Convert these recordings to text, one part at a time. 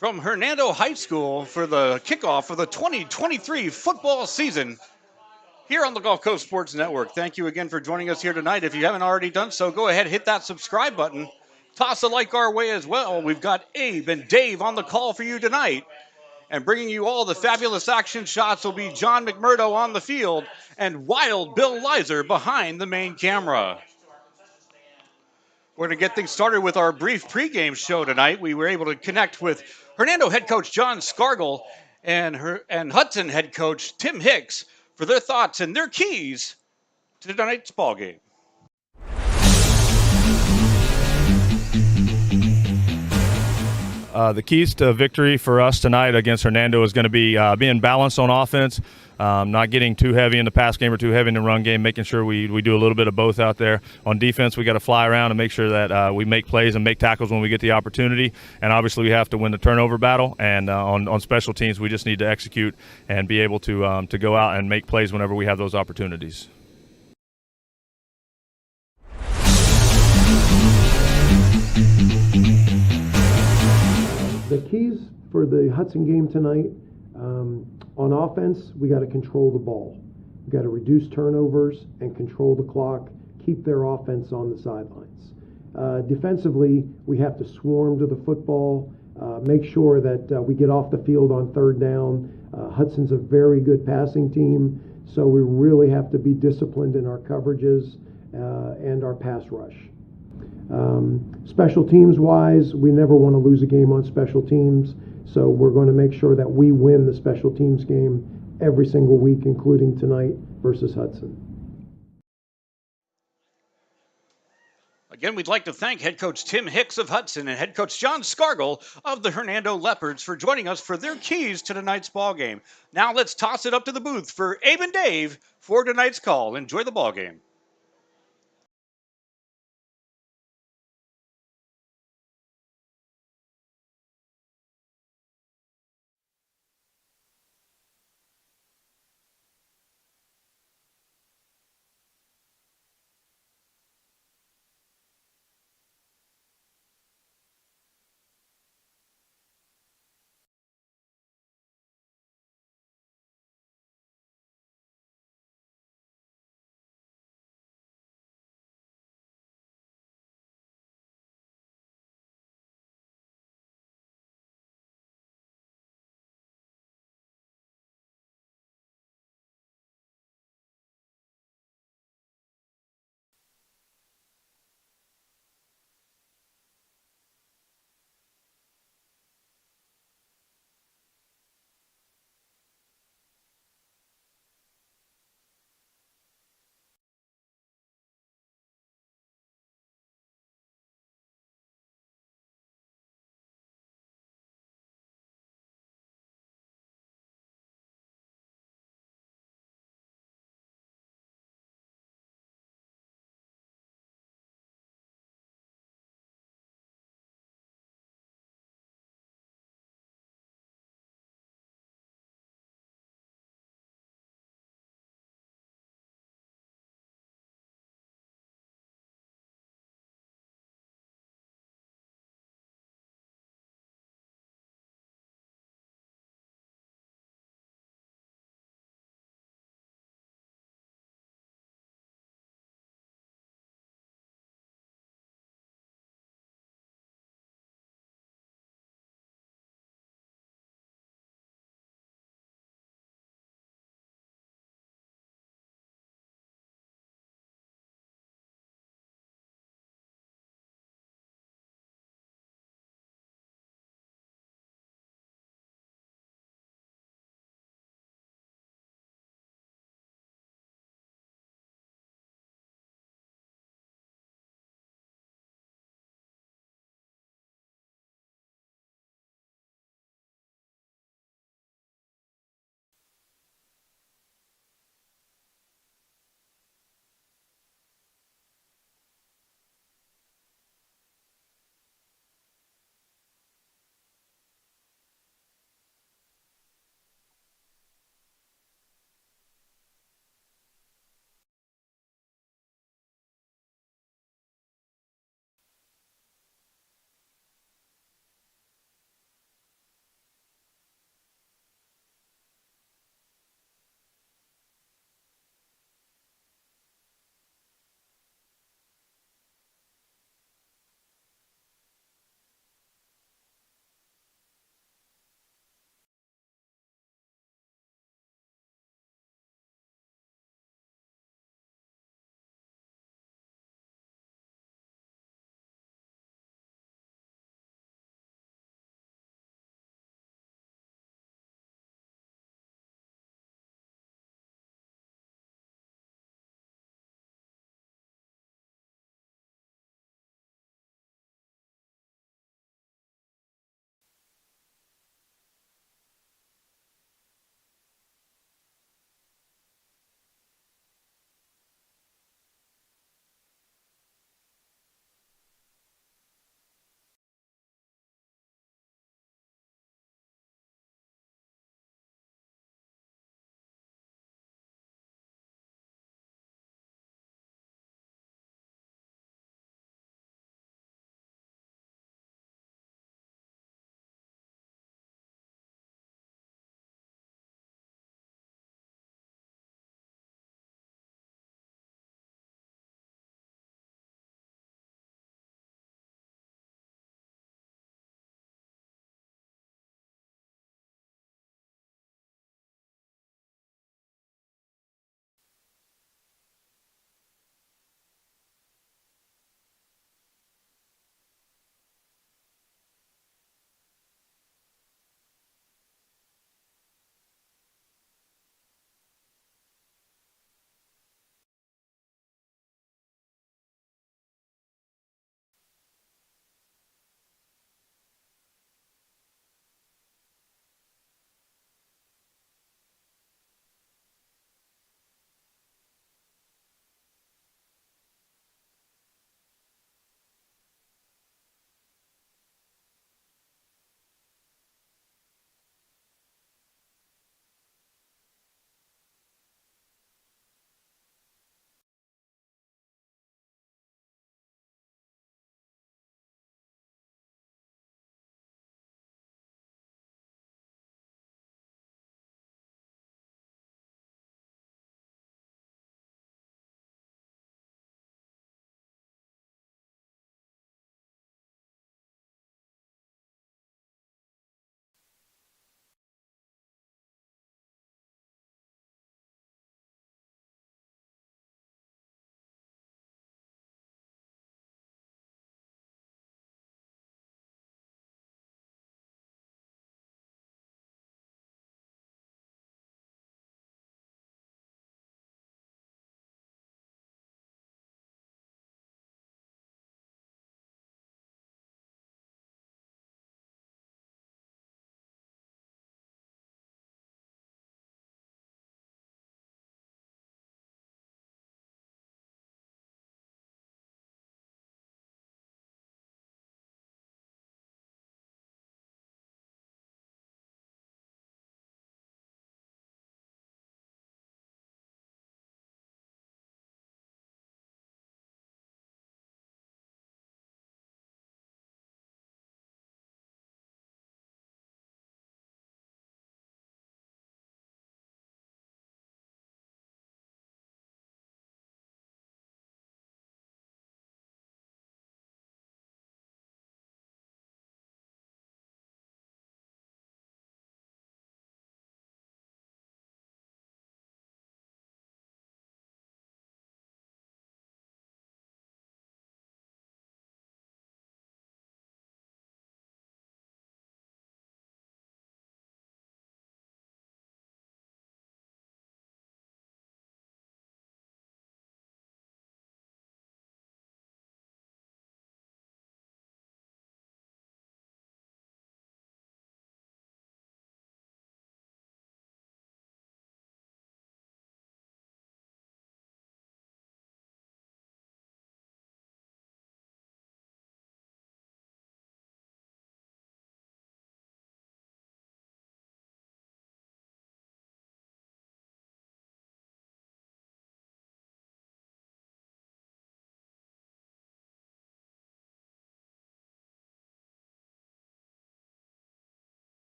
From Hernando High School for the kickoff for the 2023 football season here on the Gulf Coast Sports Network. Thank you again for joining us here tonight. If you haven't already done so, go ahead, hit that subscribe button. Toss a like our way as well. We've got Abe and Dave on the call for you tonight. And bringing you all the fabulous action shots will be John McMurdo on the field and Wild Bill Lizer behind the main camera. We're going to get things started with our brief pregame show tonight. We were able to connect with Hernando head coach John Scargill and Hudson head coach Tim Hicks for their thoughts and their keys to tonight's ball game. The keys to victory for us tonight against Hernando is going to be being balanced on offense, not getting too heavy in the pass game or too heavy in the run game, making sure we do a little bit of both out there. On defense, we got to fly around and make sure that we make plays and make tackles when we get the opportunity. And obviously, we have to win the turnover battle. And on special teams, we just need to execute and be able to go out and make plays whenever we have those opportunities. The keys for the Hudson game tonight, on offense, we got to control the ball. We got to reduce turnovers and control the clock, keep their offense on the sidelines. Defensively, we have to swarm to the football, make sure that we get off the field on third down. Hudson's a very good passing team, so we really have to be disciplined in our coverages and our pass rush. Special teams wise, we never want to lose a game on special teams, so we're going to make sure that we win the special teams game every single week, including tonight versus Hudson. Again, we'd like to thank head coach Tim Hicks of Hudson and head coach John Scargill of the Hernando Leopards for joining us for their keys to tonight's ball game. Now let's toss it up to the booth for Abe and Dave for tonight's call. Enjoy the ball game.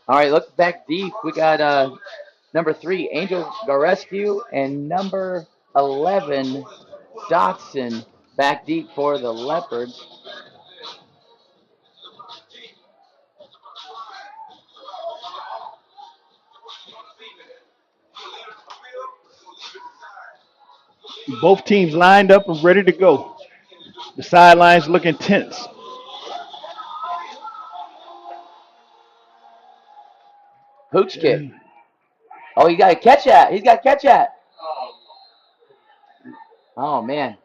All right, look back deep. We got number 3, Angel Garescu, and number 11, Dotson, back deep for the Leopards. Both teams lined up and ready to go. The sidelines looking tense. Hooch kick. Oh, he got to catch that. He's got to catch that. Oh, man.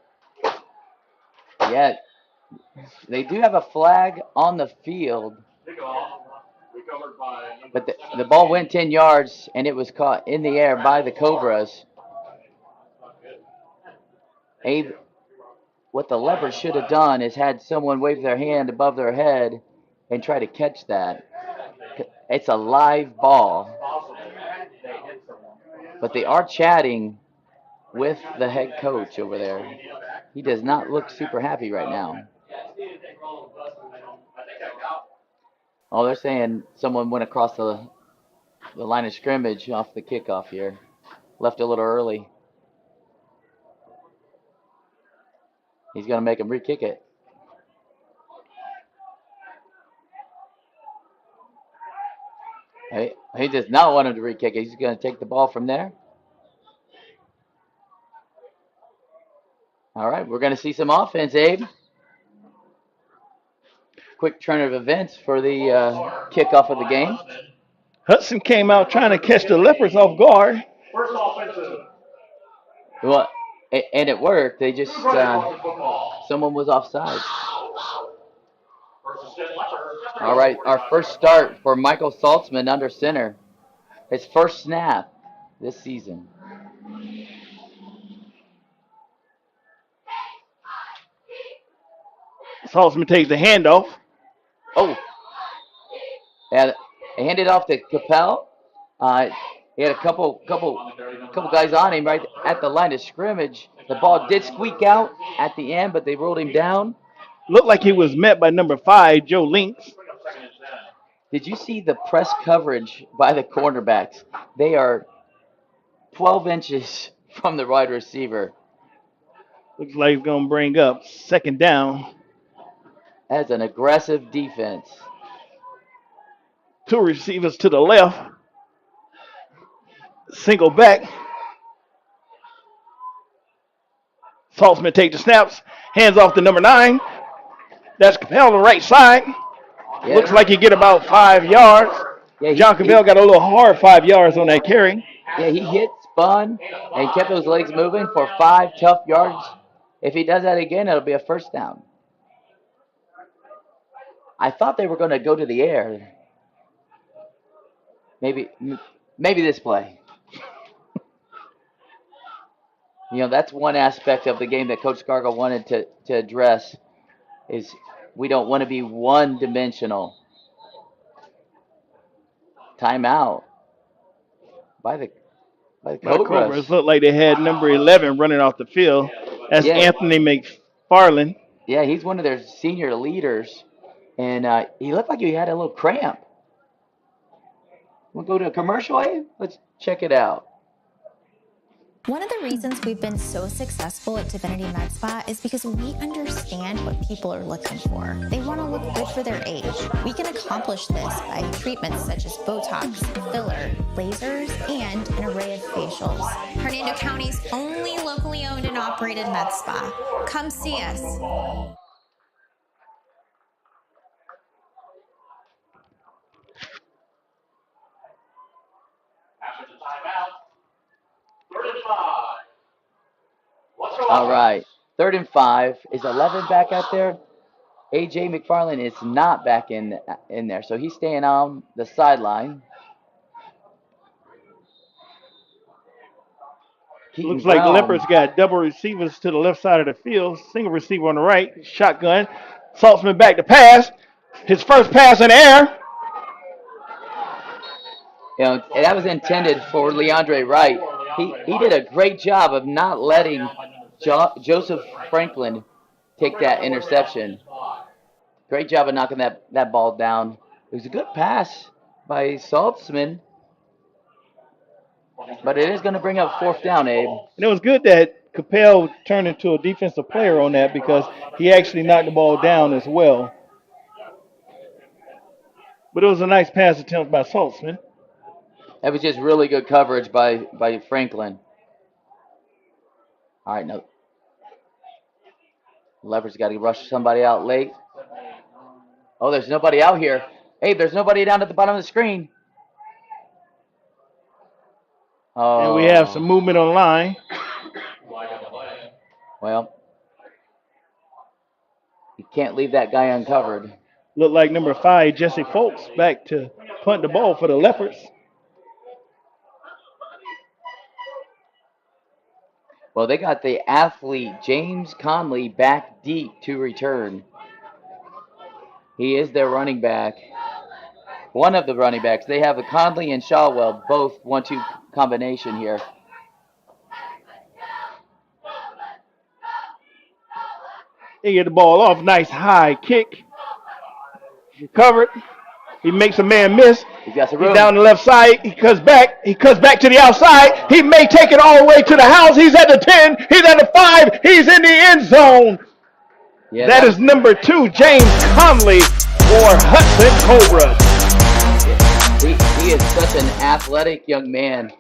Yeah, they do have a flag on the field. But the ball went 10 yards, and it was caught in the air by the Cobras. Abe, what the Leopards should have done is had someone wave their hand above their head and try to catch that. It's a live ball. But they are chatting with the head coach over there. He does not look super happy right now. Oh, they're saying someone went across the line of scrimmage off the kickoff here. Left a little early. He's going to make him re-kick it. He does not want him to re-kick it. He's going to take the ball from there. All right, we're going to see some offense, Abe. Quick turn of events for the kickoff of the game. Hudson came out trying to catch the Leopards off guard. Well, and it worked. They just someone was offside. All right, our first start for Michael Saltzman under center. His first snap this season. Saltzman takes the handoff. Oh, and handed off to Capel. He had a couple guys on him right at the line of scrimmage. The ball did squeak out at the end, but they ruled him down. Looked like he was met by number 5, Joe Links. Did you see the press coverage by the cornerbacks? They are 12 inches from the wide receiver. Looks like he's going to bring up second down. That's an aggressive defense. 2 receivers to the left. Single back. Saltzman takes the snaps. Hands off to number 9. That's Capel on the right side. Yeah. Looks like he get about 5 yards. Yeah, John Capel got a little hard 5 yards on that carry. Yeah, he hit, spun, and kept those legs moving for 5 tough yards. If he does that again, it'll be a first down. I thought they were going to go to the air. Maybe this play. You know, that's one aspect of the game that Coach Scargill wanted to address is we don't want to be one-dimensional. Timeout by the Cobras. Looked like they had number 11 running off the field. That's Anthony McFarland. Yeah, he's one of their senior leaders, and he looked like he had a little cramp. We'll go to a commercial, Abe? Let's check it out. One of the reasons we've been so successful at Divinity Med Spa is because we understand what people are looking for. They want to look good for their age. We can accomplish this by treatments such as Botox, filler, lasers, and an array of facials. Hernando County's only locally owned and operated med spa. Come see us. All right, 3rd and 5. Is 11 back out there? A.J. McFarland is not back in there, so he's staying on the sideline. Looks like the Leopards got double receivers to the left side of the field, single receiver on the right, shotgun. Saltzman back to pass. His first pass in the air. You know, and that was intended for Leandre Wright. He did a great job of not letting Joseph Franklin take that interception. Great job of knocking that ball down. It was a good pass by Saltzman. But it is going to bring up fourth down, Abe. And it was good that Capel turned into a defensive player on that because he actually knocked the ball down as well. But it was a nice pass attempt by Saltzman. That was just really good coverage by Franklin. All right, no. Leopard's got to rush somebody out late. Oh, there's nobody out here. Abe, there's nobody down at the bottom of the screen. Oh. And we have some movement on the line. Well, you can't leave that guy uncovered. Looked like number 5, Jesse Folks, back to punt the ball for the Leopards. Well, they got the athlete James Conley back deep to return. He is their running back. One of the running backs. They have a Conley and Shawwell, both 1-2 combination here. He get the ball off. Nice high kick. Recovered. He makes a man miss. He's got some room. He's down the left side. He cuts back. He cuts back to the outside. He may take it all the way to the house. He's at the 10. He's at the 5. He's in the end zone. Yeah, that is number 2, James Conley for Hudson Cobras. He is such an athletic young man.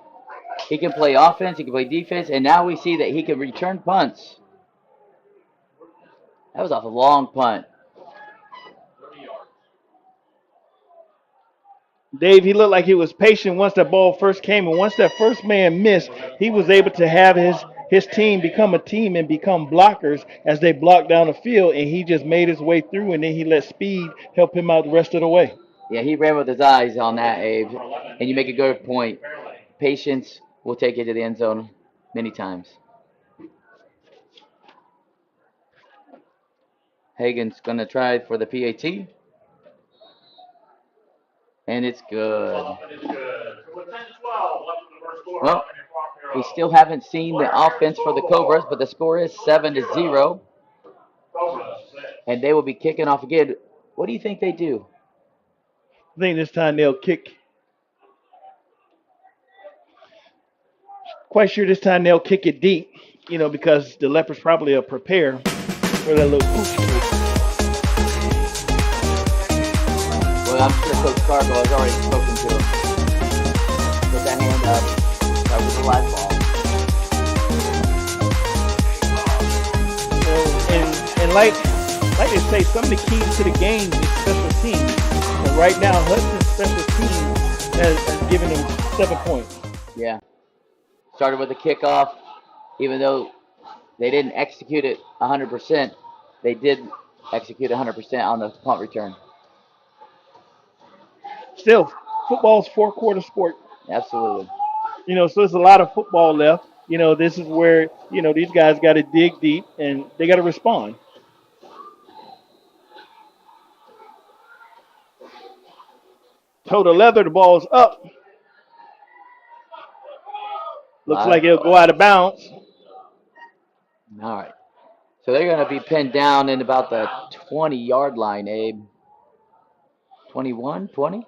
He can play offense. He can play defense. And now we see that he can return punts. That was off a long punt. Dave, he looked like he was patient once that ball first came, and once that first man missed, he was able to have his team become a team and become blockers as they blocked down the field, and he just made his way through, and then he let speed help him out the rest of the way. Yeah, he ran with his eyes on that, Abe. And you make a good point. Patience will take you to the end zone many times. Hagen's going to try for the PAT. And it's good. Well, we still haven't seen the offense for the Cobras, but the score is 7-0. And they will be kicking off again. What do you think they do? I think this time they'll kick. Quite sure this time they'll kick it deep, because the Leopards probably will prepare for that little pooch kick. Well, I'm sure Coach Cargill has already spoken to him. Put that hand up. That was the live ball. And like they say, some of the keys to the game is special teams. And right now, Hudson's special teams has given them 7 points. Yeah. Started with a kickoff. Even though they didn't execute it 100%, they did execute 100% on the punt return. Still, football's 4-quarter sport. Absolutely. So there's a lot of football left. This is where, these guys got to dig deep and they got to respond. Toe to leather, the ball's up. Looks like it'll go out of bounds. All right. So they're going to be pinned down in about the 20-yard line, Abe. 21, 20?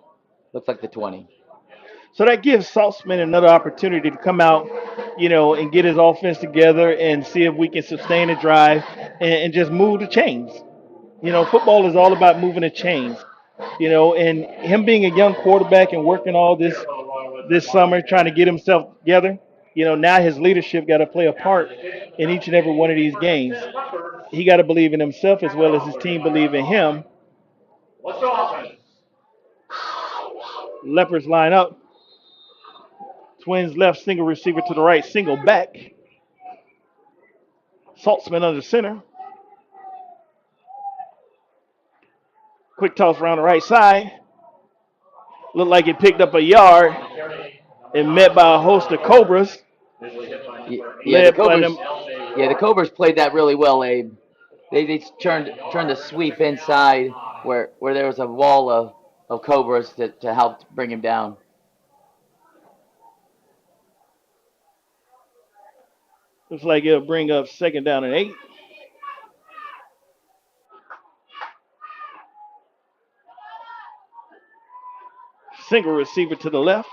Looks like the 20. So that gives Saltzman another opportunity to come out, and get his offense together and see if we can sustain a drive and just move the chains. Football is all about moving the chains. And him being a young quarterback and working all this summer trying to get himself together, now his leadership got to play a part in each and every one of these games. He got to believe in himself as well as his team believe in him. Leopards line up. Twins left, single receiver to the right, single back. Saltzman under center. Quick toss around the right side. Looked like it picked up a yard and met by a host of Cobras. Yeah, the Cobras played that really well, Abe. They turned the sweep inside where there was a wall of Cobras to help bring him down. Looks like it'll bring up 2nd down and 8. Single receiver to the left.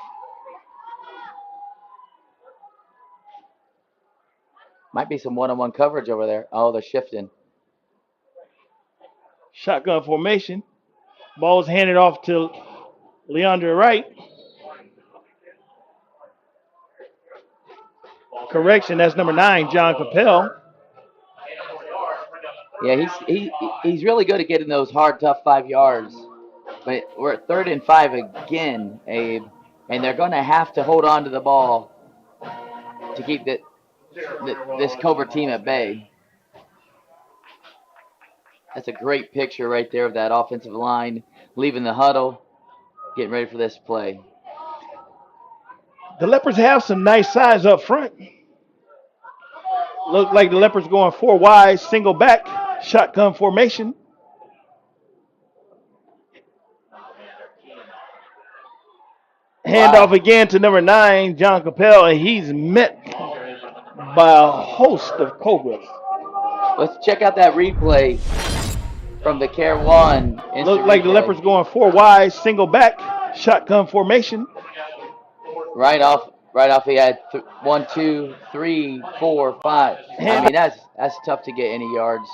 Might be some one-on-one coverage over there. Oh, they're shifting. Shotgun formation. Ball is handed off to Leandra Wright. Correction, that's number 9, John Capel. Yeah, he's really good at getting those hard, tough 5 yards. But we're at 3rd and 5 again, Abe, and they're going to have to hold on to the ball to keep this Cobra team at bay. That's a great picture right there of that offensive line leaving the huddle, getting ready for this play. The Leopards have some nice size up front. Look like the Leopards going 4 wide, single back, shotgun formation. Handoff again to number 9, John Capel, and he's met by a host of Cobras. Let's check out that replay from the Care 1. Look like the Leopards going 4 wide, single back, shotgun formation. Right off, he had 1, 2, 3, 4, 5. I mean, that's tough to get any yards.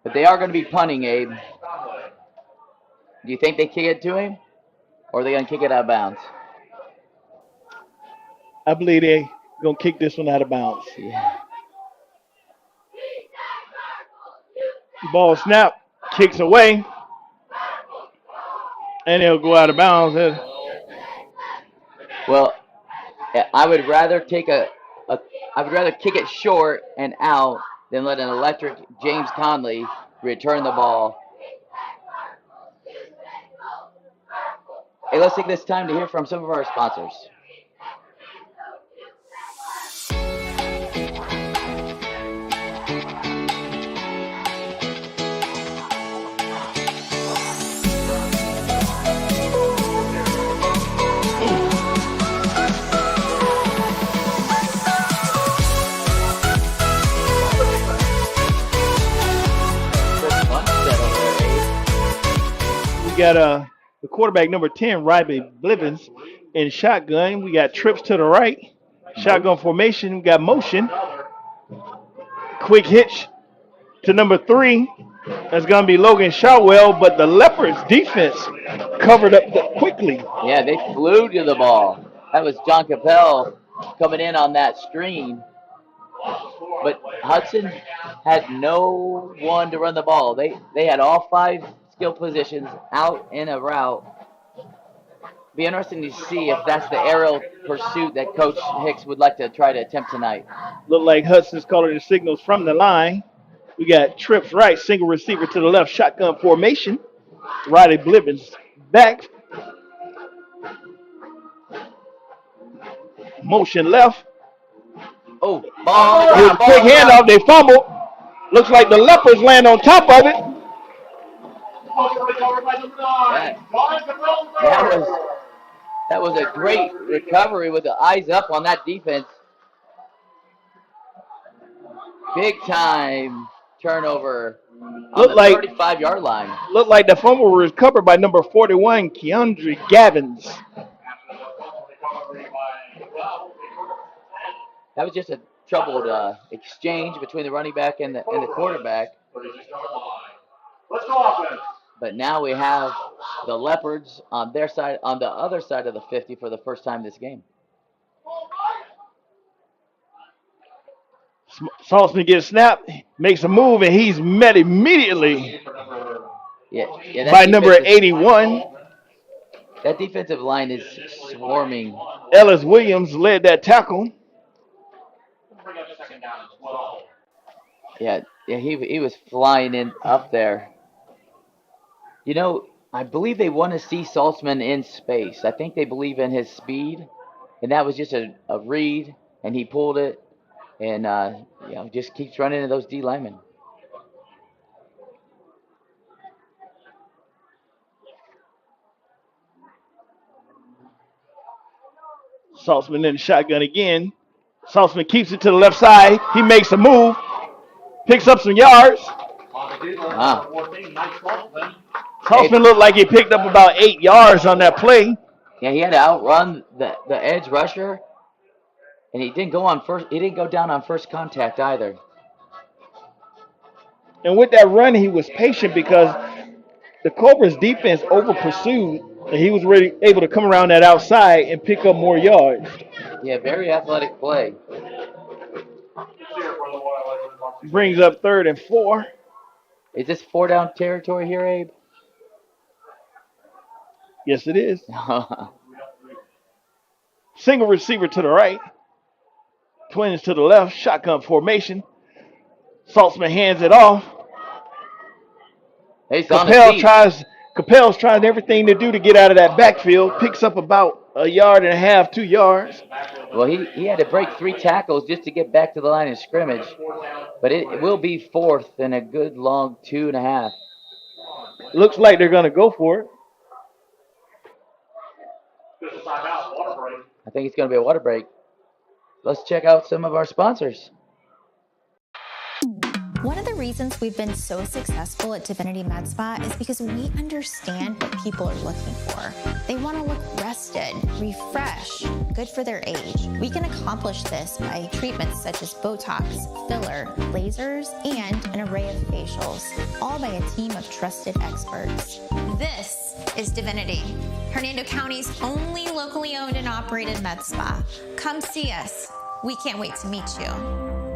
But they are going to be punting, Abe. Do you think they kick it to him? Or are they going to kick it out of bounds? I believe they're going to kick this one out of bounds. Yeah. Ball snap, kicks away. And he'll go out of bounds. Well, I would rather kick it short and out than let an electric James Conley return the ball. Hey, let's take this time to hear from some of our sponsors. We got the quarterback number 10, Riley Blivens, in shotgun. We got trips to the right. Shotgun formation. We got motion. Quick hitch to number 3. That's going to be Logan Shotwell, but the Leopards defense covered up quickly. Yeah, they flew to the ball. That was John Capel coming in on that screen. But Hudson had no one to run the ball. They had all 5 skill positions out in a route. Be interesting to see if that's the aerial pursuit that Coach Hicks would like to try to attempt tonight. Look like Hudson's calling the signals from the line. We got trips right, single receiver to the left, shotgun formation. Riley Blivens back. Motion left. Oh, ball. It was a quick handoff. They fumbled. Looks like the Leopards land on top of it. That was a great recovery with the eyes up on that defense. Big time turnover on the 35-yard line. Looked like the fumble was covered by number 41, Keandre Gavins. That was just a troubled exchange between the running back and the quarterback. But now we have the Leopards on their side, on the other side of the 50 for the first time this game. Saltzman gets snapped, makes a move, and he's met immediately by number 81. That defensive line is swarming. Ellis Williams led that tackle. Yeah, he was flying in up there. You know, I believe they want to see Saltzman in space. I think they believe in his speed, and that was just a read, and he pulled it, and just keeps running into those D linemen. Saltzman in the shotgun again. Saltzman keeps it to the left side. He makes a move, picks up some yards. Wow. Saltzman looked like he picked up about 8 yards on that play. Yeah, he had to outrun the edge rusher, and he didn't go on first. He didn't go down on first contact either. And with that run, he was patient because the Cobras defense over pursued, and he was really able to come around that outside and pick up more yards. Yeah, very athletic play. Brings up 3rd and 4. Is this 4-down territory here, Abe? Yes, it is. Single receiver to the right. Twins to the left. Shotgun formation. Saltzman hands it off. He's on his feet. Capel's trying everything to do to get out of that backfield. Picks up about 1.5 yards, 2 yards. Well, he had to break 3 tackles just to get back to the line of scrimmage. But it will be 4th and a good long 2.5. Looks like they're going to go for it. I think it's going to be a water break. Let's check out some of our sponsors. One of the reasons we've been so successful at Divinity Med Spa is because we understand what people are looking for. They want to look rested, refreshed, good for their age. We can accomplish this by treatments such as Botox, filler, lasers, and an array of facials, all by a team of trusted experts. This is Divinity, Hernando County's only locally owned and operated med spa. Come see us. We can't wait to meet you.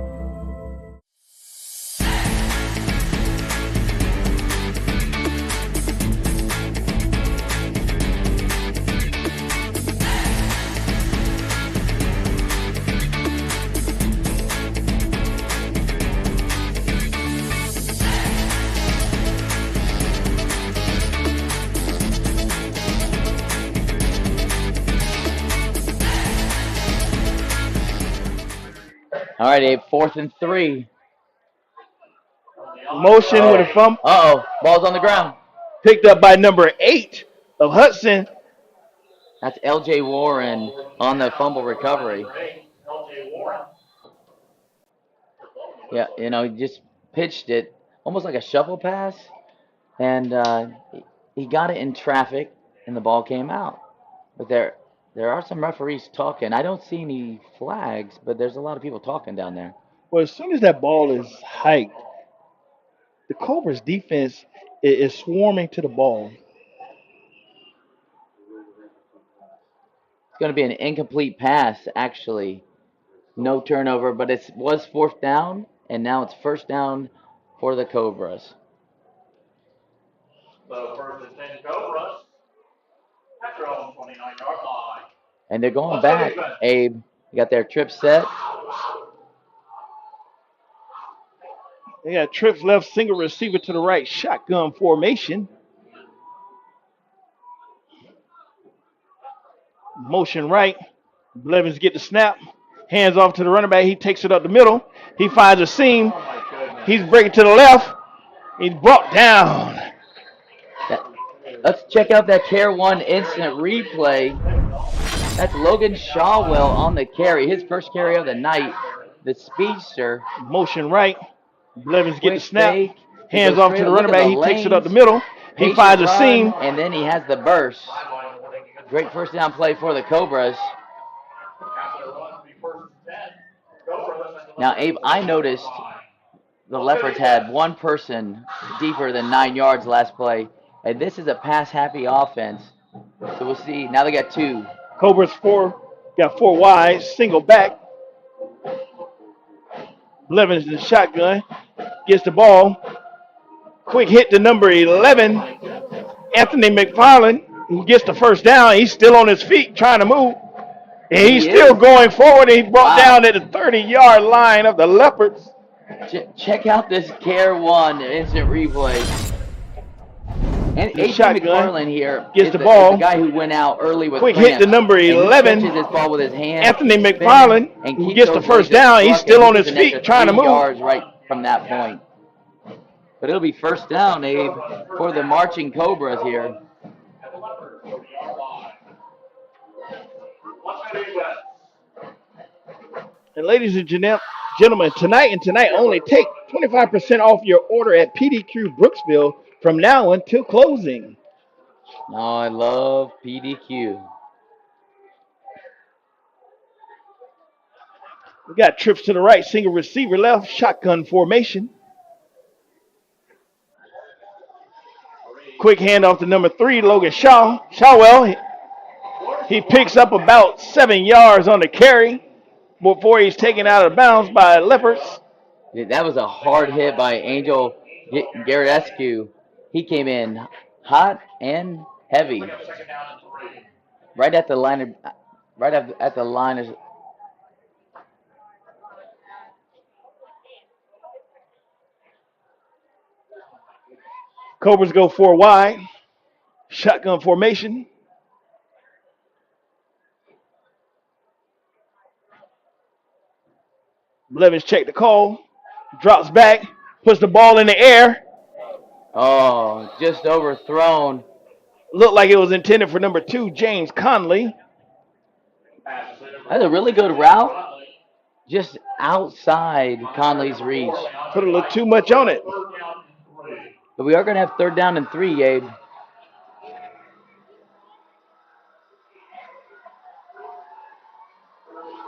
All right, Abe, 4th and 3. Motion with a fumble. Uh-oh, ball's on the ground. Picked up by number 8 of Hudson. That's L.J. Warren on the fumble recovery. Yeah, he just pitched it almost like a shovel pass, and he got it in traffic, and the ball came out. But there are some referees talking. I don't see any flags, but there's a lot of people talking down there. Well, as soon as that ball is hiked, the Cobras defense is swarming to the ball. It's going to be an incomplete pass, actually. No turnover, but it was 4th down, and now it's 1st down for the Cobras. So 1st and 10 Cobras at their own 29-yard line. And they're going back. Abe, you got their trip set. They got trips left, single receiver to the right, shotgun formation. Motion right. Blevins get the snap. Hands off to the running back. He takes it up the middle. He finds a seam. He's breaking to the left. He's brought down. Let's check out that Care 1 instant replay. That's Logan Shawwell on the carry. His first carry of the night. The speedster. Motion right. Blevins get the snap. Fake. Hands off to the running back. He takes it up the middle. He finds a seam. And then he has the burst. Great 1st down play for the Cobras. Now, Abe, I noticed the Leopards had one person deeper than 9 yards last play. And this is a pass-happy offense. So we'll see. Now they got 2. Cobras got 4 wide, single back. Blevins in the shotgun. Gets the ball. Quick hit to number 11. Anthony McFarland, who gets the 1st down. He's still on his feet trying to move. And he's still going forward. He brought down at the 30-yard line of the Leopards. Check out this Care 1 instant replay. And A.J. McFarland here gets the ball. The guy who went out early with quick hit to number 11. He catches this ball with his hand. Anthony McFarland, who gets the 1st down. He's still on his feet trying to move. Yards right from that point. But it'll be 1st down, Abe, for the marching Cobras here. And ladies and gentlemen, tonight and tonight only, take 25% off your order at PDQ Brooksville from now until closing. Oh, I love PDQ. We got trips to the right, single receiver left, shotgun formation. Quick handoff to number 3, Logan Shawwell. He picks up about 7 yards on the carry before he's taken out of bounds by Leopards. Yeah, that was a hard hit by Angel Garretescu. He came in hot and heavy. Right at the line of, at the line of. Cobras go 4 wide. Shotgun formation. Blevins check the call. Drops back. Puts the ball in the air. Oh, just overthrown. Looked like it was intended for number 2, James Conley. That's a really good route. Just outside Conley's reach. Put a little too much on it. But we are going to have 3rd down and 3, Gabe.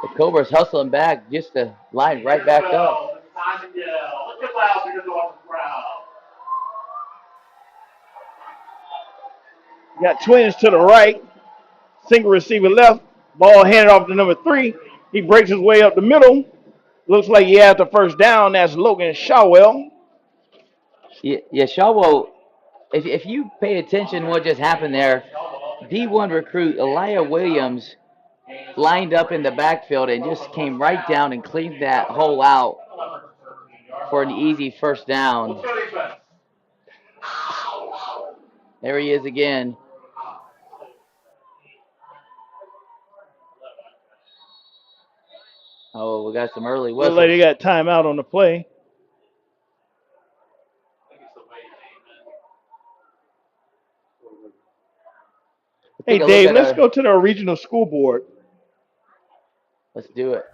The Cobras hustling back just to line right back up. Got twins to the right. Single receiver left. Ball handed off to number 3. He breaks his way up the middle. Looks like he has the first down. That's Logan Shawwell. Yeah, Shawwell, if you pay attention what just happened there, D1 recruit Elijah Williams lined up in the backfield and just came right down and cleaned that hole out for an easy first down. There he is again. Oh, we got some early whistles. Looks like they got timeout on the play. Hey, Dave, let's go to the regional school board. Let's do it.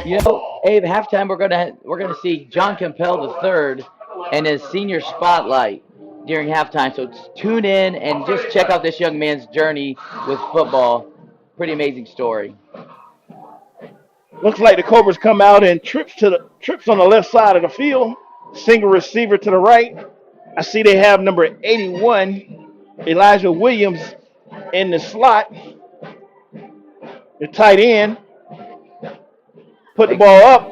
You know, Abe, halftime we're gonna see John Campbell III and his senior spotlight during halftime. So tune in and just check out this young man's journey with football. Pretty amazing story. Looks like the Cobras come out and trips on the left side of the field. Single receiver to the right. I see they have number 81, Elijah Williams, in the slot. The tight end. Put the ball up.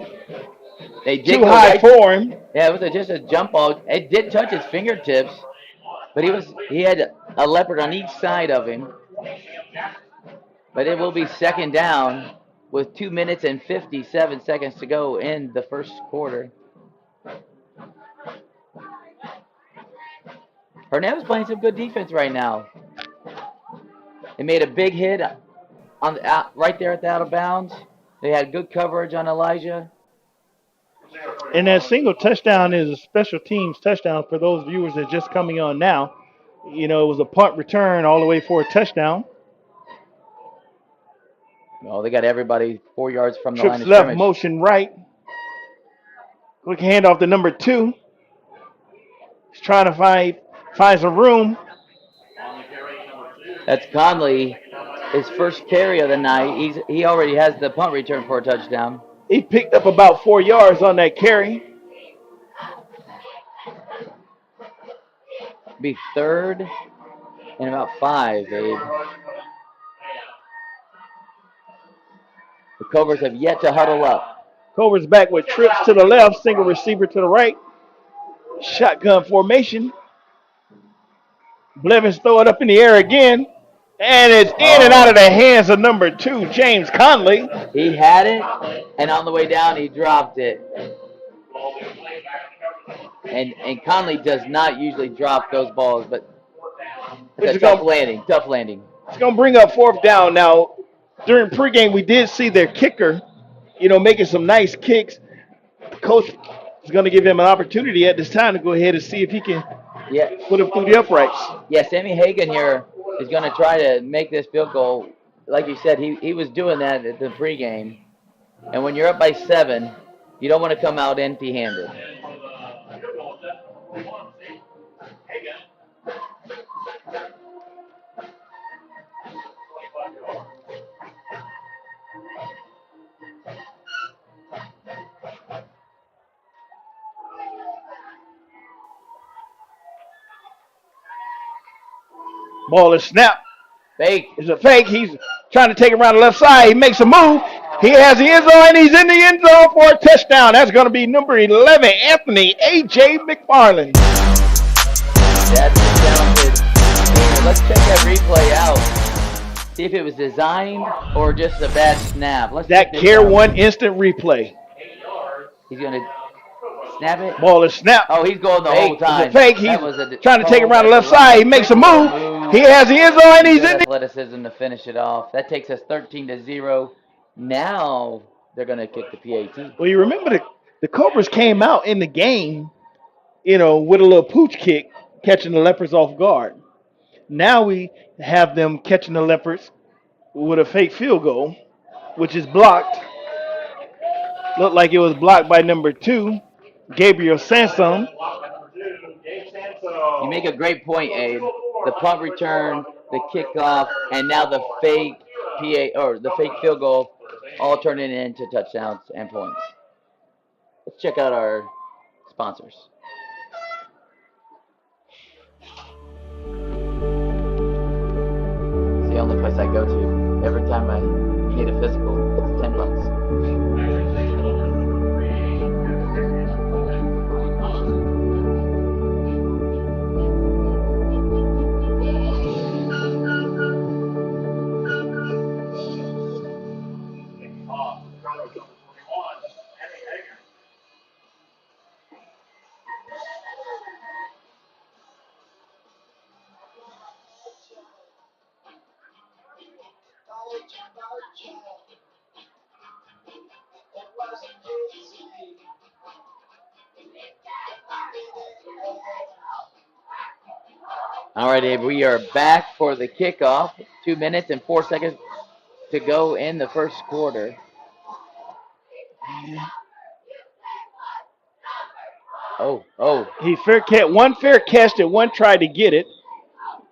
They did too high for him. Yeah, it was just a jump ball. It did touch his fingertips, but he had a leopard on each side of him. But it will be 2nd down with 2 minutes and 57 seconds to go in the first quarter. Hernando's playing some good defense right now. They made a big hit right there at the out of bounds. They had good coverage on Elijah. And that single touchdown is a special teams touchdown for those viewers that are just coming on now. You know, it was a punt return all the way for a touchdown. Oh, they got everybody 4 yards from the Trips line of left, scrimmage. motion right. Quick handoff to number 2. He's trying to find some room. That's Conley. His first carry of the night. He already has the punt return for a touchdown. He picked up about 4 yards on that carry. Be 3rd and about 5, Abe. The Cobras have yet to huddle up. Cobras back with trips to the left, single receiver to the right. Shotgun formation. Blevins throw it up in the air again. And it's in and out of the hands of number 2, James Conley. He had it, and on the way down, he dropped it. And Conley does not usually drop those balls, but Which it's a is tough gonna, landing. Tough landing. it's going to bring up fourth down. Now, during pregame, we did see their kicker, making some nice kicks. Coach is going to give him an opportunity at this time to go ahead and see if he can Yeah. put him through the uprights. Yeah, Sammy Hagan here is going to try to make this field goal. Like you said, he was doing that at the pregame. And when you're up by 7, you don't want to come out empty-handed. Ball is snapped. Fake. It's a fake. He's trying to take it around the left side. He makes a move. He has the end zone, and he's in the end zone for a touchdown. That's going to be number 11, Anthony A.J. McFarland. That's talented. Let's check that replay out. See if it was designed or just a bad snap. That Care One instant replay. He's going to snap it. Ball is snapped. Oh, he's going the whole time. It's a fake. He's trying to take it around the left side. He makes a move. He has the end zone, and he's in the athleticism to finish it off. That takes us 13-0. Now they're going to kick the PAT. Well, you remember the Cobras came out in the game, with a little pooch kick, catching the Leopards off guard. Now we have them catching the Leopards with a fake field goal, which is blocked. Looked like it was blocked by number 2, Gabriel Sansom. You make a great point, Abe. The punt return, the kickoff, and now the fake the fake field goal, all turning into touchdowns and points. Let's check out our sponsors. It's the only place I go to. Every time I need a physical, it's $10. All right, Abe, we are back for the kickoff. 2 minutes and 4 seconds to go in the first quarter. He one fair catch and one tried to get it,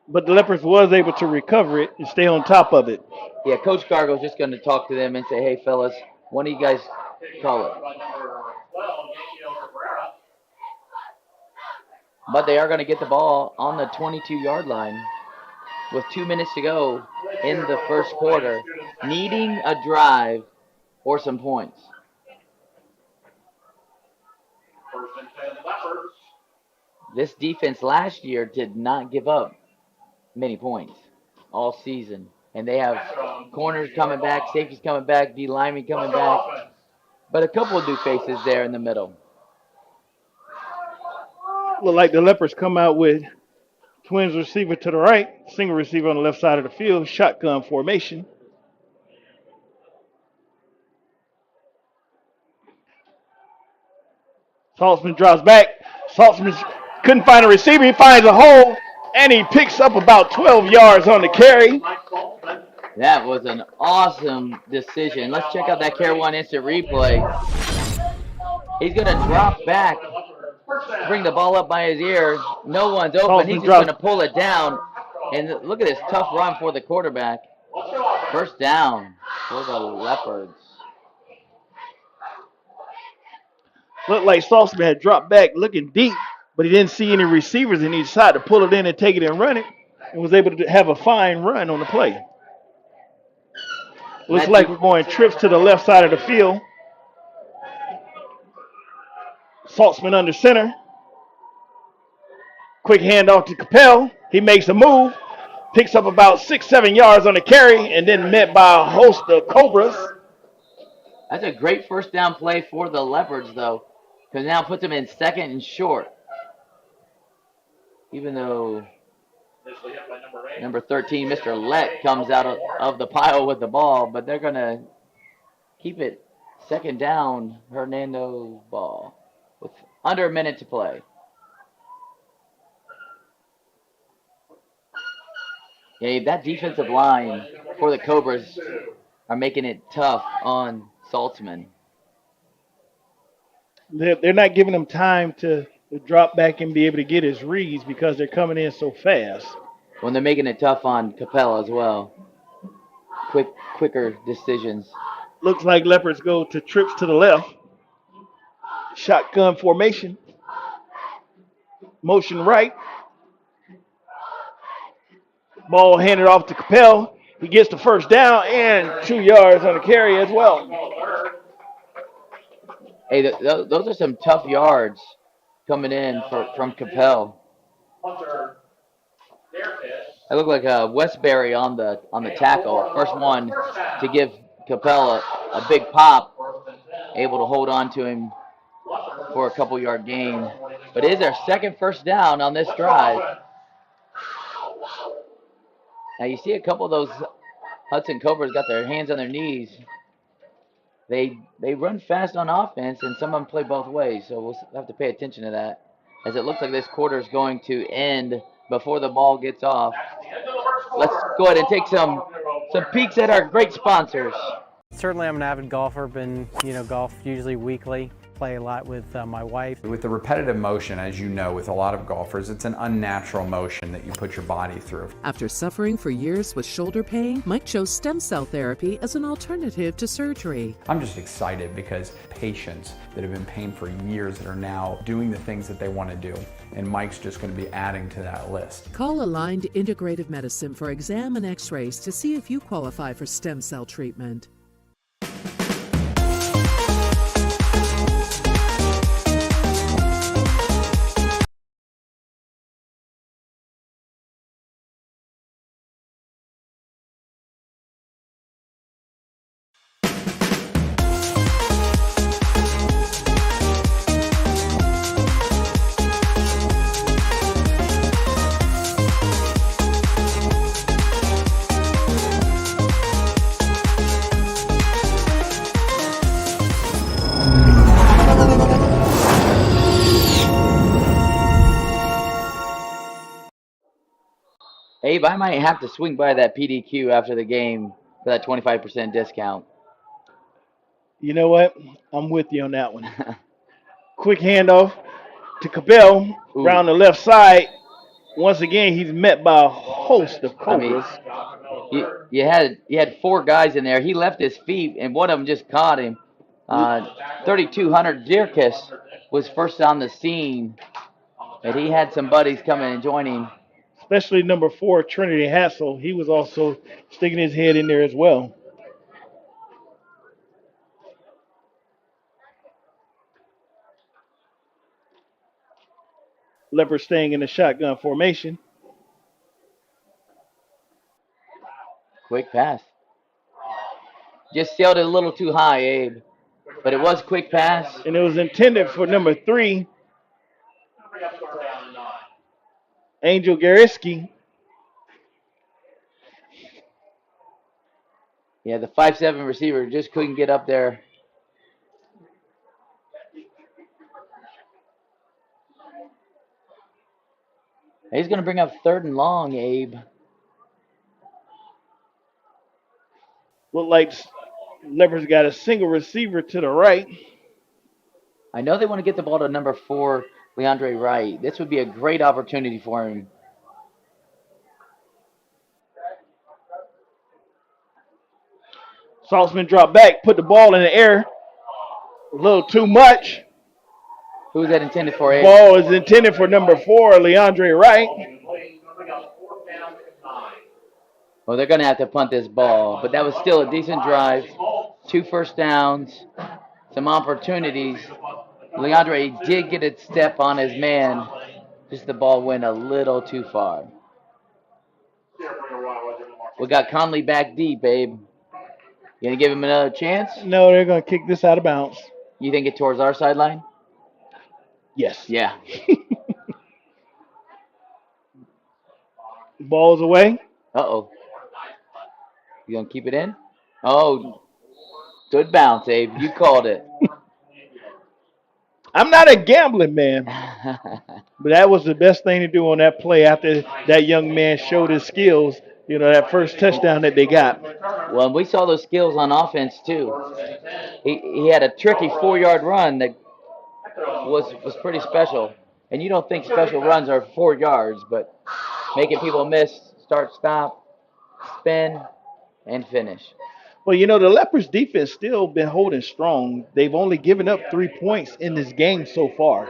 but the Leopards was able to recover it and stay on top of it. Yeah, Coach Cargo's just going to talk to them and say, hey, fellas, when do you guys call it? But they are going to get the ball on the 22-yard line with 2 minutes to go in the first quarter, needing a drive or some points. This defense last year did not give up many points all season. And they have corners coming back, safeties coming back, D linemen coming back. But a couple of new faces there in the middle. Look like the Leopards come out with twins receiver to the right, single receiver on the left side of the field, shotgun formation. Saltzman drops back. Saltzman couldn't find a receiver. He finds a hole, and he picks up about 12 yards on the carry. That was an awesome decision. Let's check out that Care One instant replay. He's going to drop back, bring the ball up by his ear. No one's open. He's just going to pull it down. And look at this tough run for the quarterback. First down for the Leopards. Looked like Saltzman had dropped back looking deep, but he didn't see any receivers, and he decided to pull it in and take it and run it, and was able to have a fine run on the play. Looks like we're going trips to the left side of the field. Saltzman under center. Quick handoff to Capel. He makes a move, picks up about 6-7 yards on the carry, and then met by a host of Cobras. That's a great first down play for the Leopards, though. Because now puts him in second and short. Even though number 13, Mr. Lett, comes out of the pile with the ball, but they're going to keep it second down, Hernando ball, with under a minute to play. Yeah, that defensive line for the Cobras are making it tough on Saltzman. They're not giving him time to drop back and be able to get his reads because they're coming in so fast. When they're making it tough on Capella as well. Quicker decisions. Looks like Leopards go to trips to the left. Shotgun formation. Motion right. Ball handed off to Capel. He gets the first down and 2 yards on the carry as well. Hey, those are some tough yards coming in from Capel. I look like Westbury on the tackle. First one to give Capel a big pop. Able to hold on to him for a couple yard gain. But it is their second first down on this drive. Now you see a couple of those Hudson Cobras got their hands on their knees. They run fast on offense, and some of them play both ways. So we'll have to pay attention to that, as it looks like this quarter is going to end before the ball gets off. Let's go ahead and take some peeks at our great sponsors. Certainly, I'm an avid golfer. Been golf usually weekly. Play a lot with my wife. With the repetitive motion, as you know, with a lot of golfers, it's an unnatural motion that you put your body through. After suffering for years with shoulder pain, Mike chose stem cell therapy as an alternative to surgery. I'm just excited because patients that have been in pain for years that are now doing the things that they want to do, and Mike's just going to be adding to that list. Call Aligned Integrative Medicine for exam and x-rays to see if you qualify for stem cell treatment. Abe, I might have to swing by that PDQ after the game for that 25% discount. You know what? I'm with you on that one. Quick handoff to Cabell around the left side. Once again, he's met by a host of Cobras. You had 4 guys in there. He left his feet, and one of them just caught him. 3200 Dirkus was first on the scene, and he had some buddies come in and join him. Especially number 4, Trinity Hassel. He was also sticking his head in there as well. Leopard staying in the shotgun formation. Quick pass. Just sailed it a little too high, Abe. But it was quick pass. And it was intended for number 3, Angel Gariski. Yeah, the 5'7" receiver just couldn't get up there. He's going to bring up 3rd and long, Abe. Look like Leopards got a single receiver to the right. I know they want to get the ball to number 4, Leandre Wright. This would be a great opportunity for him. Saltzman dropped back, put the ball in the air. A little too much. Who's that intended for, Abe? Ball is intended for number 4, Leandre Wright. Well, they're going to have to punt this ball, but that was still a decent drive. 2 first downs, some opportunities. Leandre did get a step on his man, just the ball went a little too far. We got Conley back deep, Abe. You going to give him another chance? No, they're going to kick this out of bounds. You think it towards our sideline? Yes. Yeah. Ball's away. Uh-oh. You going to keep it in? Oh, good bounce, Abe. You called it. I'm not a gambling man, but that was the best thing to do on that play after that young man showed his skills. You know, that first touchdown that they got. Well, we saw those skills on offense, too. He had a tricky 4-yard run that was pretty special. And you don't think special runs are 4 yards, but making people miss, start, stop, spin, and finish. Well, you know, the Leopards defense still been holding strong. They've only given up 3 points in this game so far.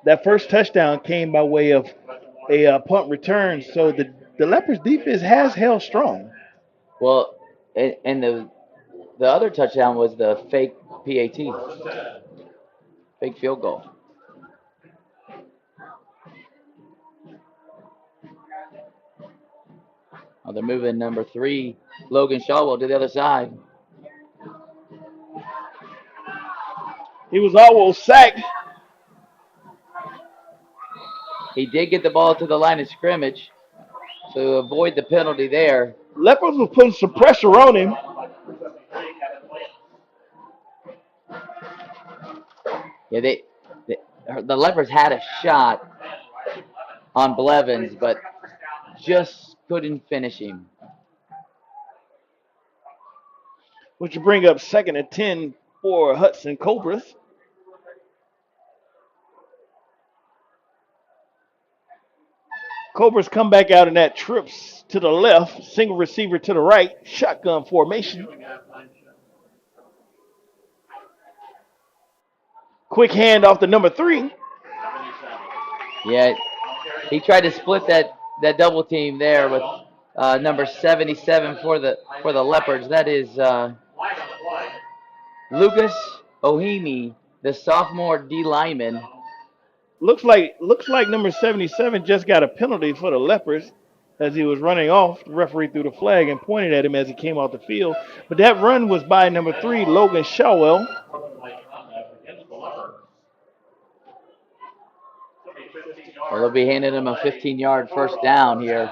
That first touchdown came by way of a punt return, so the Leopards defense has held strong. Well, and the other touchdown was the fake PAT, fake field goal. Oh, they're moving number 3, Logan Shawwell, to the other side. He was almost sacked. He did get the ball to the line of scrimmage, so to avoid the penalty there. Leopards was putting some pressure on him. Yeah, the Leopards had a shot on Blevins, but just couldn't finish him. Which will bring up 2nd and 10 for Hudson Cobras. Cobras come back out in that trips to the left, single receiver to the right, shotgun formation. Quick hand off the number 3. Yeah, he tried to split that double team there with number 77 for the Leopards. That is Lucas Ohimi, the sophomore D lineman. Looks like number 77 just got a penalty for the Leopards as he was running off. The referee threw the flag and pointed at him as he came off the field. But that run was by number 3, Logan Shawwell. Well, they'll be handing him a 15-yard first down here.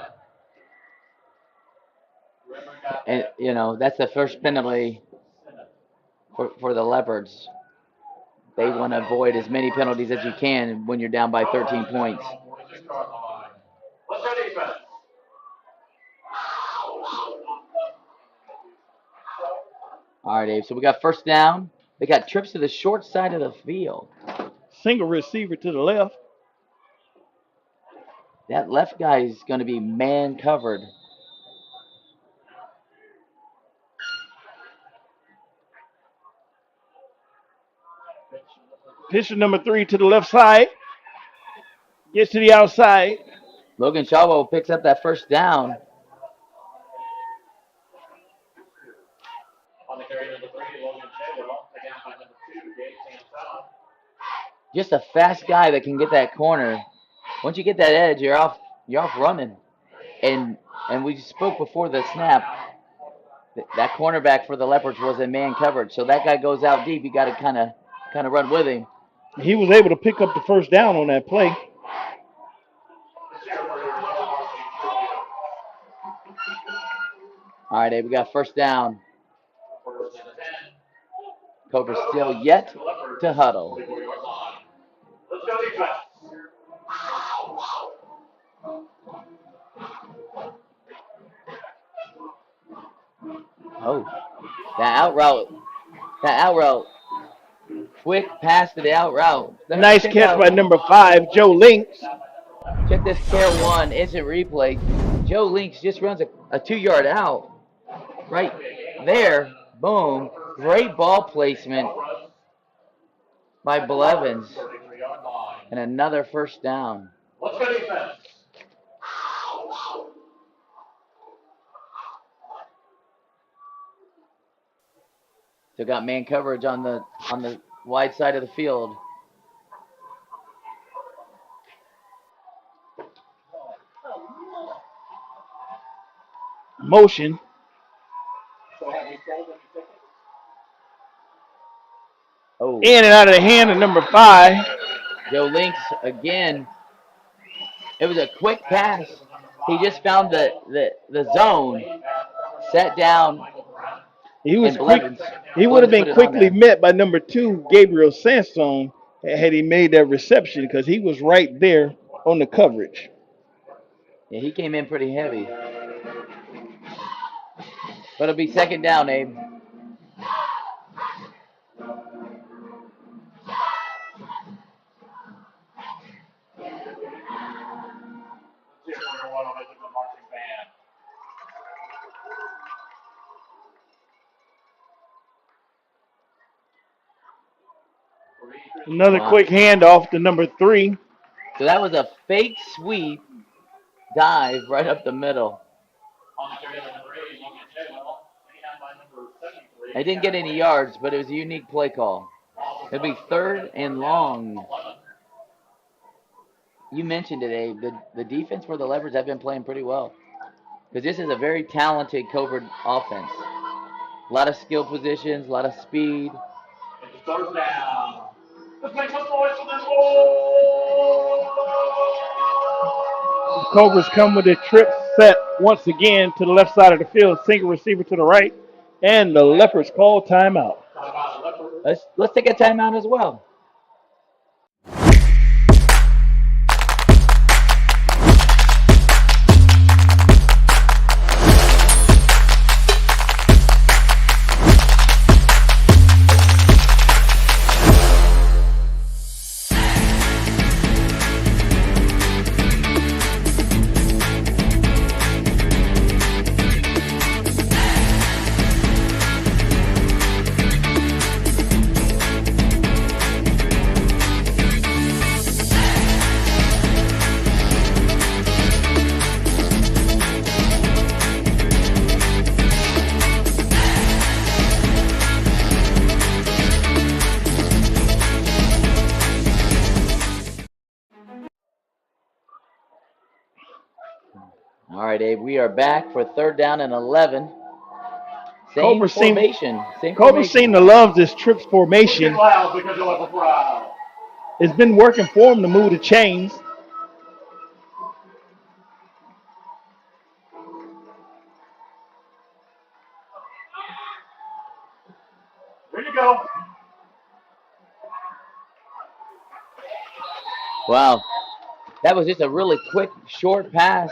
And, you know, that's the first penalty for the Leopards. They want to avoid as many penalties as you can when you're down by 13 points. All right, Dave. So we got first down. They got trips to the short side of the field. Single receiver to the left. That left guy is going to be man covered. Pitcher number 3 to the left side. Gets to the outside. Logan Shawwell picks up that first down. Just a fast guy that can get that corner. Once you get that edge, you're off running. And we spoke before the snap. That cornerback for the Leopards was in man coverage, so that guy goes out deep. You got to kind of run with him. He was able to pick up the first down on that play. All right, Abe, we got first down. Cobra's still yet to huddle. Oh, that out route. Quick pass to the out route. Nice catch by number 5, Joe Links. Check this Care 1 instant replay. Joe Links just runs a 2-yard out. Right there. Boom. Great ball placement by Blevins. And another first down. They got man coverage on the wide side of the field. Motion. Oh. In and out of the hand of number 5. Joe Links again. It was a quick pass. He just found the zone, sat down, He was and quick. Blevins He would have been put it on quickly there. met by number 2, Gabriel Sansone, had he made that reception because he was right there on the coverage. Yeah, he came in pretty heavy. But it'll be second down, Abe. Another Wow. quick handoff to number 3. So that was a fake sweep dive right up the middle. I didn't get any yards, but it was a unique play call. It'll be third and long. You mentioned it, Abe. The defense for the Leopards have been playing pretty well. Because this is a very talented Cobra offense. A lot of skill positions, a lot of speed. It's third down. Let's make some noise for this ball. The Cobras come with a trip set once again to the left side of the field, single receiver to the right, and the Leopards call timeout. Let's take a timeout as well. All right, Abe, we are back for third down and 11. Same formation. Cobras seem to love this trips formation. Loud because you'll have a crowd. It's been working for them to move the chains. Here you go. Wow. That was just a really quick, short pass.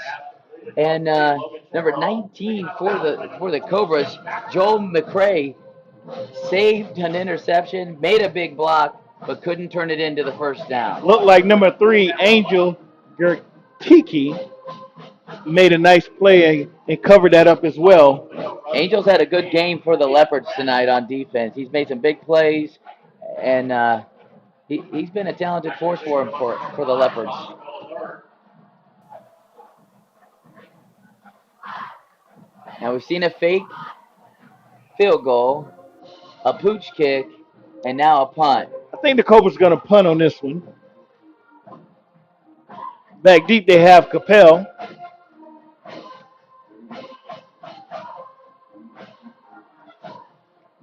And number 19 for the Cobras, Joel McCray, saved an interception, made a big block, but couldn't turn it into the first down. Looked like number 3, Angel Gertiki, made a nice play and covered that up as well. Angel's had a good game for the Leopards tonight on defense. He's made some big plays, and he's been a talented force for him for the Leopards. Now we've seen a fake field goal, a pooch kick, and now a punt. I think the Cobras going to punt on this one. Back deep they have Capel.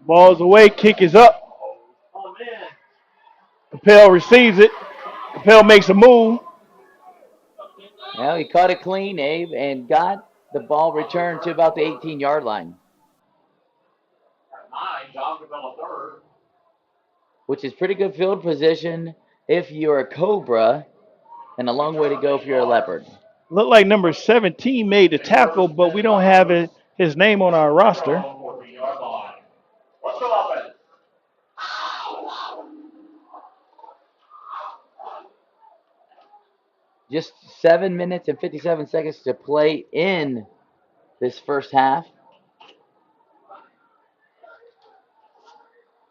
Ball's away, kick is up. Capel receives it. Capel makes a move. Well, he caught it clean, Abe, and got the ball returned to about the 18-yard line. Which is pretty good field position if you're a Cobra, and a long way to go if you're a Leopard. Looked like number 17 made the tackle, but we don't have his name on our roster. Just 7 minutes and 57 seconds to play in this first half.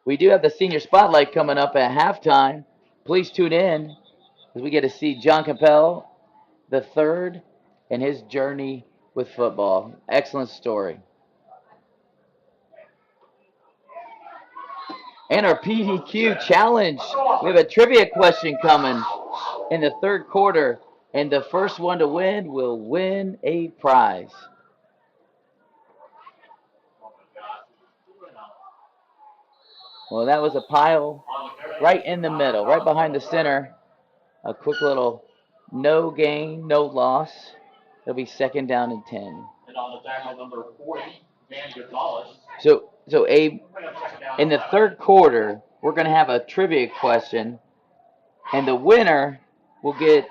We do have the senior spotlight coming up at halftime. Please tune in as we get to see John Capel the third and his journey with football. Excellent story. And our PDQ challenge. We have a trivia question coming in the third quarter, and the first one to win will win a prize. Well, that was a pile right in the middle, right behind the center. A quick little no gain, no loss. It'll be 2nd down and 10. And on the tackle, number 40, Dan Gonzalez. So Abe, in the 3rd quarter, we're going to have a trivia question, and the winner will get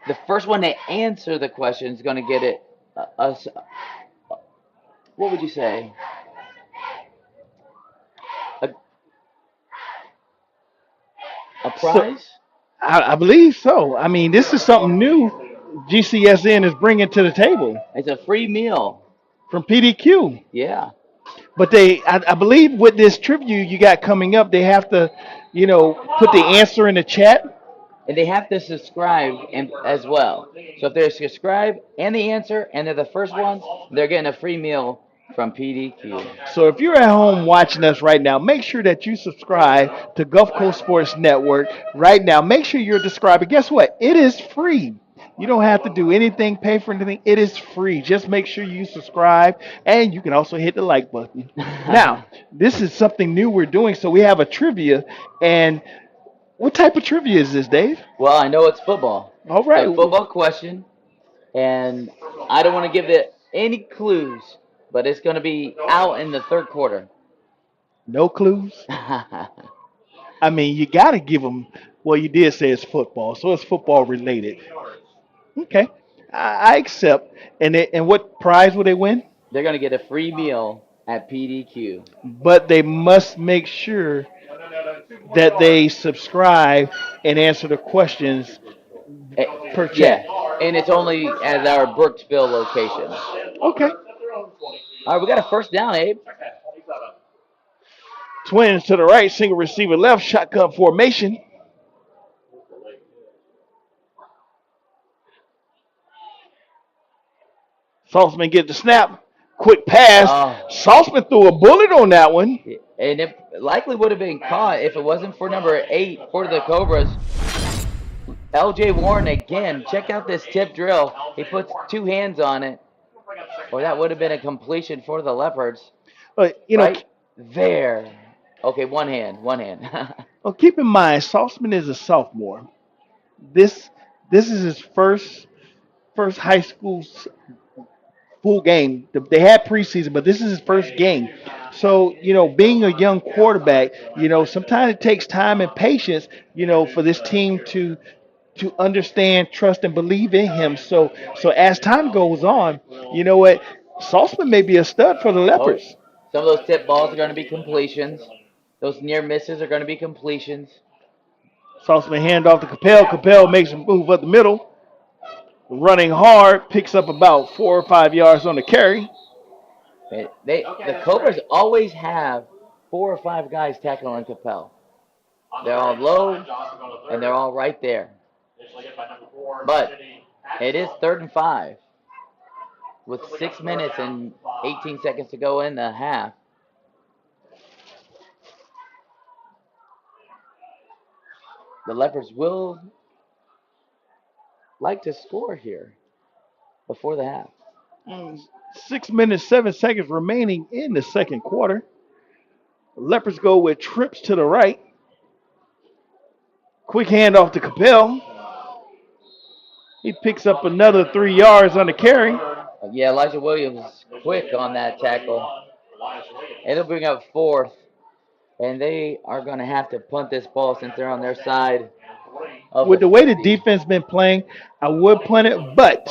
the first one to answer the question is going to get it. What would you say? A prize? I believe so. I mean, this is something new GCSN is bringing to the table It's a free meal. from PDQ. Yeah. But I believe with this trivia you got coming up, they have to, put the answer in the chat. And they have to subscribe as well. So if they subscribe and the answer, and they're the first ones, they're getting a free meal from PDQ. So if you're at home watching us right now, make sure that you subscribe to Gulf Coast Sports Network right now. Make sure you're subscribed. Guess what? It is free. You don't have to do anything, pay for anything. It is free. Just make sure you subscribe, and you can also hit the like button. Now, this is something new we're doing. So we have a trivia, and what type of trivia is this, Dave? Well, I know it's football. All right. A football question, and I don't want to give it any clues, but it's going to be out in the 3rd quarter. No clues? I mean, you got to give them. Well, you did say it's football, so it's football related. Okay, I accept. And what prize will they win? They're going to get a free meal at PDQ. But they must make sure that they subscribe and answer the questions per chat. Yeah, and it's only at our Brooksville location. Okay. All right, we got a 1st down, Abe. Twins to the right, single receiver left, shotgun formation. Saltzman get the snap. Quick pass. Saltzman threw a bullet on that one. And it likely would have been caught if it wasn't for number 8 for the Cobras. L.J. Warren again. Check out this tip drill. He puts 2 hands on it. Or that would have been a completion for the Leopards. Right there. Okay, one hand. Well, keep in mind, Saltzman is a sophomore. This is his first high school full game. They had preseason, but this is his first game. So, being a young quarterback, sometimes it takes time and patience, for this team to understand, trust, and believe in him. So as time goes on, you know what? Saltzman may be a stud for the Leopards. Some of those tip balls are going to be completions. Those near misses are going to be completions. Saltzman hand off to Capel. Capel makes a move up the middle. Running hard, picks up about 4 or 5 yards on the carry. The Cobras always have 4 or 5 guys tackling Capel. They're all low, and they're all right there. But it is 3rd and 5 with 6 minutes and 18 seconds to go in the half. The Leopards will like to score here before the half. 6 minutes, 7 seconds remaining in the 2nd quarter. The Leopards go with trips to the right. Quick handoff to Capel. He picks up another 3 yards on the carry. Yeah, Elijah Williams quick on that tackle. It'll bring up 4th. And they are going to have to punt this ball since they're on their side. With the way the defense been playing, I would punt it, but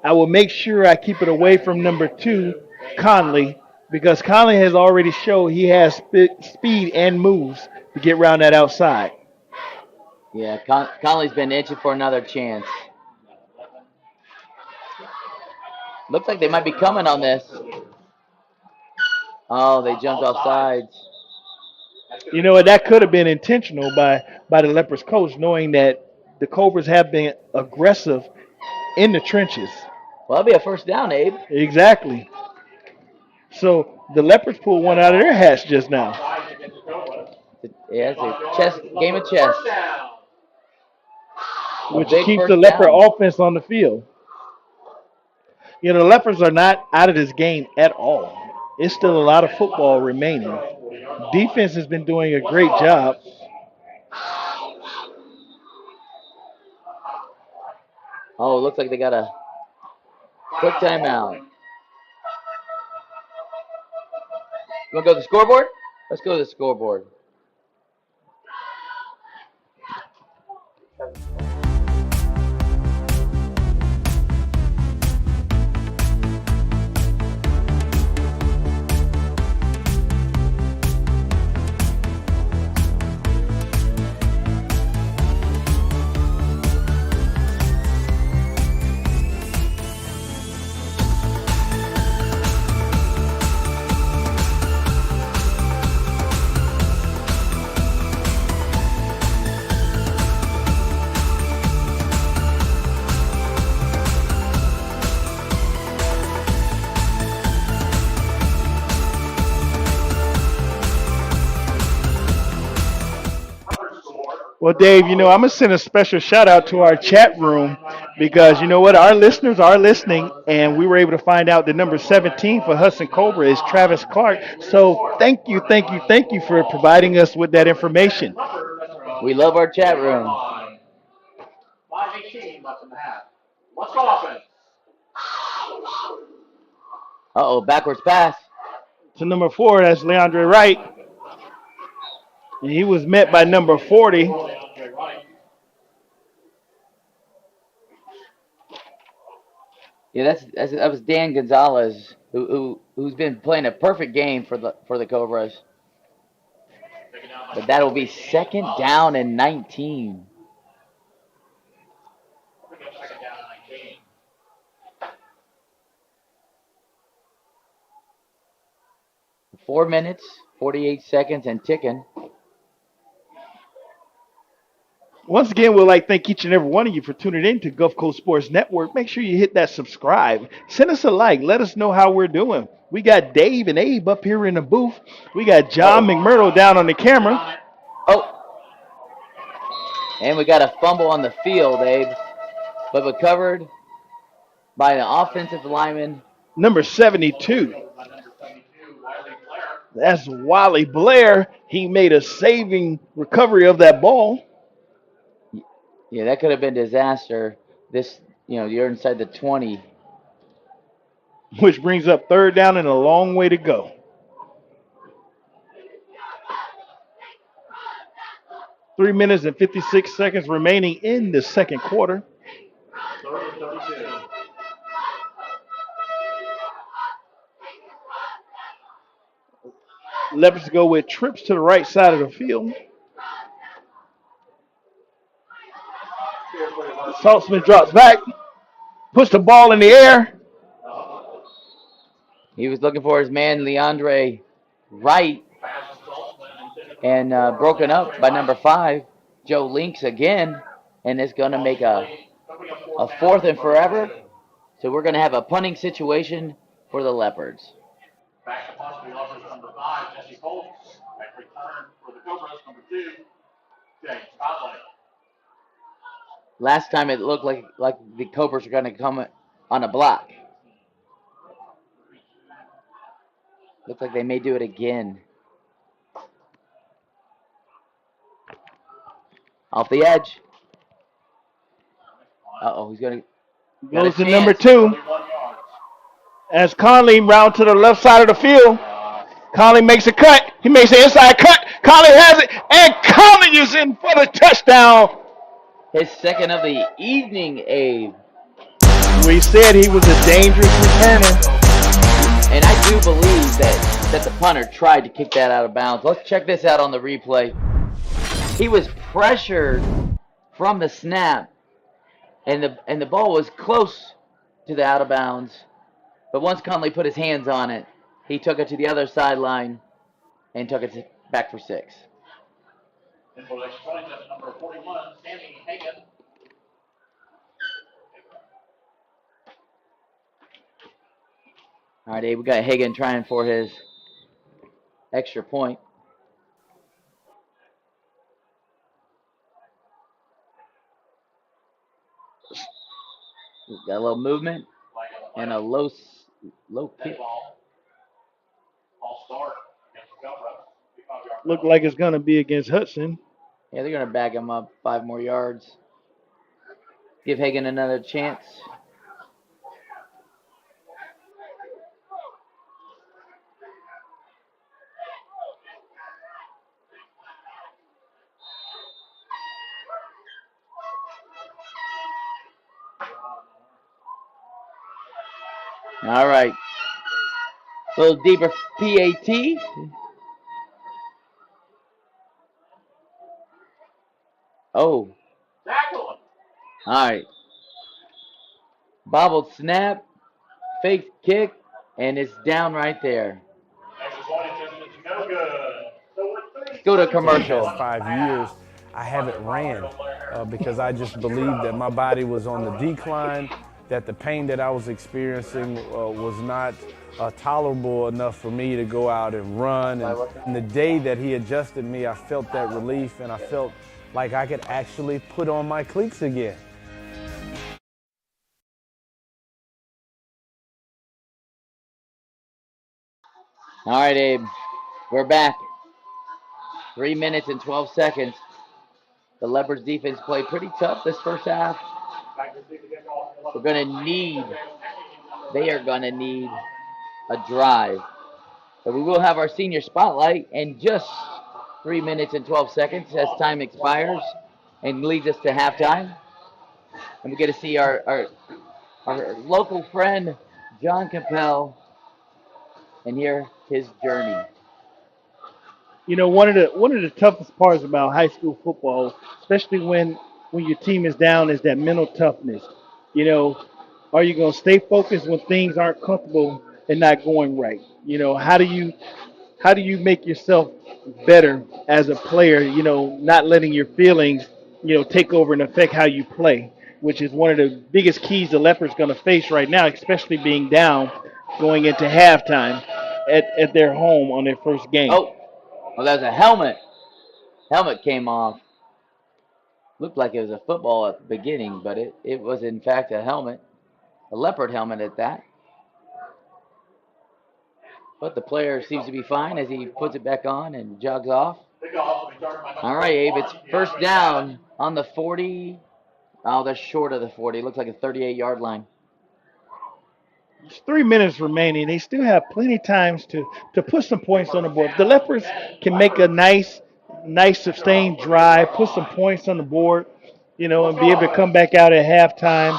I will make sure I keep it away from number 2, Conley, because Conley has already showed he has speed and moves to get around that outside. Yeah, Conley's been itching for another chance. Looks like they might be coming on this. Oh, they jumped off sides. That could have been intentional by the Leopards coach, knowing that the Cobras have been aggressive in the trenches. Well, that'll be a 1st down, Abe. Exactly. So the Leopards pulled one out of their hats just now. Yeah, it's a game of chess. Which keeps the Leopard offense on the field. The Leopards are not out of this game at all. It's still a lot of football remaining. Defense has been doing a great job. Oh, it looks like they got a quick timeout. You want to go to the scoreboard? Let's go to the scoreboard. Well, Dave, I'm going to send a special shout out to our chat room because you know what? Our listeners are listening, and we were able to find out the number 17 for Hudson Cobra is Travis Clark. So thank you for providing us with that information. We love our chat room. 5:18 left in the half. Let's go offense. Uh-oh, backwards pass. To number 4, that's Leandre Wright. And he was met by number 40. Yeah, that was Dan Gonzalez, who's been playing a perfect game for the Cobras. But that'll be 2nd down and 19. Four minutes, 48 seconds, and ticking. Once again, we'd like to thank each and every one of you for tuning in to Gulf Coast Sports Network. Make sure you hit that subscribe. Send us a like. Let us know how we're doing. We got Dave and Abe up here in the booth. We got John McMurdo down on the camera. Oh, and we got a fumble on the field, Abe, but recovered by an offensive lineman. Number 72. That's Wally Blair. He made a saving recovery of that ball. Yeah, that could have been disaster. You're inside the 20. Which brings up 3rd down and a long way to go. Three minutes and 56 seconds remaining in the second quarter. Leopards go with trips to the right side of the field. Saltzman drops back, puts the ball in the air. He was looking for his man, Leandre Wright, and broken up by number 5, Joe Links again, and it's going to make a 4th and forever. So we're going to have a punting situation for the Leopards. Back to punt, we offer number 5, Jesse Colts. Back return for the Cobras, number 2, James Conley. Last time it looked like the Cobras are going to come on a block. Looks like they may do it again. Off the edge. Uh-oh, he's going to... Goes to number 2. As Conley round to the left side of the field. Conley makes a cut. He makes an inside cut. Conley has it. And Conley is in for the touchdown. His 2nd of the evening, Abe. We said he was a dangerous returner. And I do believe that the punter tried to kick that out of bounds. Let's check this out on the replay. He was pressured from the snap, and the ball was close to the out of bounds. But once Conley put his hands on it, he took it to the other sideline and took it back for 6. In for next point, that's number 41, Sammy Hagan. All right, Abe, we got Hagan trying for his extra point. Got a little movement and a low kick. Look like it's going to be against Hudson. Yeah, they're going to back him up 5 more yards. Give Hagan another chance. All right. A little deeper PAT. Oh. Tackle him. All right. Bobbled snap, fake kick, and it's down right there. Extra point adjustment, no good. So we're Let's go to For the commercial. past 5 years, I haven't ran because I just believed that my body was on the decline, that the pain that I was experiencing was not tolerable enough for me to go out and run. And the day that he adjusted me, I felt that relief, and I felt like I could actually put on my cleats again. All right, Abe. We're back. 3 minutes and 12 seconds. The Leopards defense played pretty tough this first half. We're going to need, they are going to need a drive. So we will have our senior spotlight in just 3 minutes and 12 seconds as time expires and leads us to halftime. And we get to see our local friend, John Capel, and hear his journey. You know, one of the toughest parts about high school football, especially when your team is down, is that mental toughness. You know, are you going to stay focused when things aren't comfortable and not going right? You know, how do you make yourself better as a player? You know, not letting your feelings, take over and affect how you play, which is one of the biggest keys the Leopards going to face right now, especially being down going into halftime at their home on their first game. Oh, well, that was a helmet. Helmet came off. Looked like it was a football at the beginning, but it was in fact a helmet. A Leopard helmet at that. But the player seems to be fine as he puts it back on and jogs off. All right, Abe, it's first down on the 40. Oh, they're short of the 40. It looks like a 38-yard line. There's 3 minutes remaining. They still have plenty of times to put some points on the board. If the Leopards can make a nice sustained drive, put some points on the board, and be able to come back out at halftime,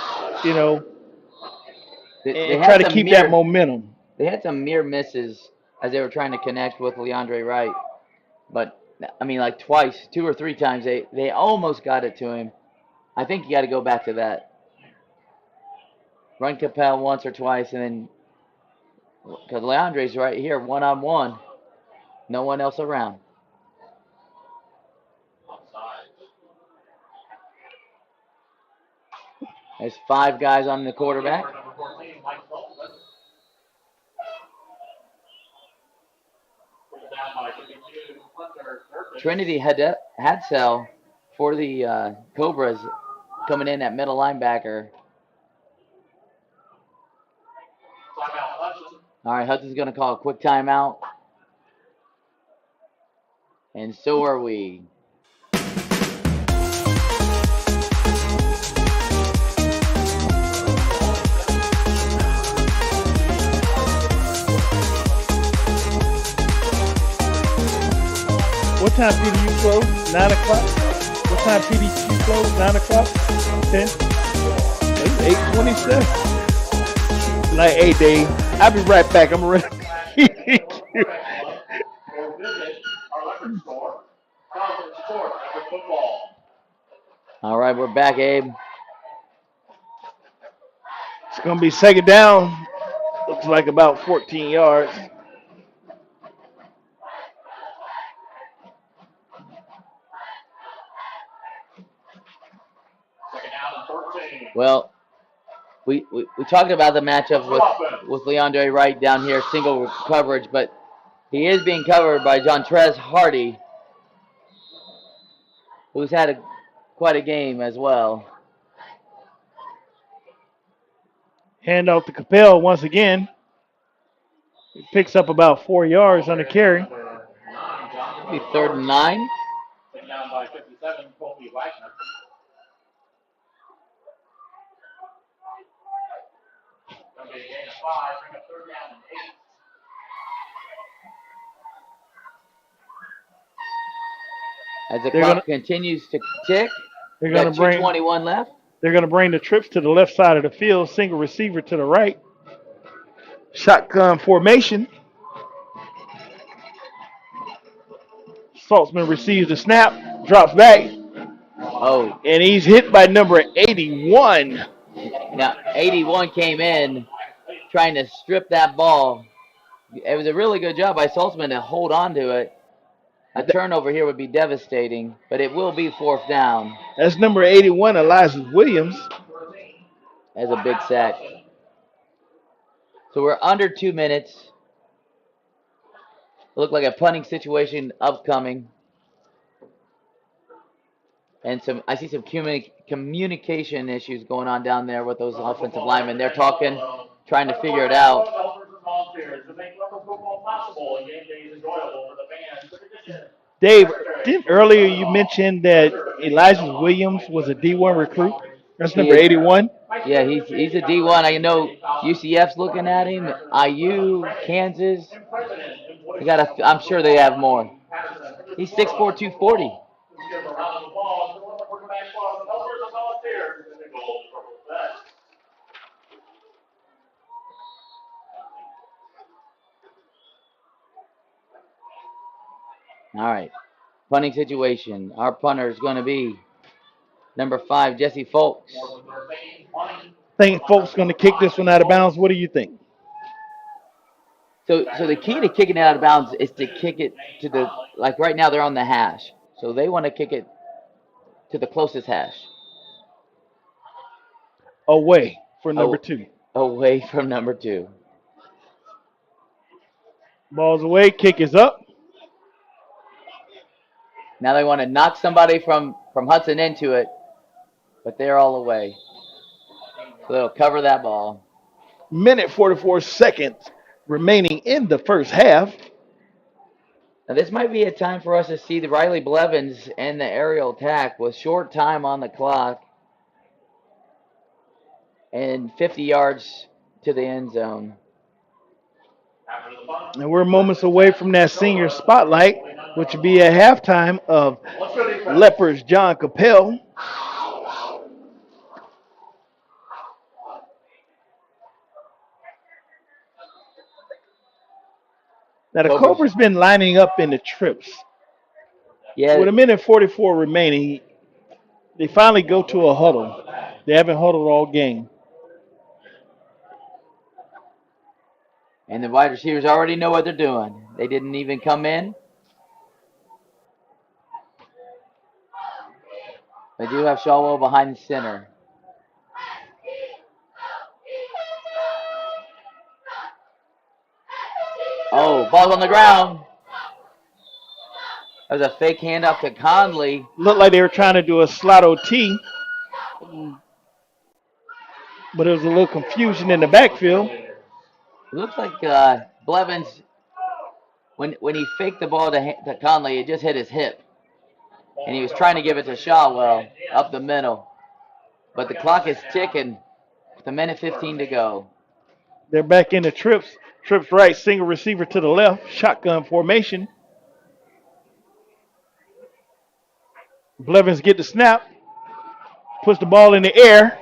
and try to keep that momentum. They had some near misses as they were trying to connect with Leandre Wright. But, I mean, like twice, 2 or 3 times, they almost got it to him. I think you got to go back to that. Run Capel once or twice, and then, because Leandre's right here, one-on-one. No one else around. There's 5 guys on the quarterback. Trinity Hadsell for the Cobras coming in at middle linebacker. All right, Hudson's going to call a quick timeout. And so are we. What time PDU close? 9 o'clock? What time PDU close? 9 o'clock? 10? It's 8:27. Like, hey, Dave, I'll be right back. I'm ready. All right, we're back, Abe. It's going to be second down. Looks like about 14 yards. Well, we talked about the matchup with Leandre Wright down here, single coverage, but he is being covered by Jontrez Hardy, who's had quite a game as well. Hand off to Capel once again. He picks up about 4 yards on the carry. It'll be 3rd and 9. Down by 57, Colby Wagner. bring up 3rd down and 8. As the clock continues to tick, They're we going got to bring 2:21 left. They're going to bring the trips to the left side of the field, single receiver to the right. Shotgun formation. Saltzman receives the snap, drops back. Oh. And he's hit by number 81. Now, 81 came in trying to strip that ball. It was a really good job by Saltzman to hold on to it. A turnover here would be devastating, but it will be 4th down. That's number 81, Elijah Williams. That's a big sack. So we're under 2 minutes. Look like a punting situation upcoming. And I see some communication issues going on down there with those offensive linemen. They're talking, trying to figure it out. Dave, didn't earlier you mention that Elijah Williams was a D1 recruit? That's number 81. Yeah, he's a D1. I know UCF's looking at him. IU, Kansas. I'm sure they have more. He's 6'4", 240. All right, punting situation. Our punter is going to be number 5, Jesse Folks. Think Folks going to kick this one out of bounds? What do you think? So the key to kicking it out of bounds is to kick it to the, like right now they're on the hash. So they want to kick it to the closest hash. Away from number 2. Away from number 2. Ball's away, kick is up. Now they want to knock somebody from Hudson into it, but they're all away. So they'll cover that ball. Minute 44 seconds remaining in the first half. Now this might be a time for us to see the Riley Blevins and the aerial attack with short time on the clock and 50 yards to the end zone. And we're moments away from that senior spotlight, which would be at halftime of Leopards John Capel. Now the Cobra's been lining up in the trips. Yeah. With a minute 44 remaining, they finally go to a huddle. They haven't huddled all game. And the wide receivers already know what they're doing. They didn't even come in. They do have Shawwell behind the center. Oh, ball on the ground. That was a fake handoff to Conley. Looked like they were trying to do a slot OT. But there was a little confusion in the backfield. It looks like Blevins, when he faked the ball to Conley, it just hit his hip. And he was trying to give it to Shawwell up the middle. But the clock is ticking with a minute 15 to go. They're back in the trips. Trips right, single receiver to the left, shotgun formation. Blevins get the snap, puts the ball in the air.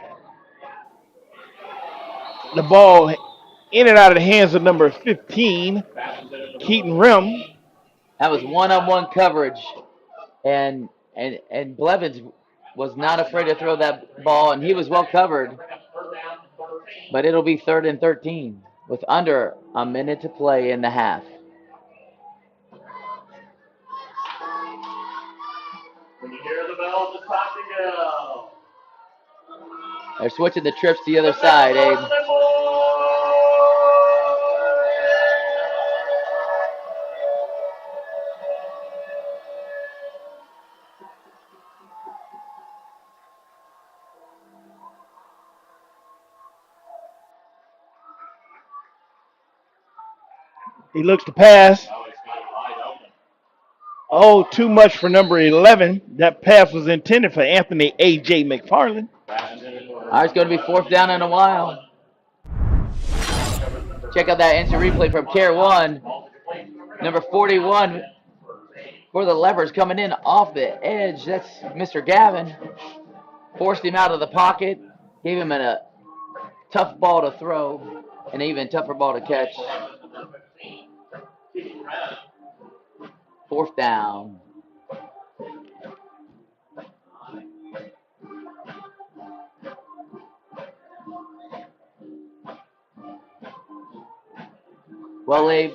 The ball in and out of the hands of number 15, Keaton Rim. That was one-on-one coverage, and Blevins was not afraid to throw that ball, and he was well covered. But it'll be 3rd and 13 with under a minute to play in the half. When you hear the bell, it's time to go. They're switching the trips to the other side, Abe. He looks to pass. Oh, too much for number 11. That pass was intended for Anthony A.J. McFarland. All right, it's going to be 4th down in a while. Check out that instant replay from Care 1. Number 41 for the Leopards coming in off the edge. That's Mr. Gavin. Forced him out of the pocket. Gave him a tough ball to throw. An even tougher ball to catch. 4th down. Well, Abe,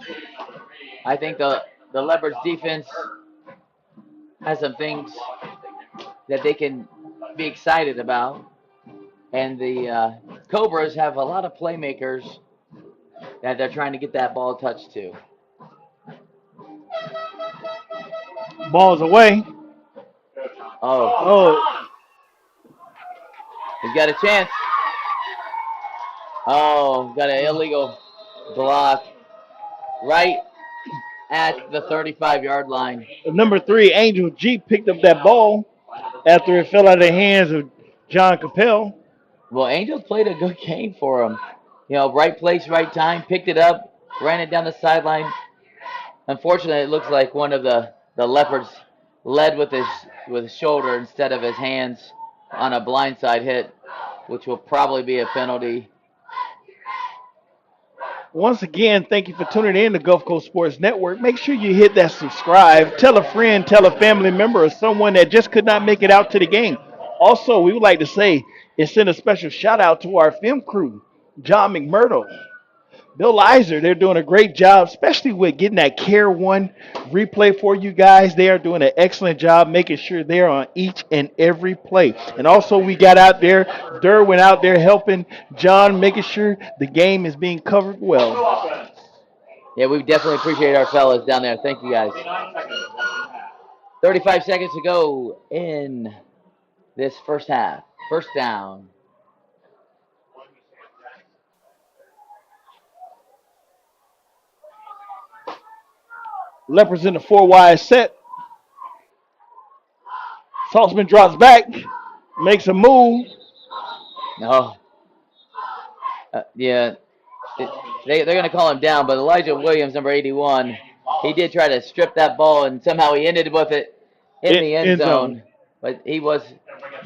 I think the Leopards defense has some things that they can be excited about. And the Cobras have a lot of playmakers that they're trying to get that ball touched to. Ball's away. Oh. He's got a chance. Oh, got an illegal block right at the 35-yard line. Number 3, Angel G, picked up that ball after it fell out of the hands of John Capel. Well, Angel played a good game for him. You know, right place, right time, picked it up, ran it down the sideline. Unfortunately, it looks like one of the Leopards led with his shoulder instead of his hands on a blindside hit, which will probably be a penalty. Once again, thank you for tuning in to Gulf Coast Sports Network. Make sure you hit that subscribe. Tell a friend, tell a family member, or someone that just could not make it out to the game. Also, we would like to say and send a special shout out to our film crew, John McMurdo, Bill Iser. They're doing a great job, especially with getting that Care 1 replay for you guys. They are doing an excellent job making sure they're on each and every play. And also, we got out there, Derwin out there helping John, making sure the game is being covered well. Yeah, we definitely appreciate our fellas down there. Thank you, guys. 35 seconds to go in this first half. First down. Leopards in the 4-wide set. Saltzman drops back, makes a move. No. Yeah. They're going to call him down, but Elijah Williams, number 81, he did try to strip that ball, and somehow he ended with it in the end zone. But he was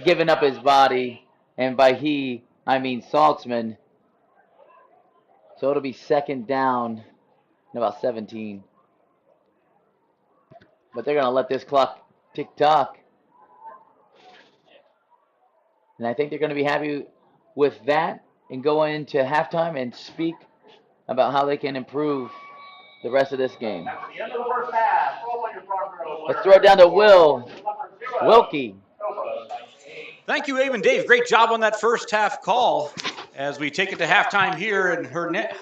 giving up his body, and by he, I mean Saltzman. So it'll be second down in about 17. But they're going to let this clock tick-tock. And I think they're going to be happy with that and go into halftime and speak about how they can improve the rest of this game. Let's throw it down to Wilkie. Thank you, Abe and Dave. Great job on that first half call. As we take it to halftime here in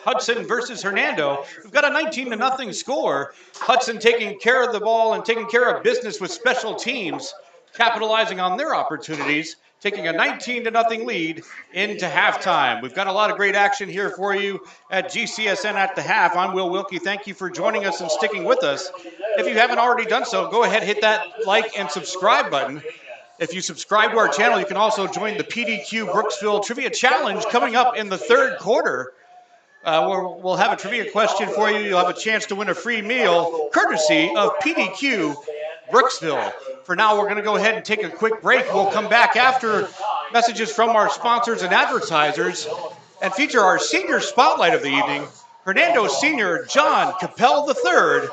Hudson versus Hernando, we've got a 19-0 score. Hudson taking care of the ball and taking care of business with special teams, capitalizing on their opportunities, taking a 19-0 lead into halftime. We've got a lot of great action here for you at GCSN at the half. I'm Will Wilkie. Thank you for joining us and sticking with us. If you haven't already done so, go ahead, hit that like and subscribe button. If you subscribe to our channel, you can also join the PDQ Brooksville Trivia Challenge coming up in the third quarter. We'll have a trivia question for you. You'll have a chance to win a free meal courtesy of PDQ Brooksville. For now, we're going to go ahead and take a quick break. We'll come back after messages from our sponsors and advertisers and feature our senior spotlight of the evening, Hernando Senior John Capel III,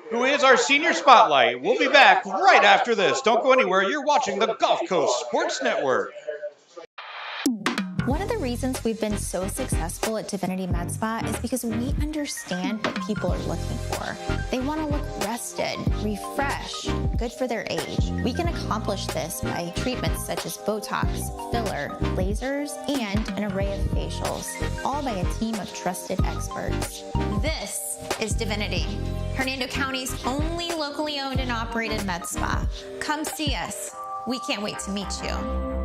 who is our senior spotlight. We'll be back right after this. Don't go anywhere. You're watching the Gulf Coast Sports Network. One of the reasons we've been so successful at Divinity Med Spa is because we understand what people are looking for. They want to look rested, refreshed, good for their age. We can accomplish this by treatments such as Botox, filler, lasers, and an array of facials, all by a team of trusted experts. This is Divinity, Hernando County's only locally owned and operated med spa. Come see us. We can't wait to meet you.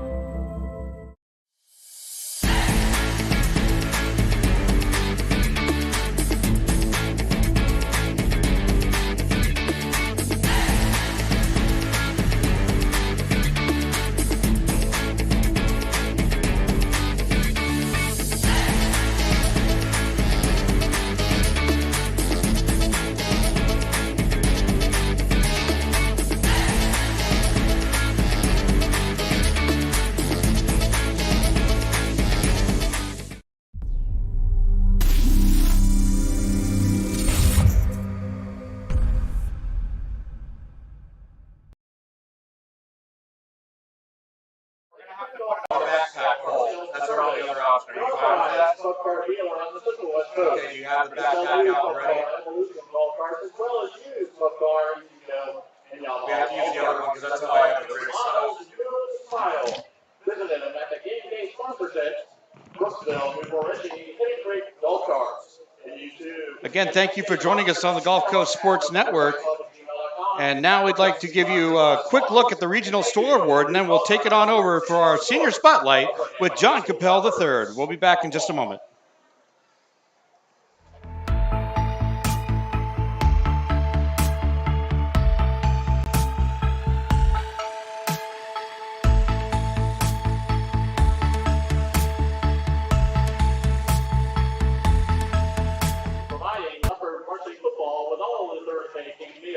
Okay, you have the backpack out already? We have to use the other one because that's how I have the great stuff. Visited them at the Game Day sponsorship, Brooksville, Newport Richie, Hidden Creek Golf Carts. Again, thank you for joining us on the Gulf Coast Sports Network. And now we'd like to give you a quick look at the Regional Store Award, and then we'll take it on over for our Senior Spotlight with John Capel III. We'll be back in just a moment. Providing upper varsity football with all the Thursday game meals.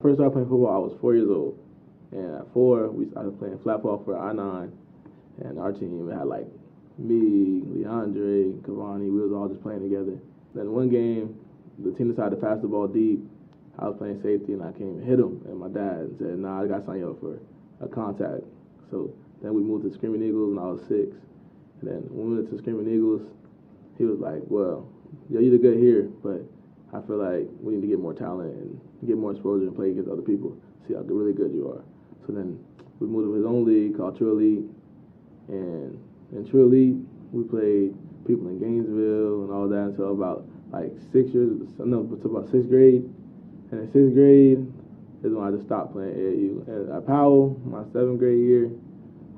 First started playing football, I was 4 years old. And at 4, we started playing flat ball for I-9. And our team had like me, Leandre, Cavani, we was all just playing together. Then one game, the team decided to pass the ball deep. I was playing safety and I came and hit him. And my dad said, nah, I got to sign you up for a contact. So then we moved to Screaming Eagles when I was 6. And then when we went to Screaming Eagles, he was like, well, yo, you did good here, but I feel like we need to get more talent and get more exposure and play against other people, see how really good you are. So then we moved to his own league called True Elite. And in True Elite, we played people in Gainesville and all that until about like 6 years, no, until about 6th grade. And in 6th grade is when I just stopped playing AAU. And at Powell, my 7th grade year,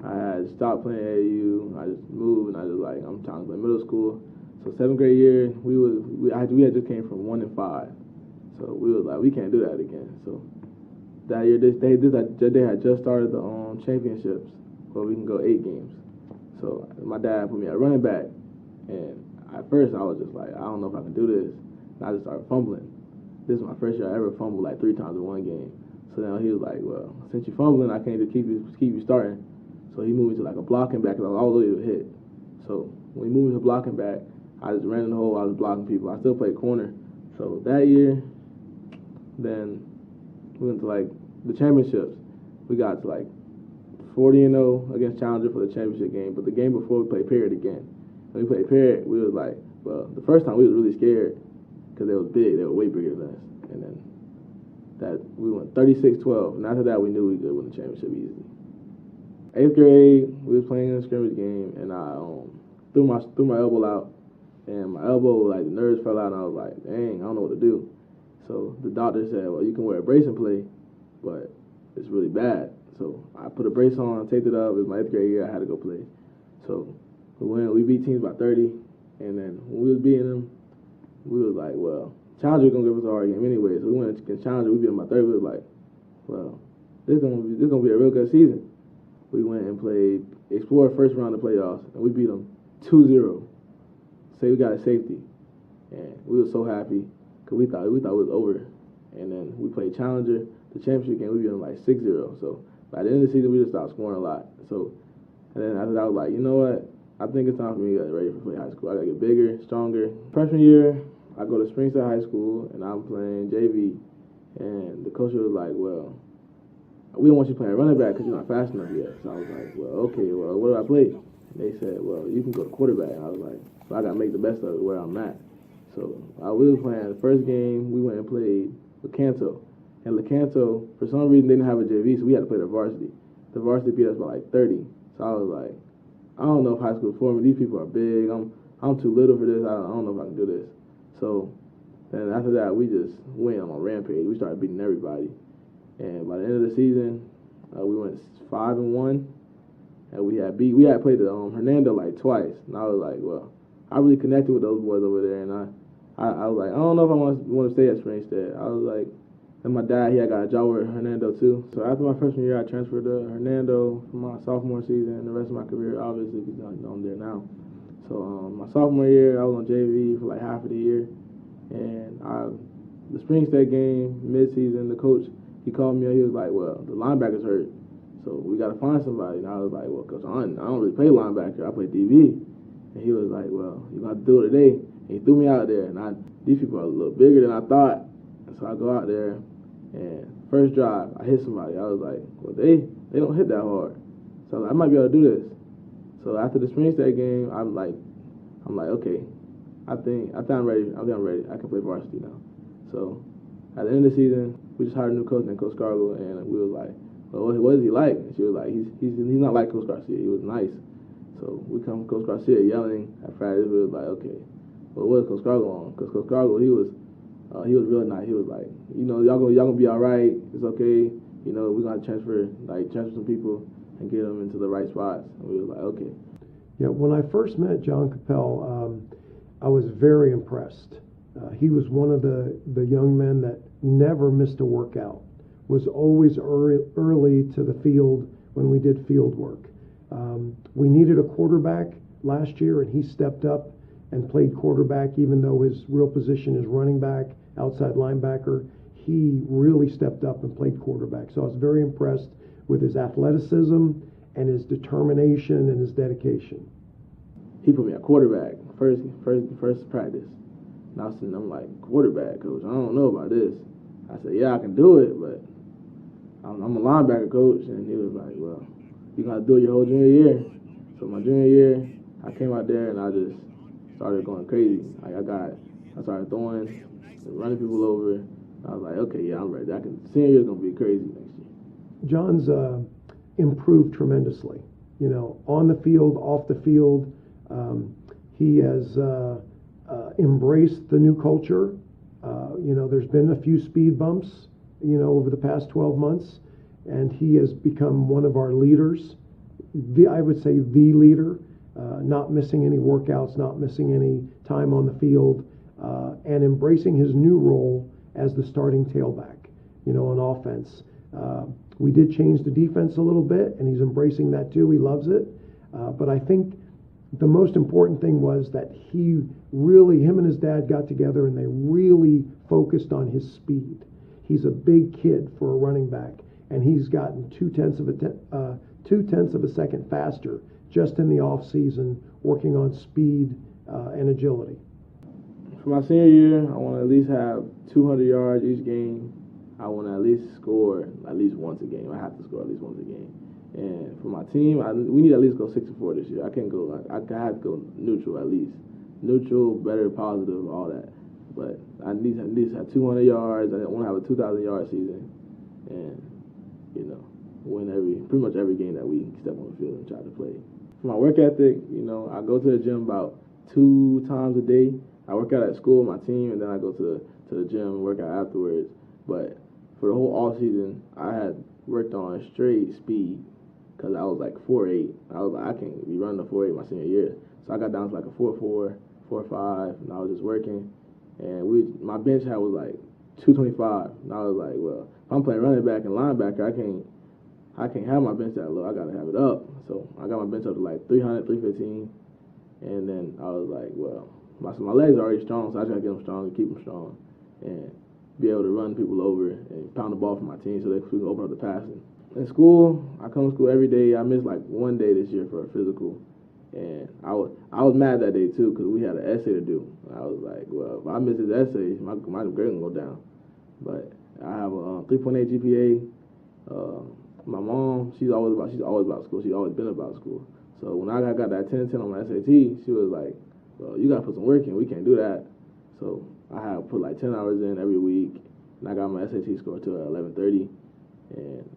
I had stopped playing AAU. I just moved and I just like, I'm trying to play middle school. So 7th grade year, we had just came from 1-5. So we was like, we can't do that again. So that year, they had just started the championships where we can go 8 games. So my dad put me at running back. And at first, I was just like, I don't know if I can do this. And I just started fumbling. This is my first year I ever fumbled like 3 times in one game. So now he was like, well, since you're fumbling, I can't just keep you starting. So he moved me to like a blocking back because I was all the way to hit. So when he moved me to blocking back, I just ran in the hole. I was blocking people. I still played corner. So that year, then we went to like the championships. We got to like 40-0 against Challenger for the championship game. But the game before, we played Parrott again. When we played Parrott, we was like, well, the first time we was really scared because they was big. They were way bigger than us. And then that we went 36-12. And after that, we knew we could win the championship easily. 8th grade, we was playing in a scrimmage game, and I threw my elbow out. And my elbow, like, the nerves fell out, and I was like, dang, I don't know what to do. So the doctor said, well, you can wear a brace and play, but it's really bad. So I put a brace on, taped it up. It was my 8th grade year. I had to go play. So we beat teams by 30, and then when we was beating them, we was like, well, Challenger going to give us a hard game anyway. So we went against Challenger. We beat them by 30. We was like, well, this is gonna be a real good season. We went and played Explorer first round of playoffs, and we beat them 2-0. Say we got a safety, and we were so happy because we thought it was over. And then we played Challenger, the championship game. We beat them like 6-0. So by the end of the season, we just stopped scoring a lot. So and then after that, I was like, you know what? I think it's time for me to get ready for play high school. I gotta get bigger, stronger. Freshman year, I go to Springside High School, and I'm playing JV. And the coach was like, well, we don't want you playing running back because you're not fast enough yet. So I was like, well, okay, well, what do I play? And they said, well, you can go to quarterback. And I was like, so I got to make the best of it where I'm at. So we was playing the first game, we went and played Lecanto. And Lecanto, for some reason, they didn't have a JV, so we had to play the varsity. The varsity beat us by like 30. So I was like, I don't know if high school is for me. These people are big. I'm too little for this. I don't know if I can do this. So then after that, we just went on a rampage. We started beating everybody. And by the end of the season, we went 5-1. And we had played the Hernando like twice. And I was like, well, I really connected with those boys over there. And I was like, I don't know if I want to stay at Springstead. I was like, and my dad, he had got a job with Hernando too. So after my freshman year, I transferred to Hernando for my sophomore season, and the rest of my career, obviously, because I'm there now. So my sophomore year, I was on JV for like half of the year, and the Springstead game, mid-season, the coach, he called me up. He was like, well, the linebacker's hurt, so we got to find somebody. And I was like, well, Coach, I don't really play linebacker. I play DB. And he was like, well, you're going to have to do it today. And he threw me out there, and these people are a little bigger than I thought. And so I go out there, and first drive, I hit somebody. I was like, well, they don't hit that hard. So I was like, I might be able to do this. So after the Springstead game, I'm like, okay, I think I'm ready. I can play varsity now. So at the end of the season, we just hired a new coach named Coach Scargill, and we was like, well, what is he like? And she was like, he's not like Coach Garcia. He was nice. So we come Coach Garcia yelling at practice. We was like, okay, well, what is Coach Scargill on? Because Coach Scargill, he was really nice. He was like, y'all gonna be all right. It's okay. We're gonna transfer some people and get them into the right spots. And we was like, okay. Yeah, when I first met John Capel, I was very impressed. He was one of the young men that never missed a workout, was always early to the field when we did field work. We needed a quarterback last year, and he stepped up and played quarterback, even though his real position is running back, outside linebacker. He really stepped up and played quarterback. So I was very impressed with his athleticism and his determination and his dedication. He put me at quarterback first practice. And I'm like, quarterback, coach, I don't know about this. I said, yeah, I can do it, but I'm a linebacker coach. And he was like, well, you got to do it your whole junior year. So my junior year, I came out there and I just started going crazy. I started throwing, running people over. I was like, okay, yeah, I'm ready. Senior year is going to be crazy next year. John's improved tremendously. On the field, off the field. He has embraced the new culture. There's been a few speed bumps, over the past 12 months, and he has become one of our leaders. I would say the leader, not missing any workouts, not missing any time on the field, and embracing his new role as the starting tailback, on offense. We did change the defense a little bit, and he's embracing that too. He loves it. But I think the most important thing was that him and his dad got together and they really focused on his speed. He's a big kid for a running back, and he's gotten 0.2 of a second faster just in the off season, working on speed and agility. For my senior year, I want to at least have 200 yards each game. I want to at least score at least once a game. I have to score at least once a game. And for my team, we need to at least go 6-4 this year. I can't go. I have to go neutral at least. Neutral, better, positive, all that. But I need to at least have 200 yards. I want to have a 2,000-yard season, and win pretty much every game that we step on the field and try to play. For my work ethic, I go to the gym about 2 times a day. I work out at school with my team, and then I go to the gym and work out afterwards. But for the whole off season, I had worked on straight speed because I was like 4.8. I was like, I can't be running a 4.8 my senior year. So I got down to like a 4.4, 4.5, and I was just working. And my bench was like 225. And I was like, well, if I'm playing running back and linebacker, I can't have my bench that low. I got to have it up. So I got my bench up to like 300, 315. And then I was like, well, my legs are already strong, so I just got to get them strong and keep them strong and be able to run people over and pound the ball for my team so they can open up the passing. In school, I come to school every day. I missed like one day this year for a physical. And I was mad that day too because we had an essay to do. I was like, well, if I miss this essay, my grade gonna go down. But I have a 3.8 GPA. My mom, she's always about school. She's always been about school. So when I got that 10-10 on my SAT, she was like, well, you gotta put some work in. We can't do that. So I have put like 10 hours in every week, and I got my SAT score to 1130. And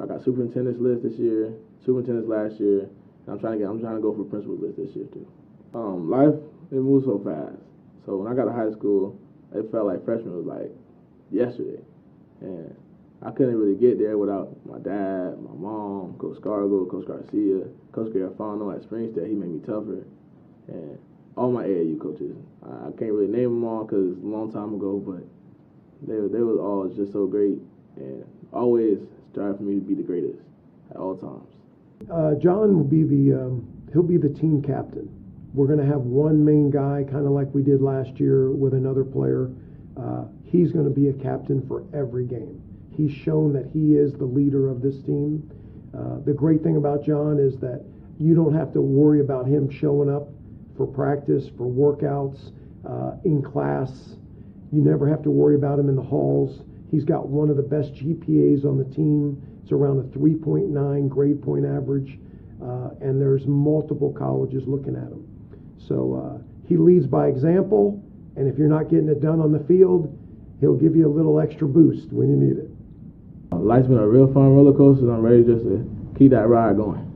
I got superintendent's list this year, superintendent's last year. I'm trying to go for principal's list this year too. Life, it moves so fast. So when I got to high school, it felt like freshman was like yesterday, and I couldn't really get there without my dad, my mom, Coach Scargill, Coach Garcia, Coach Garafano at Springstead. He made me tougher, and all my AAU coaches. I can't really name them all because it's a long time ago, but they was all just so great and always strive for me to be the greatest at all times. John will be he'll be the team captain. We're going to have one main guy, kind of like we did last year with another player. He's going to be a captain for every game. He's shown that he is the leader of this team. The great thing about John is that you don't have to worry about him showing up for practice, for workouts, in class. You never have to worry about him in the halls. He's got one of the best GPAs on the team. It's around a 3.9 grade point average, and there's multiple colleges looking at him. So he leads by example, and if you're not getting it done on the field, he'll give you a little extra boost when you need it. Life's been a real fun roller coaster, and I'm ready just to keep that ride going.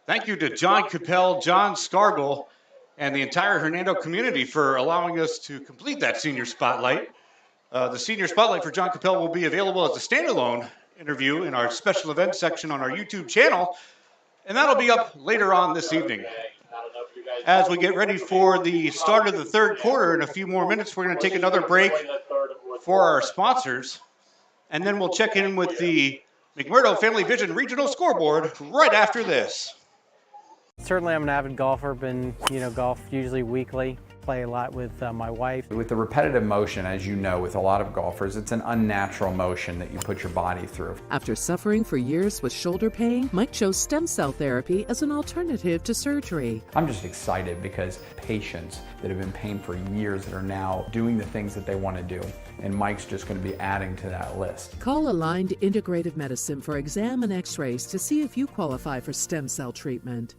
Thank you to John Capel, John Scargill, and the entire Hernando community for allowing us to complete that senior spotlight. The senior spotlight for John Capel will be available as a standalone interview in our special events section on our YouTube channel, and that'll be up later on this evening. As we get ready for the start of the third quarter, in a few more minutes, we're going to take another break for our sponsors, and then we'll check in with the McMurdo Family Vision Regional Scoreboard right after this. Certainly I'm an avid golfer, been, golf usually weekly, play a lot with my wife. With the repetitive motion, as you know, with a lot of golfers, it's an unnatural motion that you put your body through. After suffering for years with shoulder pain, Mike chose stem cell therapy as an alternative to surgery. I'm just excited because patients that have been paying for years that are now doing the things that they want to do. And Mike's just going to be adding to that list. Call Aligned Integrative Medicine for exam and x-rays to see if you qualify for stem cell treatment.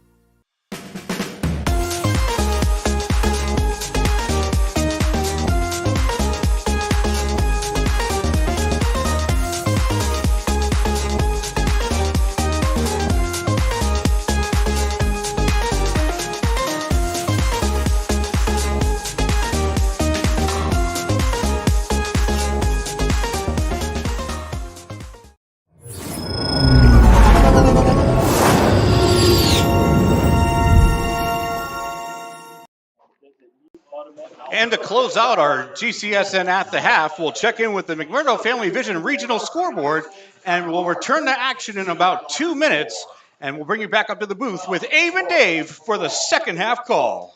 And to close out our GCSN at the half, we'll check in with the McMurdo Family Vision Regional Scoreboard, and we'll return to action in about 2 minutes, and we'll bring you back up to the booth with Abe and Dave for the second half call.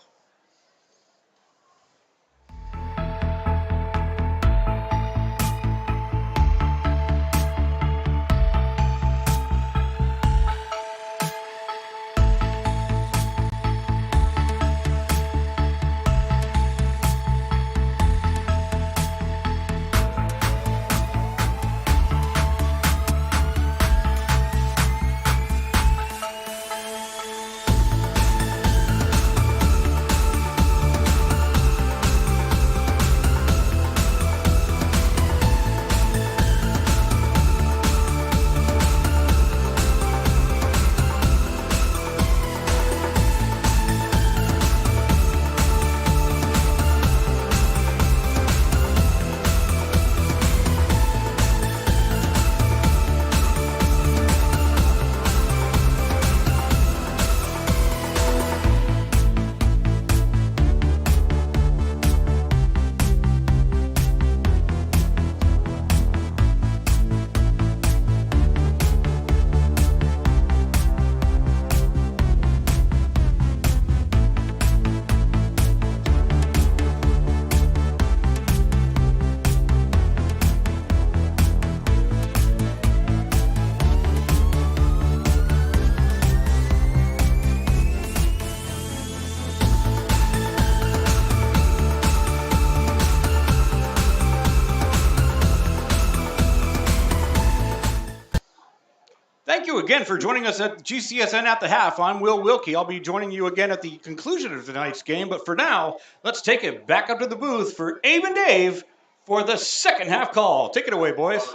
Thank you again for joining us at GCSN at the half. I'm Will Wilkie. I'll be joining you again at the conclusion of tonight's game. But for now, let's take it back up to the booth for Abe and Dave for the second half call. Take it away, boys.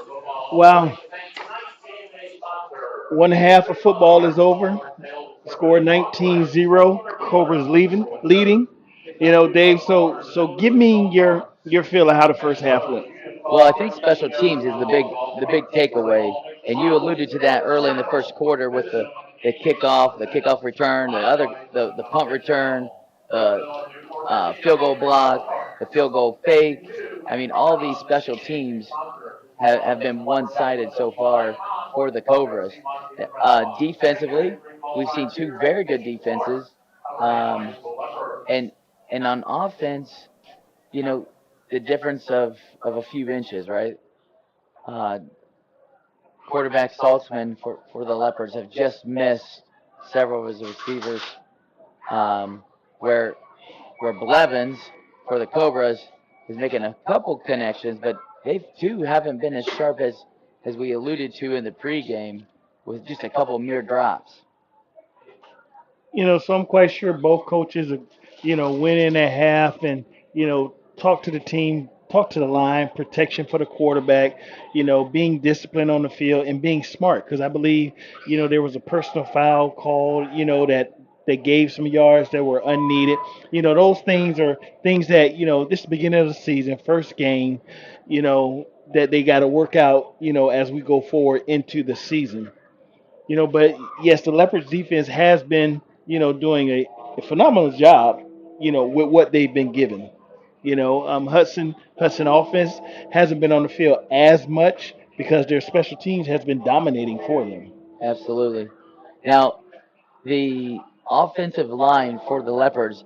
Well, One half of football is over. Score 19-0. Cobras leading. Dave. So give me your feel of how the first half went. Well, I think special teams is the big takeaway, and you alluded to that early in the first quarter with the kickoff return, the punt return, the field goal block, the field goal fake. I mean, all these special teams have been one-sided so far for the Cobras. Defensively, we've seen two very good defenses, and on offense, the difference of a few inches, right? Uh, Quarterback Saltzman for the Leopards have just missed several of his receivers, where Blevins for the Cobras is making a couple connections, but they too haven't been as sharp as we alluded to in the pregame, with just a couple mere drops. So I'm quite sure both coaches, went in at half and, talk to the team, talk to the line, protection for the quarterback, being disciplined on the field and being smart. Because I believe, there was a personal foul called, that gave some yards that were unneeded. Those things are things that, this is the beginning of the season, first game, that they got to work out, as we go forward into the season. But yes, the Leopards defense has been, doing a phenomenal job, with what they've been given. Hudson offense hasn't been on the field as much because their special teams has been dominating for them. Absolutely. Now, the offensive line for the Leopards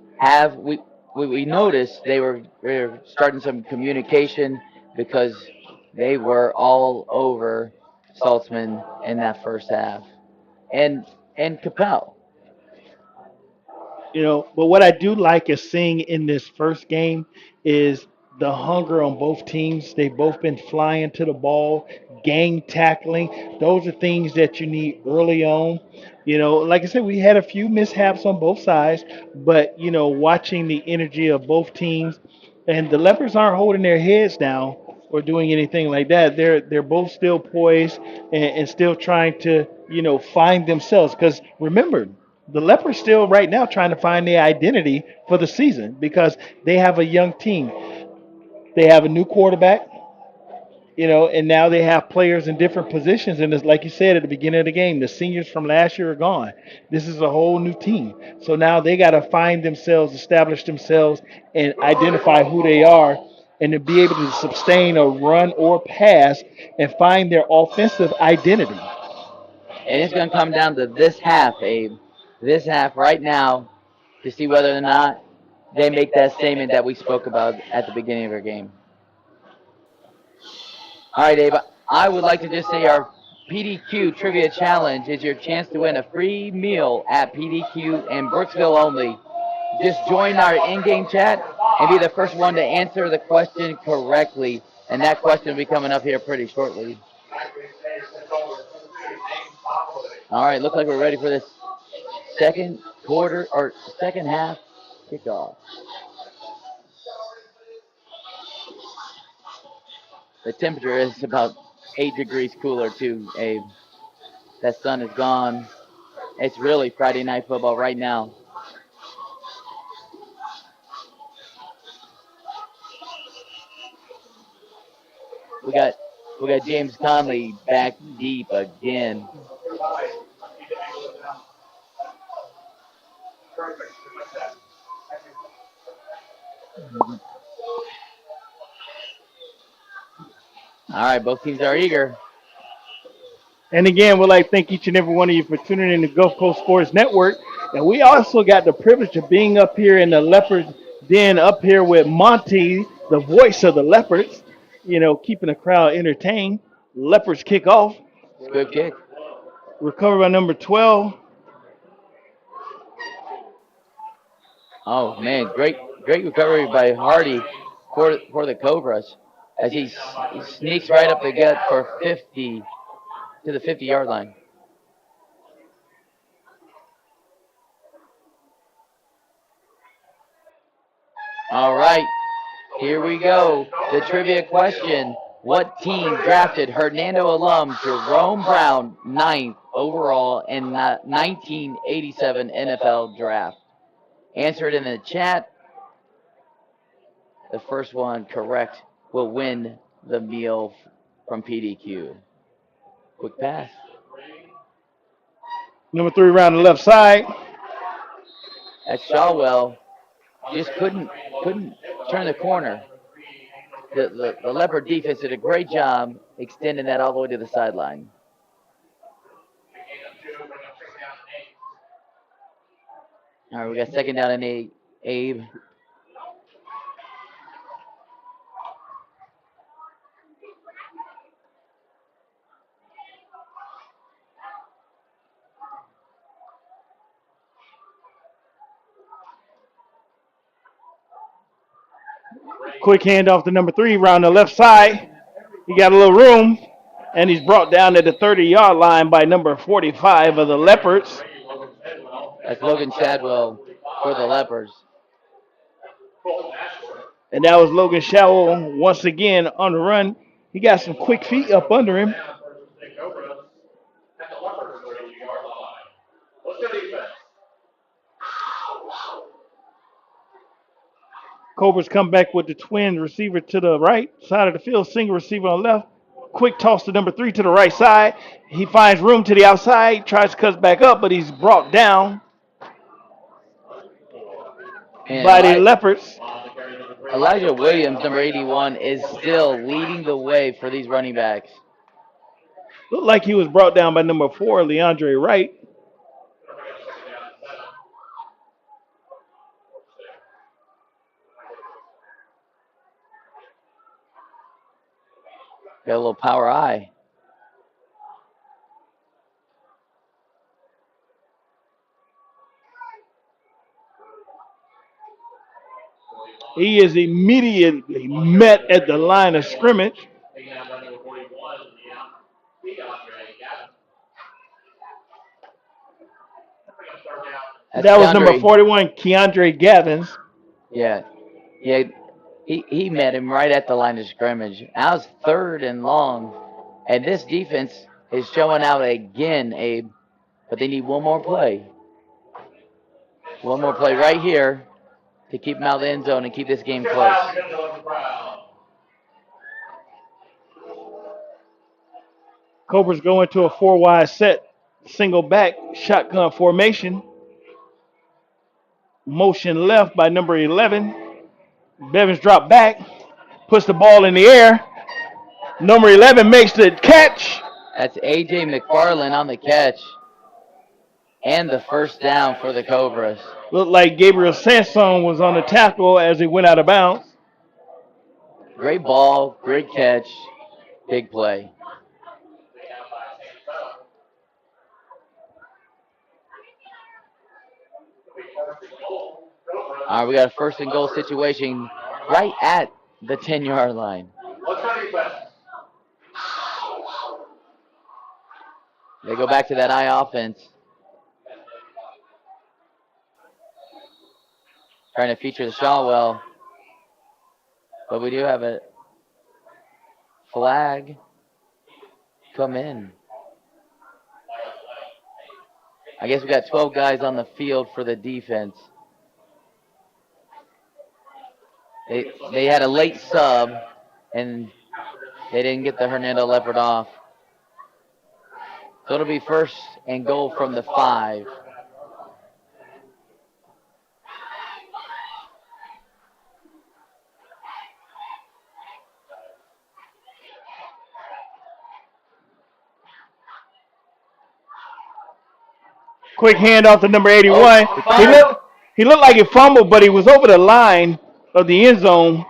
we noticed they were starting some communication, because they were all over Saltzman in that first half, and Capel. But what I do like is seeing in this first game is the hunger on both teams. They've both been flying to the ball, gang tackling. Those are things that you need early on. Like I said, we had a few mishaps on both sides, but watching the energy of both teams, and the Leopards aren't holding their heads down or doing anything like that. They're both still poised and still trying to find themselves. Because remember, the Leopards still right now trying to find their identity for the season because they have a young team. They have a new quarterback, and now they have players in different positions. And it's like you said at the beginning of the game, the seniors from last year are gone. This is a whole new team. So now they got to find themselves, establish themselves, and identify who they are, and to be able to sustain a run or pass and find their offensive identity. And it's going to come down to this half, Abe. This half right now, to see whether or not they make that statement that we spoke about at the beginning of our game. All right, Abe, I would like to just say our PDQ Trivia Challenge is your chance to win a free meal at PDQ and Brooksville only. Just join our in-game chat and be the first one to answer the question correctly. And that question will be coming up here pretty shortly. All right, looks like we're ready for this second half kickoff. The temperature is about 8 degrees cooler too, Abe. That sun is gone. It's really Friday night football right now. We got James Conley back deep again. All right, both teams are eager. And again, we'd like to thank each and every one of you for tuning in to Gulf Coast Sports Network. And we also got the privilege of being up here in the Leopards Den, up here with Monty, the voice of the Leopards, keeping the crowd entertained. Leopards kick off. Good kick. Recovered by number 12. Oh, man, great recovery by Hardy for the Cobras as he sneaks right up the gut for 50 to the 50-yard line. All right, here we go. The trivia question. What team drafted Hernando alum Jerome Brown 9th overall in the 1987 NFL Draft? Answer it in the chat. The first one correct will win the meal from PDQ. Quick pass. Number 3 around the left side. That's Shawwell. Just couldn't turn the corner. The Leopard defense did a great job extending that all the way to the sideline. All right, we got second down and 8. Abe. Quick handoff to number 3 around the left side. He got a little room, and he's brought down at the 30-yard line by number 45 of the Leopards. That's Logan Shadwell for the Leopards. And that was Logan Shadwell once again on the run. He got some quick feet up under him. Cobras come back with the twin receiver to the right side of the field, single receiver on the left. Quick toss to number 3 to the right side. He finds room to the outside, tries to cut back up, but he's brought down by the Leopards. Elijah Williams, number 81, is still leading the way for these running backs. Looked like he was brought down by number 4, Leandre Wright. Got a little power eye. He is immediately met at the line of scrimmage. That was number 41, Keandre Gavins. Yeah. He met him right at the line of scrimmage. That was 3rd and long. And this defense is showing out again, Abe. But they need one more play. One more play right here to keep them out of the end zone and keep this game close. Cobras go into a 4-wide set, single back, shotgun formation. Motion left by number 11. Bevins drop back, puts the ball in the air. Number 11 makes the catch. That's A.J. McFarland on the catch. And the first down for the Cobras. Looked like Gabriel Sanson was on the tackle as he went out of bounds. Great ball, great catch, big play. All right, we got a 1st and goal situation right at the 10-yard line. They go back to that I offense. Trying to feature the Shawwell. But we do have a flag come in. I guess we got 12 guys on the field for the defense. They had a late sub, and they didn't get the Hernando Leopard off. So it'll be 1st and goal from the 5. Quick handoff to number 81. He looked like he fumbled, but he was over the line of the end zone.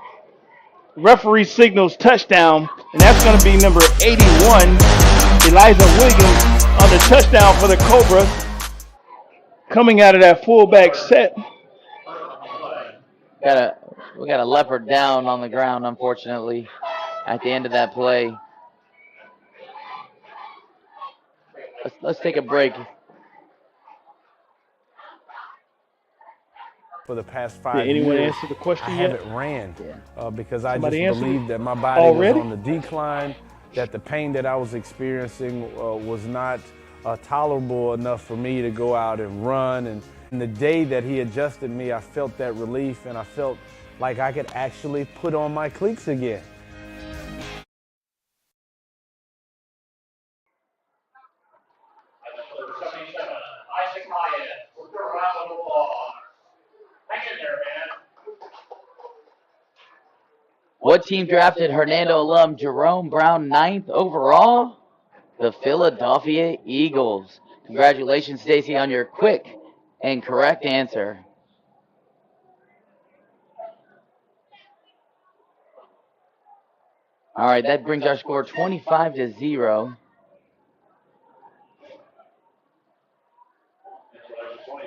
Referee signals touchdown, and that's going to be number 81, Elijah Williams, on the touchdown for the Cobras. Coming out of that fullback set. We got a Leopard down on the ground, unfortunately, at the end of that play. Let's take a break. For the past 5 Did anyone years, answer the question I yet? haven't ran because I Somebody just answered believed it that my body already? was on the decline, that the pain that I was experiencing was not tolerable enough for me to go out and run. And the day that he adjusted me, I felt that relief, and I felt like I could actually put on my cleats again. What team drafted Hernando alum Jerome Brown 9th overall? The Philadelphia Eagles. Congratulations, Stacy, on your quick and correct answer. All right, that brings our score 25-0.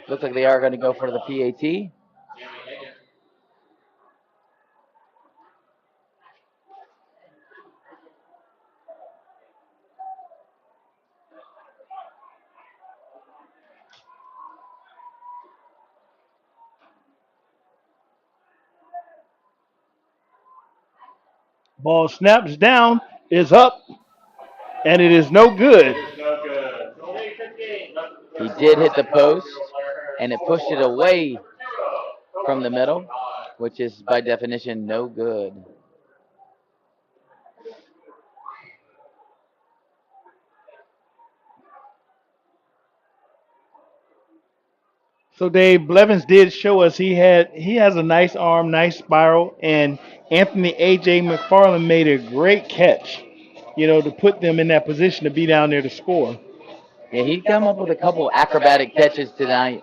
Looks like they are going to go for the PAT. Ball snaps down, is up, and it is no good. He did hit the post, and it pushed it away from the middle, which is by definition no good. So Dave, Blevins did show us he has a nice arm, nice spiral, and Anthony A.J. McFarland made a great catch, to put them in that position to be down there to score. Yeah, he come up with a couple acrobatic catches tonight,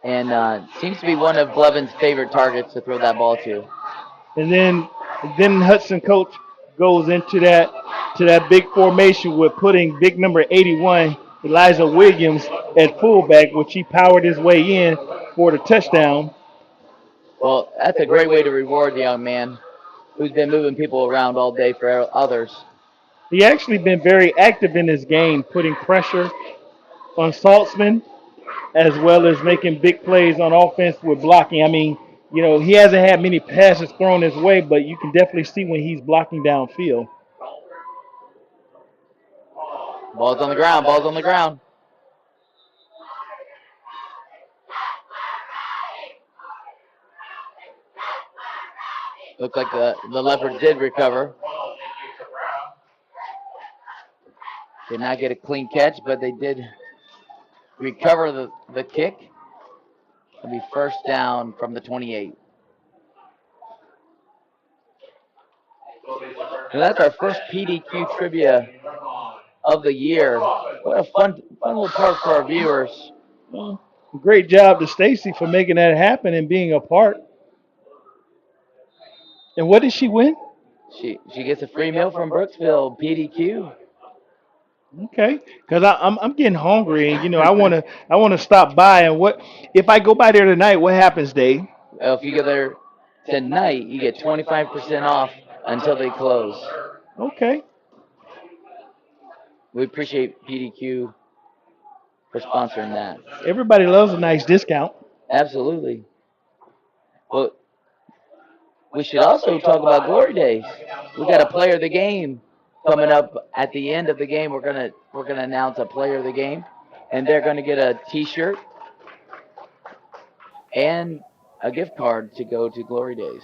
and seems to be one of Blevins' favorite targets to throw that ball to. And then Hudson coach goes into that big formation with putting big number 81 Elijah Williams at fullback, which he powered his way in for the touchdown. Well, that's a great way to reward the young man who's been moving people around all day for others. He actually been very active in this game, putting pressure on Saltzman, as well as making big plays on offense with blocking. I mean, he hasn't had many passes thrown his way, but you can definitely see when he's blocking downfield. Ball's on the ground, ball's on the ground. Looks like the Leopards did recover. Did not get a clean catch, but they did recover the kick. It'll be first down from the 28. So that's our first PDQ trivia of the year. What a fun little part for our viewers. Well, great job to Stacy for making that happen and being a part. And what did she win? She gets a free meal from Brooksville PDQ. Okay, because I'm getting hungry, and I want to stop by. And what if I go by there tonight? What happens, Dave? Well, if you go there tonight, you get 25% off until they close. Okay. We appreciate PDQ for sponsoring that. Everybody loves a nice discount. Absolutely. Well, we should also talk about Glory Days. We got a player of the game coming up at the end of the game. We're gonna announce a player of the game, and they're gonna get a T-shirt and a gift card to go to Glory Days.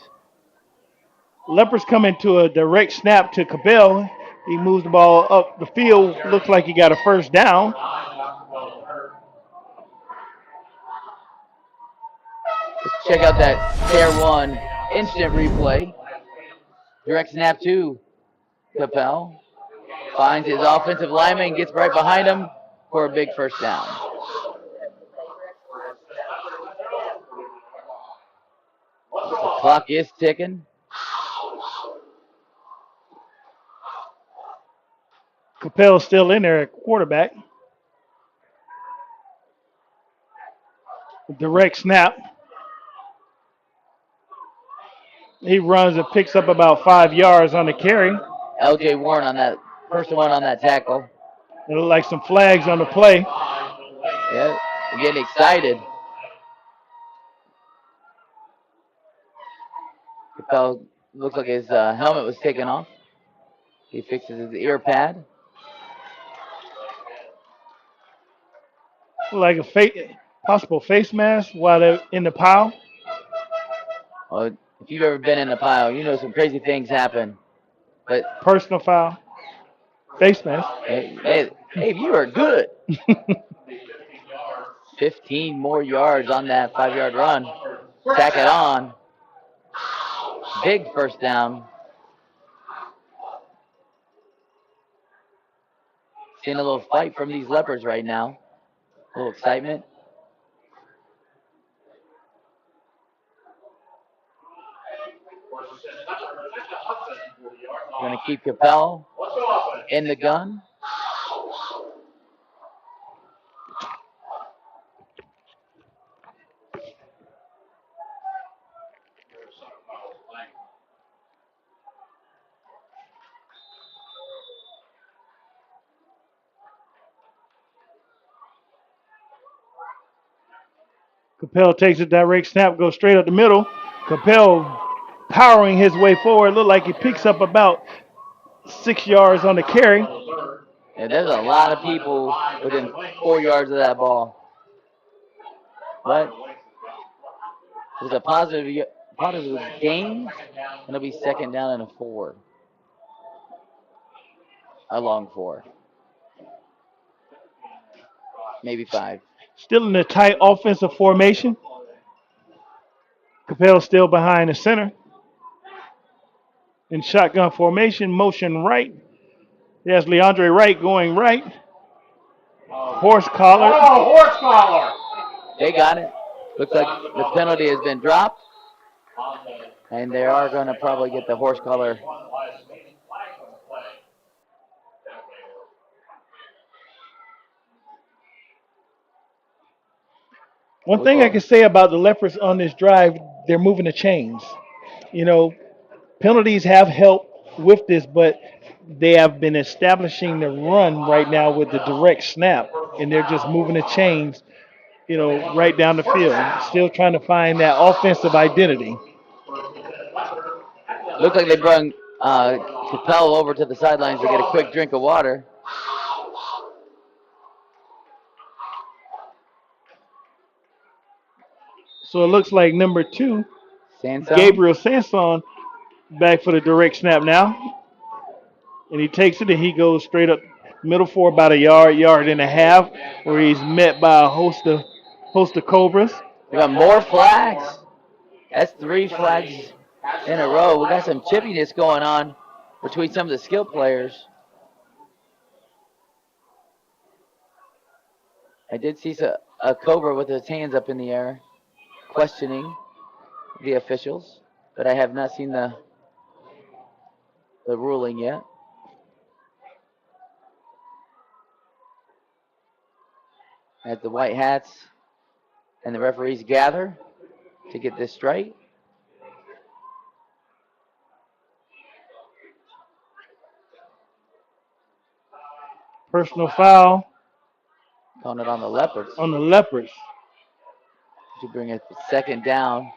Leopards coming to a direct snap to Cabell. He moves the ball up the field. Looks like he got a first down. Let's check out that Fair One instant replay. Direct snap to Capel. Finds his offensive lineman and gets right behind him for a big first down. The clock is ticking. Capel's still in there at quarterback. Direct snap. He runs and picks up about 5 yards on the carry. LJ Warren on that first one on that tackle. It looked like some flags on the play. Yeah, we're getting excited. Capel looks like his helmet was taken off. He fixes his ear pad. like a possible face mask while they're in the pile. Well, if you've ever been in a pile, you know some crazy things happen. But Personal foul. Face mask. hey, you are good. 15 more yards on that 5-yard run. Tack it on. Big first down. Seeing a little fight from these Leopards right now. A little excitement. Going to keep Capel in the gun. Capel takes a direct snap, goes straight up the middle. Capel powering his way forward. Look like he picks up about 6 yards on the carry. And there's a lot of people within 4 yards of that ball. But it was a positive gain, and it'll be second down and a 4. A long 4. Maybe 5. Still in a tight offensive formation. Capel still behind the center. In shotgun formation, motion right. There's Leandre Wright going right. Horse collar. Oh, horse collar. They got it. Looks like the penalty has been dropped. And they are going to probably get the horse collar. One thing I can say about the Leopards on this drive, they're moving the chains. You know, penalties have helped with this, but they have been establishing the run right now with the direct snap, and they're just moving the chains, you know, right down the field. Still trying to find that offensive identity. Looks like they brought Capel over to the sidelines to get a quick drink of water. So it looks like number 2, Sanson. Gabriel Sanson, back for the direct snap now. And he takes it and he goes straight up middle for about a yard and a half, where he's met by a host of Cobras. We got more flags. That's 3 flags in a row. We got some chippiness going on between some of the skill players. I did see a Cobra with his hands up in the air, questioning the officials, but I have not seen the ruling yet. As the white hats and the referees gather to get this straight. Personal foul. Calling it on the Leopards. On the Leopards. To bring it second down.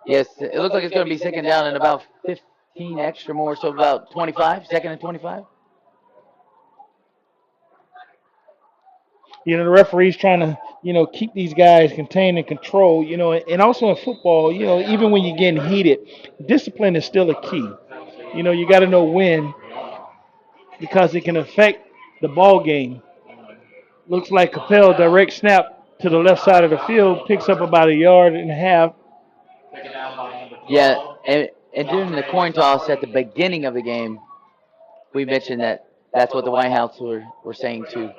Yes, it looks like it's going to be second down and about 15 extra more, so about 25, second and 25. You know, the referee's trying to, you know, keep these guys contained and controlled, you know, and also in football, you know, even when you're getting heated, discipline is still a key. You know, you got to know when, because it can affect the ball game. Looks like Capel, direct snap to the left side of the field, picks up about a yard and a half. Yeah, and during the coin toss at the beginning of the game, we mentioned that's what the White House were saying to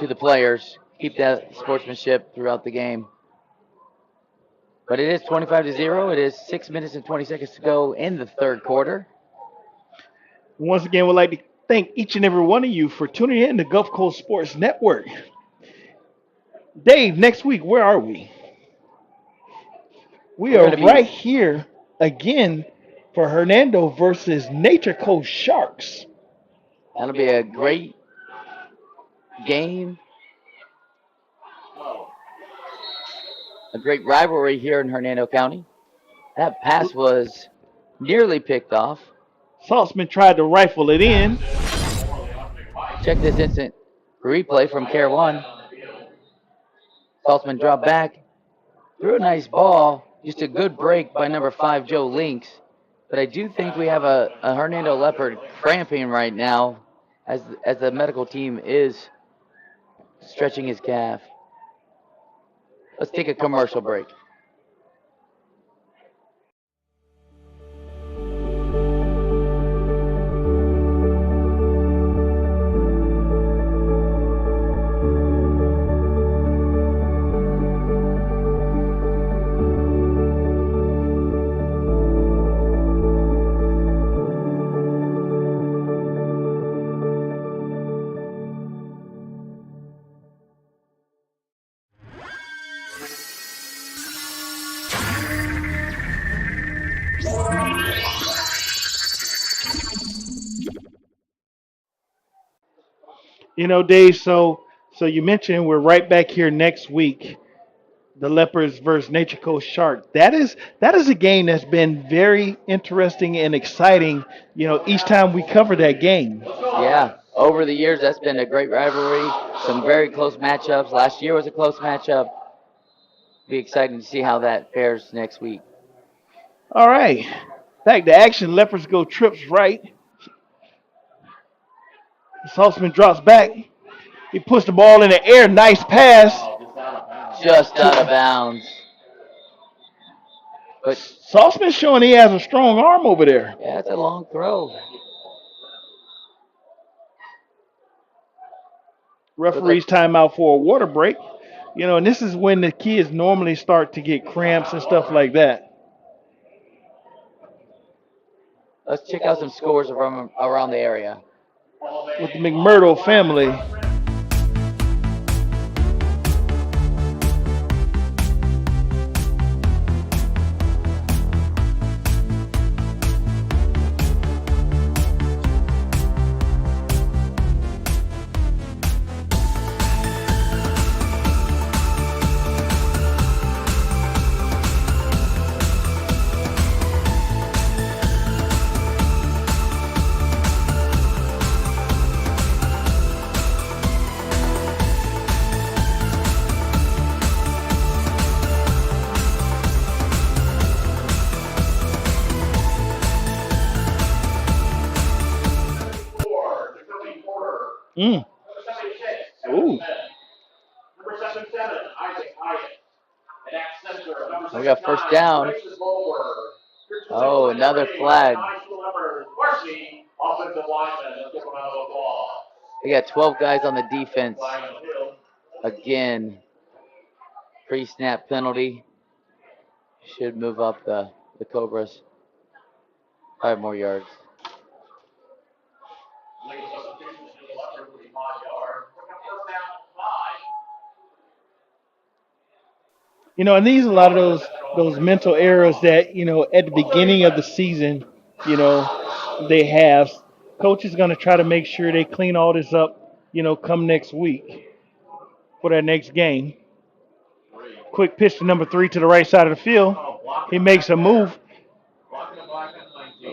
the players. Keep that sportsmanship throughout the game. But it is 25-0. It is 6 minutes and 20 seconds to go in the third quarter. Once again, we'd like to thank each and every one of you for tuning in to Gulf Coast Sports Network. Dave, next week, where are we? We are right here again for Hernando versus Nature Coast Sharks. That'll be a great game. A great rivalry here in Hernando County. That pass was nearly picked off. Saltzman tried to rifle it in. Check this instant replay from Care 1. Saltzman dropped back, threw a nice ball, just a good break by number 5, Joe Links. But I do think we have a Hernando Leopard cramping right now as the medical team is stretching his calf. Let's take a commercial break. You know, Dave, so you mentioned we're right back here next week. The Leopards versus Nature Coast Shark. That is a game that's been very interesting and exciting, you know, each time we cover that game. Yeah, over the years that's been a great rivalry. Some very close matchups. Last year was a close matchup. Be exciting to see how that fares next week. All right. Back to action. Leopards go trips right. Saltzman drops back. He puts the ball in the air. Nice pass. Just out of bounds. But Saltzman's showing he has a strong arm over there. yeah, it's a long throw. Referee's timeout for a water break. You know, and this is when the kids normally start to get cramps and stuff like that. Let's check out some scores around the area. With the McMurdo family. Ooh. We got first down. Oh, another flag. We got 12 guys on the defense. Again, pre-snap penalty. Should move up the Cobras 5 more yards. You know, and these are a lot of those mental errors that, you know, at the beginning of the season, you know, they have. Coach is going to try to make sure they clean all this up, you know, come next week for that next game. Quick pitch to number 3 to the right side of the field. He makes a move.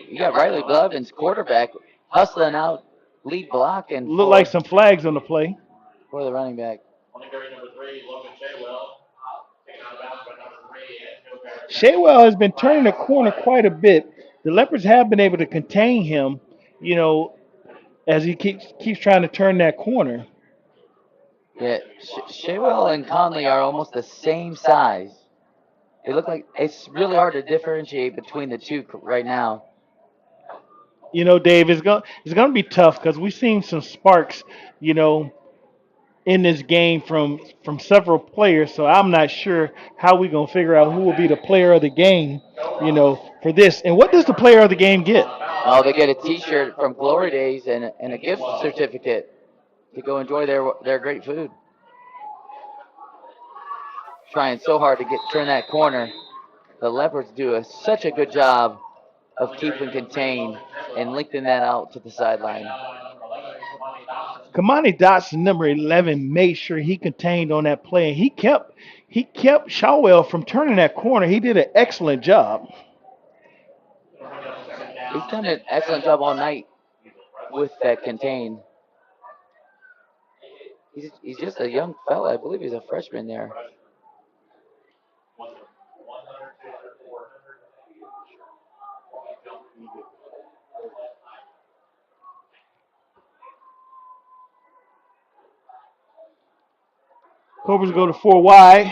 You got Riley Blevins, quarterback, hustling out, lead block, and Look like some flags on the play. For the running back. Shaywell has been turning the corner quite a bit. The Leopards have been able to contain him, you know, as he keeps trying to turn that corner. Yeah, Shaywell and Conley are almost the same size. They look like it's really hard to differentiate between the two right now. You know, Dave, it's going to be tough because we've seen some sparks, you know, in this game from several players. So I'm not sure how we're going to figure out who will be the player of the game, you know, for this. And what does the player of the game get? Oh, they get a T-shirt from Glory Days and a gift certificate to go enjoy their great food. Trying so hard to turn that corner. The Leopards do such a good job of keeping contained and linking that out to the sideline. Kamani Dotson, number 11, made sure he contained on that play, and he kept Shawwell from turning that corner. He did an excellent job. He's done an excellent job all night with that contain. He's just a young fella. I believe he's a freshman there. Cobras go to 4 wide.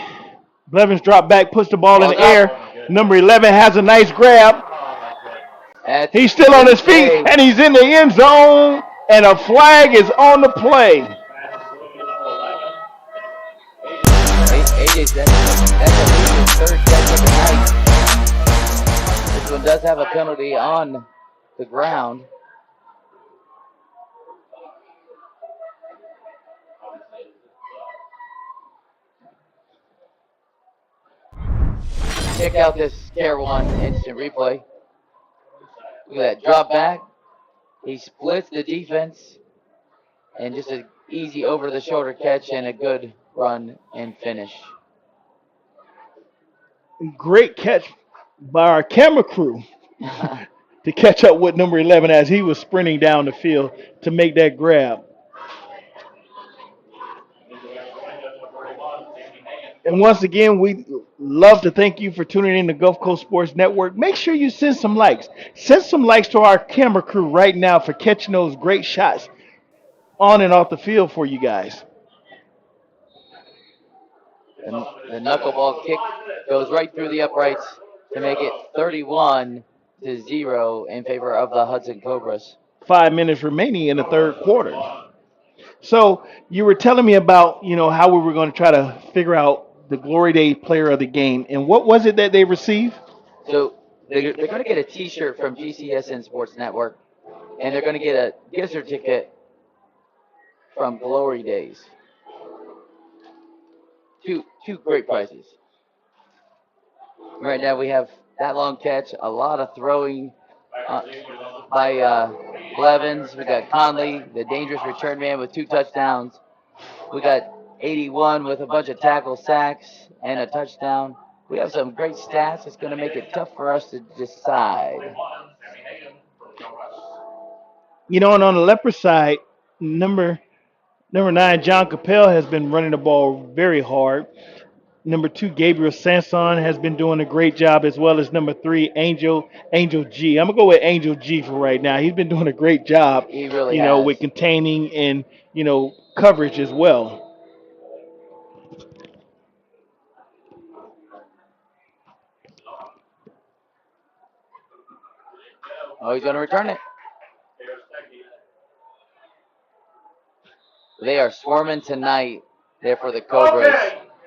Blevins drop back, puts the ball in the air. Number 11 has a nice grab. He's still on his feet, and he's in the end zone, and a flag is on the play. AJ, that's a third catch of the night. This one does have a penalty on the ground. Check out this Care One instant replay. Look at that drop back. He splits the defense, and just an easy over-the-shoulder catch and a good run and finish. Great catch by our camera crew to catch up with number 11 as he was sprinting down the field to make that grab. And once again, we love to thank you for tuning in to Gulf Coast Sports Network. Make sure you send some likes. Send some likes to our camera crew right now for catching those great shots on and off the field for you guys. The knuckleball kick goes right through the uprights to make it 31-0 in favor of the Hudson Cobras. 5 minutes remaining in the third quarter. So you were telling me about, how we were going to try to figure out the Glory Day player of the game. And what was it that they received? So they're going to get a T-shirt from GCSN Sports Network, and they're going to get a gift certificate from Glory Days. Two great prizes. Right now we have that long catch, a lot of throwing by Blevins. We got Conley, the dangerous return man with 2 touchdowns. We got 81 with a bunch of tackle sacks and a touchdown. We have some great stats. It's going to make it tough for us to decide. And on the leper side, number 9, John Capel, has been running the ball very hard. Number 2, Gabriel Sanson, has been doing a great job, as well as number 3, Angel G. I'm going to go with Angel G for right now. He's been doing a great job, he really has. with containing and, coverage as well. Oh, he's going to return it. They are swarming tonight there for the Cobras.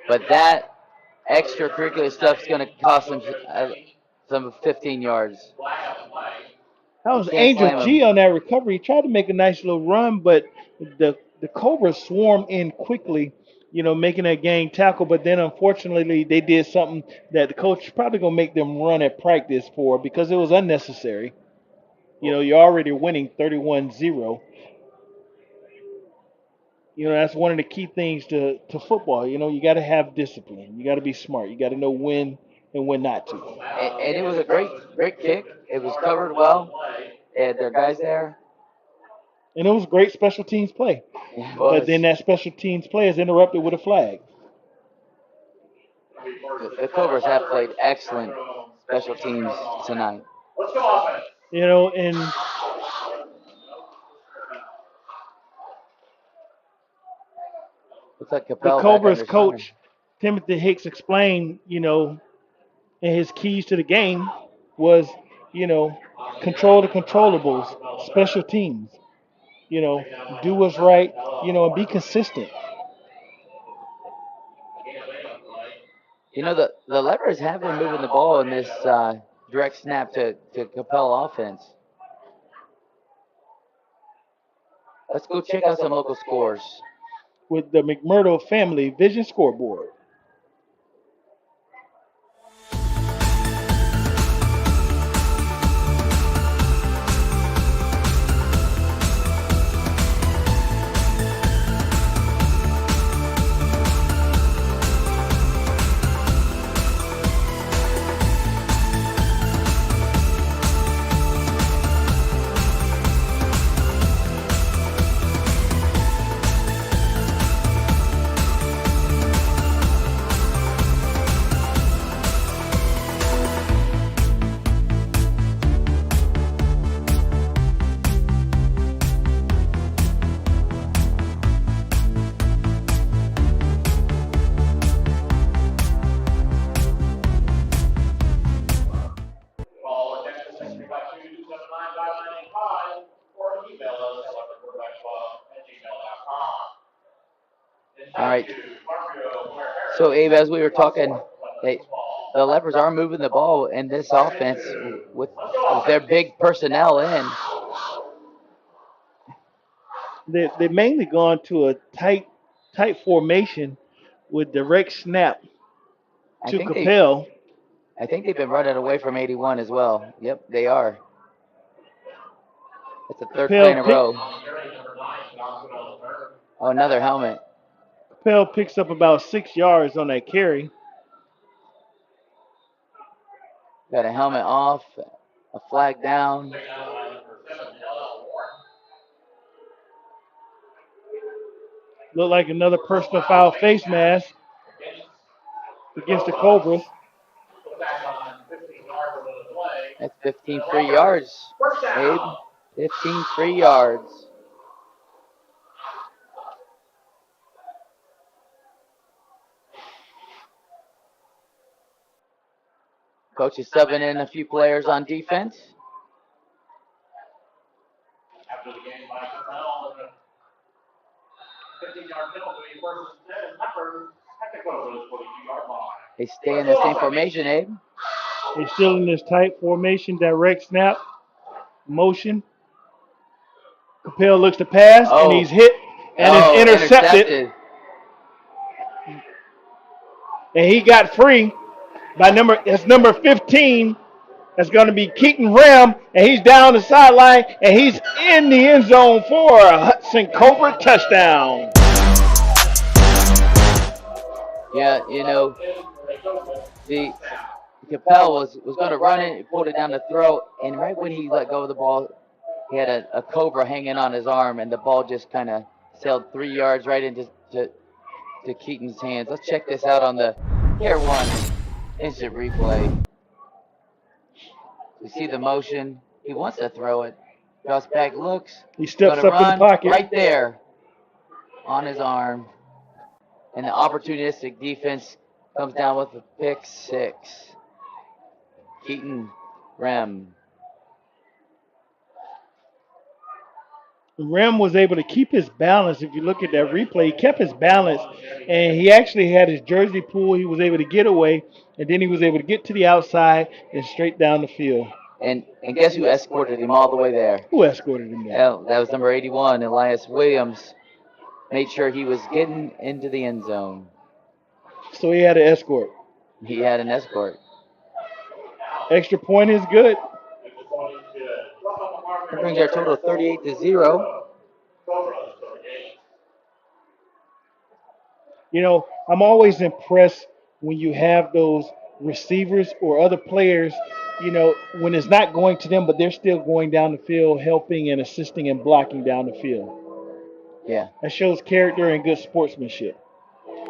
But that extracurricular stuff is going to cost them some 15 yards. That was Angel G on that recovery. He tried to make a nice little run, but the Cobras swarmed in quickly, making that gang tackle. But then, unfortunately, they did something that the coach is probably going to make them run at practice for because it was unnecessary. You're already winning 31-0. That's one of the key things to football. You got to have discipline. You got to be smart. You got to know when and when not to. And it was a great kick. It was covered well. They had their guys there. And it was great special teams play. But then that special teams play is interrupted with a flag. The Cobras have played excellent special teams tonight. Let's go offense. And looks like the Capel Cobras coach, Timothy Hicks, explained, and his keys to the game was, control the controllables, special teams, do what's right, and be consistent. The Lepers have been moving the ball in this direct snap to Capel offense. Let's go check out some local scores. With the McMurdo Family Vision Scoreboard. right. So, Abe, as we were talking, the Leopards are moving the ball in this offense with their big personnel in. They've mainly gone to a tight formation with direct snap to Capel. I think they've been running away from 81 as well. Yep, they are. It's the third play in a row. Oh, another helmet. Capel picks up about 6 yards on that carry. Got a helmet off, a flag down. Look like another personal foul face mask against the Cobras. That's 15 free yards, Abe. 15 free yards. Coach is subbing in a few players on defense. After the game by Hernando, 15-yard penalty, first and 10, Leopards at the Cobras 42-yard line. They stay in the same formation, Abe. They're still in this tight formation, direct snap, motion. Capel looks to pass, and he's hit, and is intercepted. And he got free by number 15. That's going to be Keaton Ram, and he's down the sideline, and he's in the end zone for a Hudson Cobra touchdown. Yeah, you know, the Capel was going to run it, pulled it down the throat, and right when he let go of the ball, he had a Cobra hanging on his arm, and the ball just kind of sailed 3 yards right into to Keaton's hands. Let's check this out on the Care 1 instant replay. We see the motion. He wants to throw it. Drops back, looks. He steps up in the pocket. Right there on his arm. And the opportunistic defense comes down with a pick 6. Keaton Rem. Rem was able to keep his balance. If you look at that replay, he kept his balance, and he actually had his jersey pulled. He was able to get away, and then he was able to get to the outside and straight down the field. And guess who escorted him all the way there? Who escorted him there? Well, that was number 81, Elias Williams. Made sure he was getting into the end zone. So he had an escort. He had an escort. Extra point is good. That brings our total 38-0. You know, I'm always impressed when you have those receivers or other players, you know, when it's not going to them, but they're still going down the field, helping and assisting and blocking down the field. Yeah. That shows character and good sportsmanship.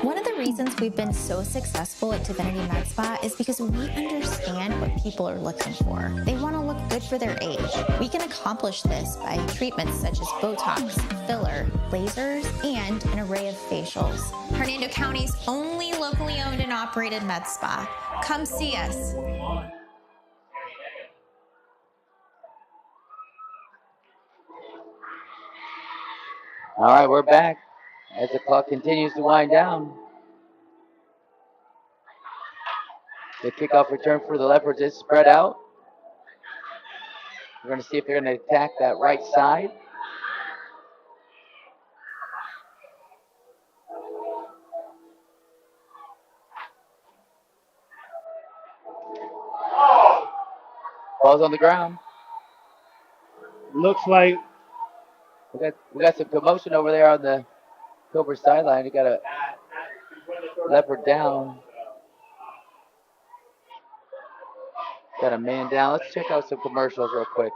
One of the reasons we've been so successful at Divinity Med Spa is because we understand what people are looking for. They want to look good for their age. We can accomplish this by treatments such as Botox, filler, lasers, and an array of facials. Hernando County's only locally owned and operated med spa. Come see us. All right, we're back as the clock continues to wind down. The kickoff return for the Leopards is spread out. We're going to see if they're going to attack that right side. Ball's on the ground. Looks like we got some commotion over there on the Cobra sideline. We got a Leopard down. Got a man down. Let's check out some commercials real quick.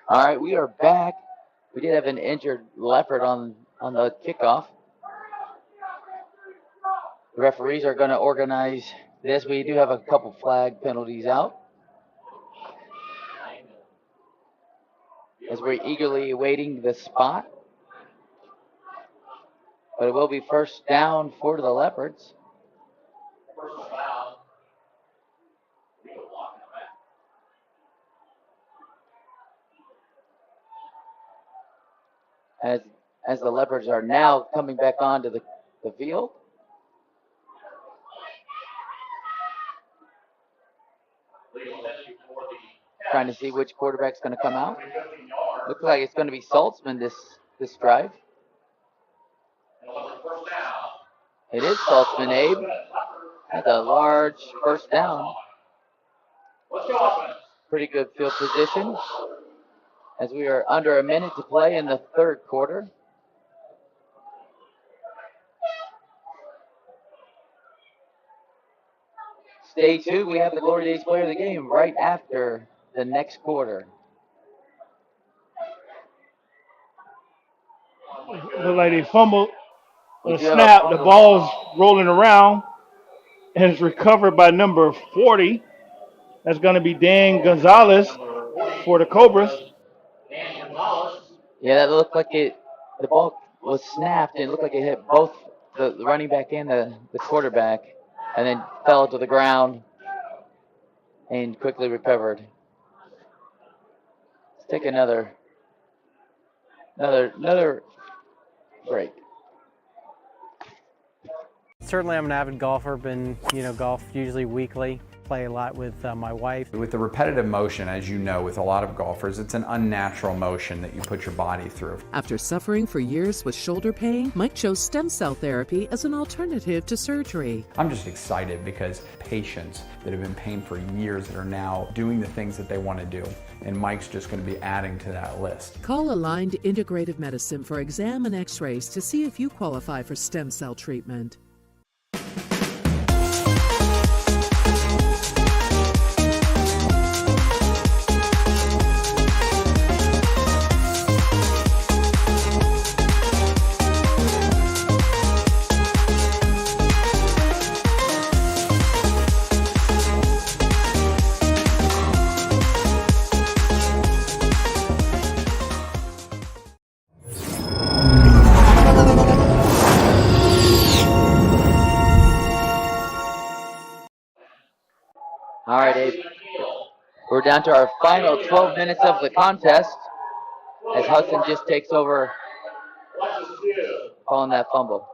All right, we are back. We did have an injured leopard on the kickoff. The referees are going to organize this. We do have a couple flag penalties out, as we're eagerly awaiting the spot. But it will be first down for the Leopards. As the Leopards are now coming back onto the field. Trying to see which quarterback's going to come out. Looks like it's going to be Saltzman this drive. It is Saltzman, Abe. That's a large first down. Pretty good field position, as we are under a minute to play in the third quarter. Stay tuned. We have the Glory Days player of the game right after the next quarter. Look like they fumbled on a snap. The ball's rolling around and it's recovered by number 40. That's going to be Dan Gonzalez for the Cobras. Yeah, that looked like the ball was snapped, and it looked like it hit both the running back and the quarterback, and then fell to the ground and quickly recovered. Let's take another break. Certainly, I'm an avid golfer. Been, golf usually weekly. Play a lot with my wife. With the repetitive motion, as you know, with a lot of golfers, it's an unnatural motion that you put your body through. After suffering for years with shoulder pain, Mike chose stem cell therapy as an alternative to surgery. I'm just excited because patients that have been paying for years that are now doing the things that they want to do. And Mike's just going to be adding to that list. Call Aligned Integrative Medicine for exam and x-rays to see if you qualify for stem cell treatment. All right, Abe. We're down to our final 12 minutes of the contest, as Hudson just takes over calling that fumble.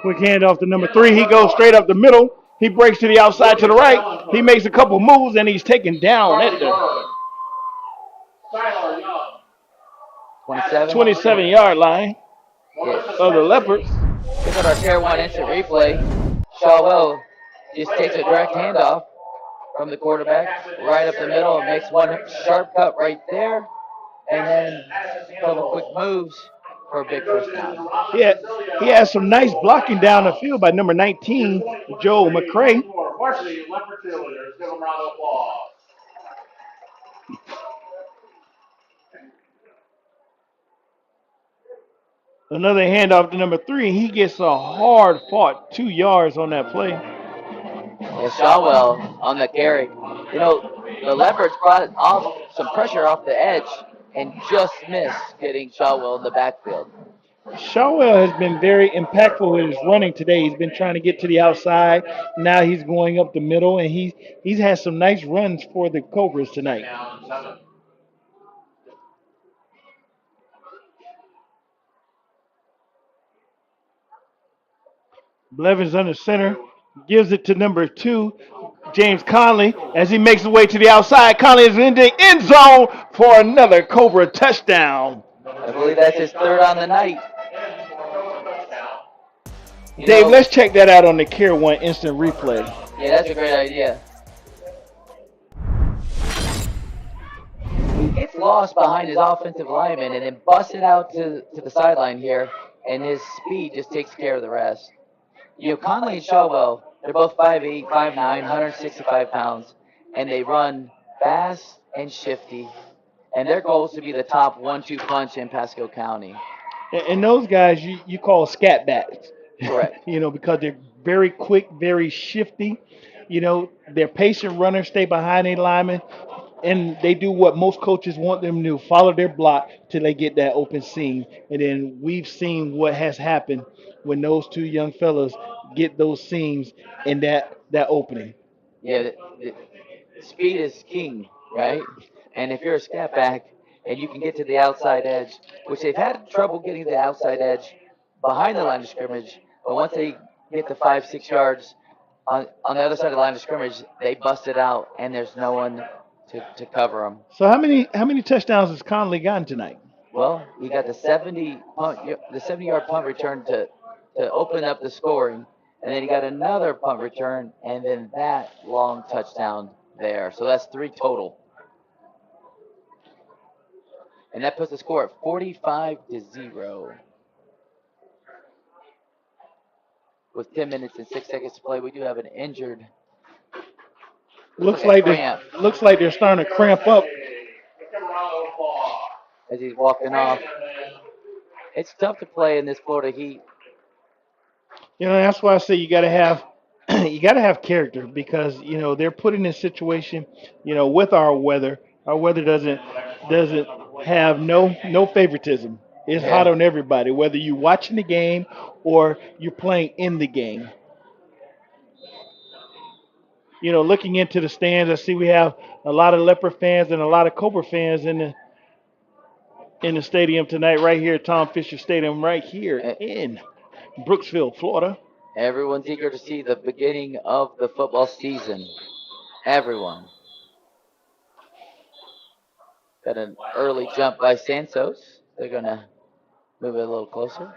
Quick handoff to number 3. He goes straight up the middle. He breaks to the outside to the right. He makes a couple moves, and he's taken down at the 27-yard line of the Leopards. Look at our Tier 1 instant replay. Shawwell just takes a direct handoff from the quarterback right up the middle and makes one sharp cut right there, and then a couple quick moves for a big first down. Yeah, he has some nice blocking down the field by number 19, Joe McCray. Varsity Leopard cheerleaders, give them a round of applause. Another handoff to number 3. He gets a hard-fought 2 yards on that play. Yeah, Shawwell on the carry. The Leopards brought off some pressure off the edge and just missed getting Shawwell in the backfield. Shawwell has been very impactful with his running today. He's been trying to get to the outside. Now he's going up the middle, and he's had some nice runs for the Cobras tonight. Blevins under center, gives it to number 2, James Conley, as he makes his way to the outside. Conley is in the end zone for another Cobra touchdown. I believe that's his third on the night. Dave, let's check that out on the Care 1 instant replay. Yeah, that's a great idea. He gets lost behind his offensive lineman and then busted out to the sideline here, and his speed just takes care of the rest. Conley and Shawwell, they're both 5'8", 5'9", 165 pounds, and they run fast and shifty and their goal is to be the top 1-2 punch in Pasco County. And those guys you call scat backs. Correct. Because they're very quick, very shifty. They're patient runners, stay behind their linemen, and they do what most coaches want them to do, follow their block till they get that open seam. And then we've seen what has happened when those two young fellas get those seams in that opening. Yeah, speed is king, right? And if you're a scat back and you can get to the outside edge, which they've had trouble getting to the outside edge behind the line of scrimmage, but once they get to 5-6 yards on the other side of the line of scrimmage, they bust it out, and there's no one to cover them. So how many touchdowns has Conley gotten tonight? Well, he got the 70-yard punt return to open up the scoring, and then he got another punt return, and then that long touchdown there. So that's 3 total. And that puts the score at 45-0. With 10 minutes and 6 seconds to play, we do have an injured. Looks like they're starting to cramp up as he's walking off. It's tough to play in this Florida heat. That's why I say you got to have character, because they're put in this situation. With our weather doesn't have no favoritism. It's hot on everybody, whether you're watching the game or you're playing in the game. Looking into the stands, I see we have a lot of Leopard fans and a lot of Cobra fans in the stadium tonight, right here at Tom Fisher Stadium, right here in Brooksville, Florida. Everyone's eager to see the beginning of the football season. Everyone. Got an early jump by Santos. They're going to move it a little closer.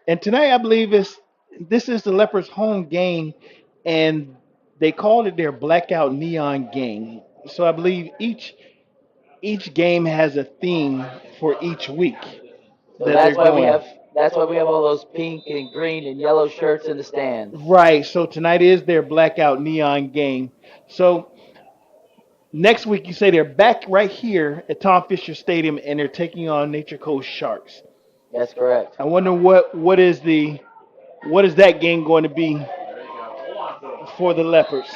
And tonight, I believe this is the Leopards' home game, and they called it their blackout neon game. So I believe each game has a theme for each week. So that's why we have all those pink and green and yellow shirts in the stands. Right. So tonight is their blackout neon game. So next week, you say they're back right here at Tom Fisher Stadium, and they're taking on Nature Coast Sharks. That's correct. I wonder what is that game going to be for the Leopards?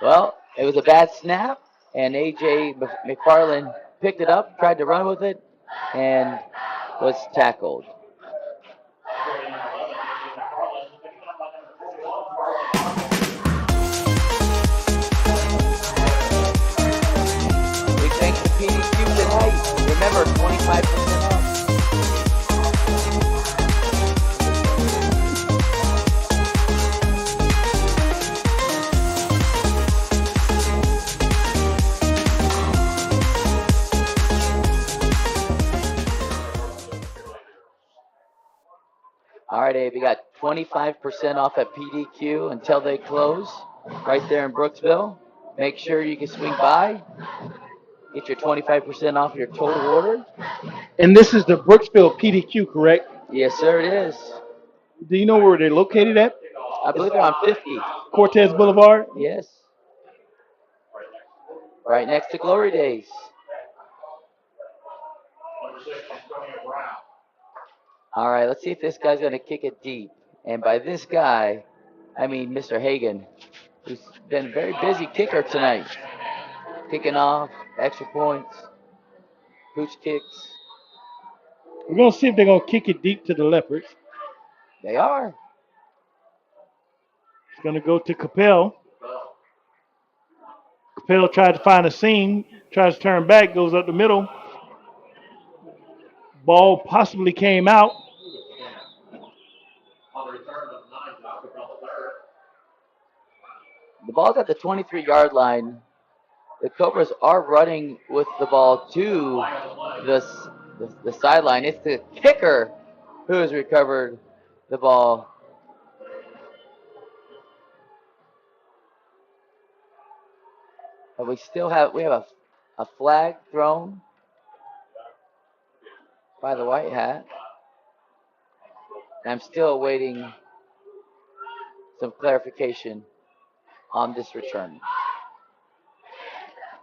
Well, it was a bad snap, and A.J. McFarland picked it up, tried to run with it, and was tackled. Big thanks to PDQ tonight. Remember, 25% off. All right, Abe, you got 25% off at PDQ until they close right there in Brooksville. Make sure you can swing by. Get your 25% off your total order. And this is the Brooksville PDQ, correct? Yes, sir, it is. Do you know where they're located at? I believe they're on 50. Cortez Boulevard? Yes. Right next to Glory Days. All right, let's see if this guy's going to kick it deep. And by this guy, I mean Mr. Hagan, who's been a very busy kicker tonight. Kicking off, extra points, pooch kicks. We're going to see if they're going to kick it deep to the Leopards. They are. It's going to go to Capel. Capel tried to find a seam, tries to turn back, goes up the middle. Ball possibly came out. The ball's at the 23-yard line. The Cobras are running with the ball to the sideline. It's the kicker who has recovered the ball. But we have a flag thrown by the white hat. And I'm still awaiting some clarification on this return.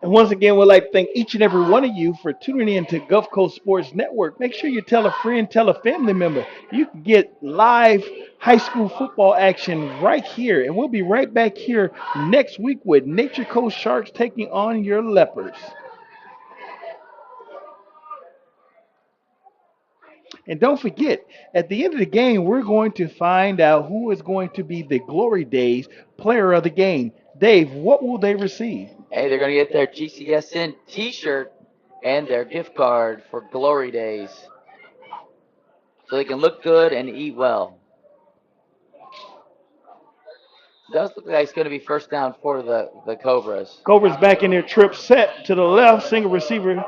And once again, we'd like to thank each and every one of you for tuning in to Gulf Coast Sports Network. Make sure you tell a friend, tell a family member. You can get live high school football action right here. And we'll be right back here next week with Nature Coast Sharks taking on your Leopards. And don't forget, at the end of the game, we're going to find out who is going to be the Glory Days player of the game. Dave, what will they receive? Hey, they're going to get their GCSN t-shirt and their gift card for Glory Days, so they can look good and eat well. It does look like it's going to be first down for the Cobras. Cobras back in their trip set to the left, single receiver.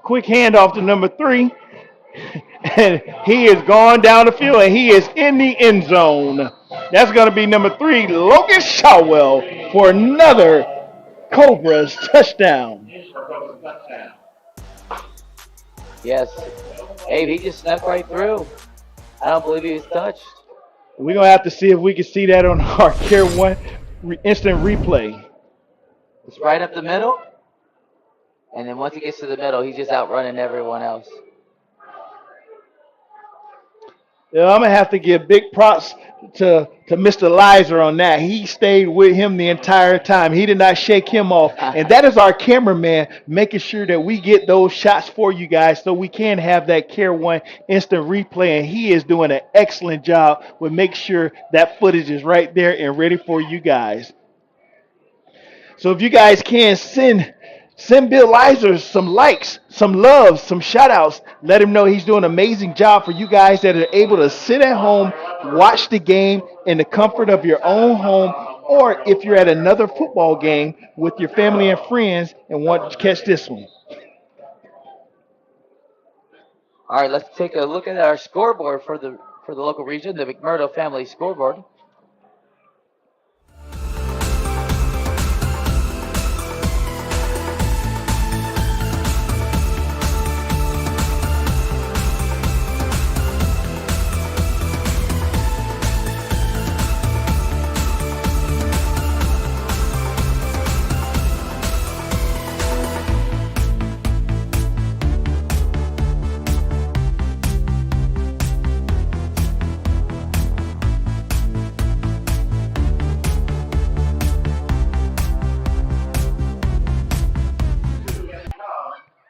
Quick handoff to number 3. And he is gone down the field, and he is in the end zone. That's going to be number 3, Logan Shawwell, for another Cobras touchdown. Yes. Hey, he just snuck right through. I don't believe he was touched. We're going to have to see if we can see that on our Care 1 instant replay. It's right up the middle. And then once he gets to the middle, he's just outrunning everyone else. Yeah, I'm going to have to give big props to Mr. Lizer on that. He stayed with him the entire time. He did not shake him off. And that is our cameraman making sure that we get those shots for you guys so we can have that Care 1 instant replay. And he is doing an excellent job with making sure that footage is right there and ready for you guys. So if you guys can send Bill Lizer some likes, some love, some shout outs. Let him know he's doing an amazing job for you guys that are able to sit at home, watch the game in the comfort of your own home, or if you're at another football game with your family and friends and want to catch this one. All right, let's take a look at our scoreboard for the local region, the McMurdo family scoreboard.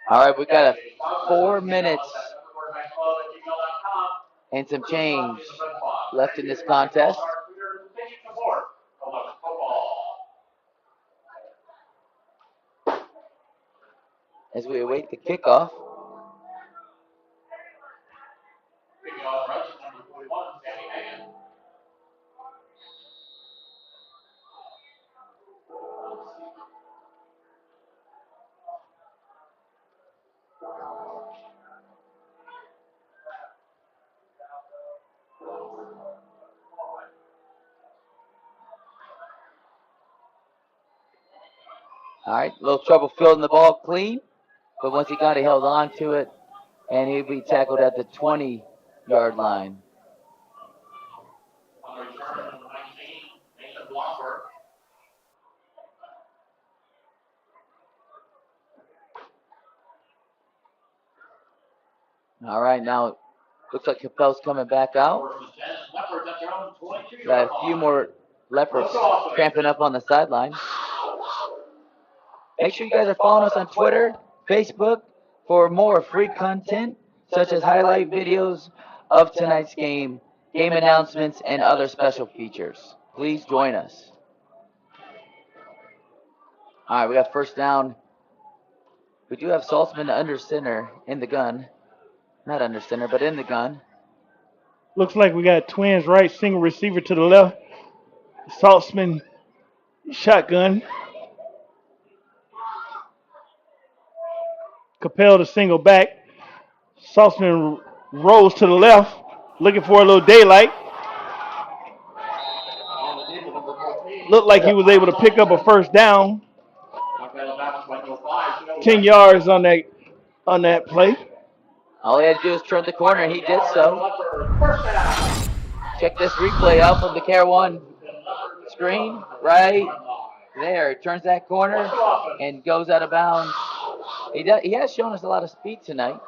All right, we got 4 minutes and some change left in this contest. As we await the kickoff. All right, a little trouble fielding the ball clean, but once he got it, he held on to it, and he'll be tackled at the 20-yard line. All right, now looks like Capel's coming back out. Got a few more Leopards cramping up on the sideline. Make sure you guys are following us on Twitter, Facebook for more free content, such as highlight videos of tonight's game, game announcements, and other special features. Please join us. All right, we got first down. We do have Saltzman under center in the gun. Not under center, but in the gun. Looks like we got twins right, single receiver to the left. Saltzman shotgun. Capel to single back. Saltzman rolls to the left, looking for a little daylight. Looked like he was able to pick up a first down. 10 yards on that play. All he had to do was turn the corner, and he did so. Check this replay out from the Care 1 screen right there. Turns that corner and goes out of bounds. He has shown us a lot of speed tonight.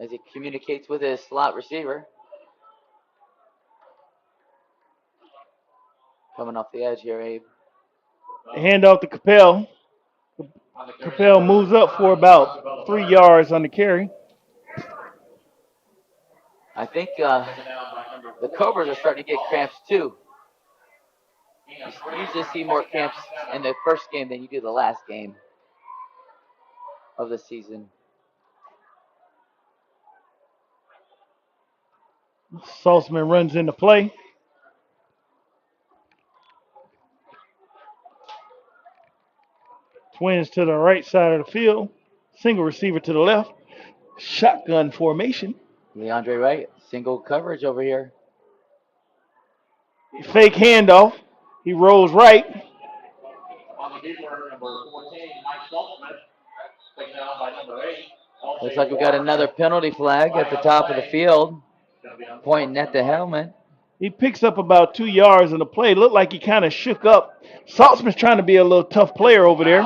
As he communicates with his slot receiver. Coming off the edge here, Abe. Hand off to Capel. Capel moves up for about 3 yards on the carry. I think the Cobras are starting to get cramps too. You usually see more cramps in the first game than you do the last game of the season. Saltzman runs into play. Twins to the right side of the field. Single receiver to the left. Shotgun formation. Leandre Wright, single coverage over here. Fake handoff. He rolls right. On the keeper, number 14, Mike Saltzman, taken down by number 8. Looks like we got another penalty flag at the top of the field, pointing at the helmet. He picks up about 2 yards in the play. Looked like he kind of shook up. Saltzman's trying to be a little tough player over there.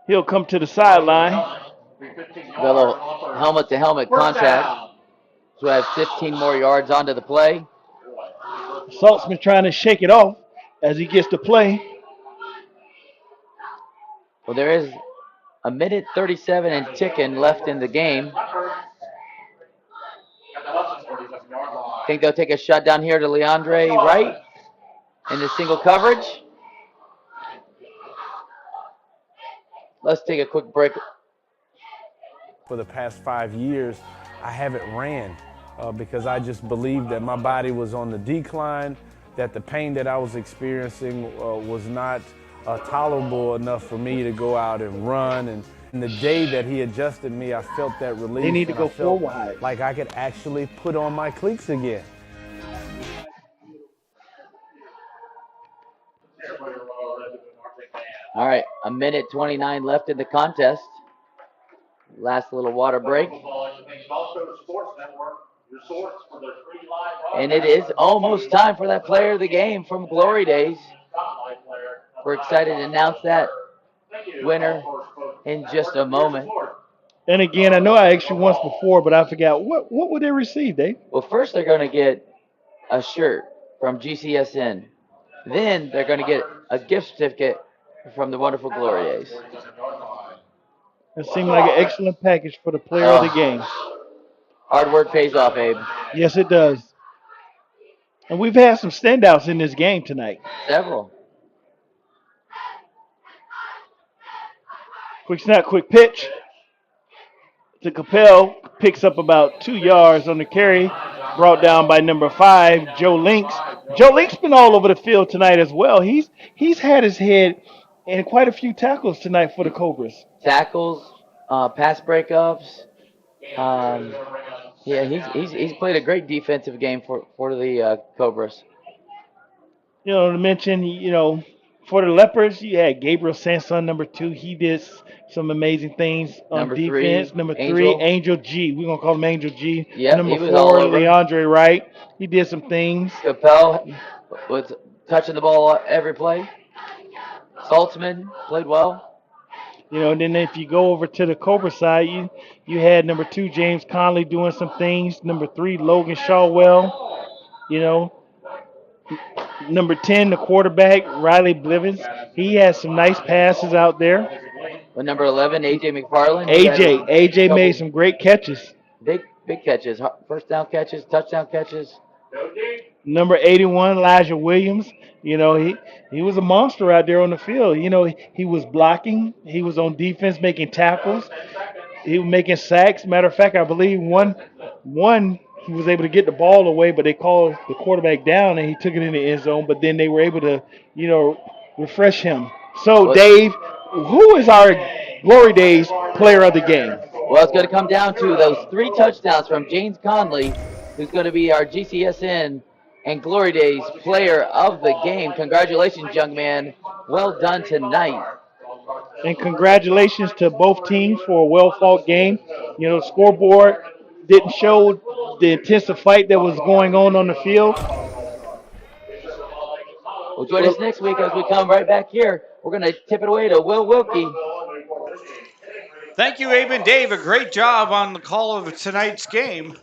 He'll come to the sideline. Got a little helmet-to-helmet contact. So we have 15 more yards onto the play. Saltzman trying to shake it off as he gets to play. Well, there is a minute 37 and ticking left in the game. Think they'll take a shot down here to Leandre Wright in the single coverage. Let's take a quick break. For the past 5 years, I haven't ran because I just believed that my body was on the decline, that the pain that I was experiencing was not tolerable enough for me to go out and run. And the day that he adjusted me, I felt that relief. They need to go full wide. Like I could actually put on my cleats again. All right, a minute 29 left in the contest. Last little water break. And it is almost time for that player of the game from Glory Days. We're excited to announce that winner in just a moment. And again, I know I asked you once before, but I forgot. What would they receive, Dave? Well, first they're going to get a shirt from GCSN. Then they're going to get a gift certificate from the wonderful Glory Days. It seemed like an excellent package for the player of the game. Hard work pays off, Abe. Yes, it does. And we've had some standouts in this game tonight. Several. Quick snap, quick pitch. To Capel, picks up about 2 yards on the carry. Brought down by number 5, Joe Links. Joe Links been all over the field tonight as well. He's had his head in quite a few tackles tonight for the Cobras. Tackles, pass breakups. Yeah, he's played a great defensive game for the Cobras. You know, to mention, for the Leopards, you had Gabriel Sanson, number 2. He did some amazing things on defense. Number 3, Angel G. We're going to call him Angel G. Yep, number he was 4, all over. Leandre Wright. He did some things. Capel was touching the ball every play. Saltzman played well. And then if you go over to the Cobra side, you had number 2, James Conley, doing some things. Number 3, Logan Shawwell. Number 10, the quarterback, Riley Blivens. He has some nice passes out there. With number 11, A.J. McFarland. AJ made some great catches. Big catches. First down catches, touchdown catches. Number 81, Elijah Williams. He was a monster out there on the field. He was blocking. He was on defense making tackles. He was making sacks. Matter of fact, I believe one he was able to get the ball away, but they called the quarterback down and he took it in the end zone. But then they were able to, refresh him. So, Dave, who is our Glory Days player of the game? Well, it's going to come down to those 3 touchdowns from James Conley, who's going to be our GCSN and Glory Days player of the game. Congratulations, young man. Well done tonight. And congratulations to both teams for a well-fought game. You know, the scoreboard didn't show the intensive fight that was going on the field. Well, join us next week as we come right back here. We're going to tip it away to Will Wilkie. Thank you, Abe and Dave. A great job on the call of tonight's game.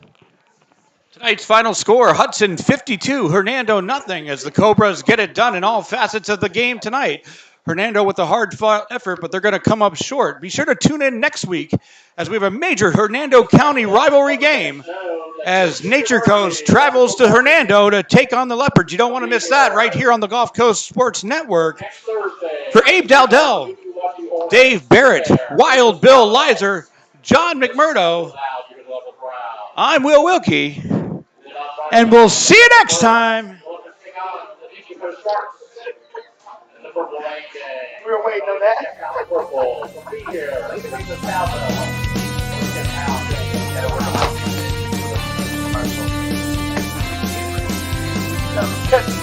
Tonight's final score, Hudson 52, Hernando nothing, as the Cobras get it done in all facets of the game tonight. Hernando with a hard-fought effort, but they're going to come up short. Be sure to tune in next week as we have a major Hernando County rivalry game as Nature Coast travels to Hernando to take on the Leopards. You don't want to miss that right here on the Gulf Coast Sports Network. For Abe Dowdell, Dave Barrett, Wild Bill Lizer, John McMurdo, I'm Will Wilkie, and we'll see you next time. We were waiting on that.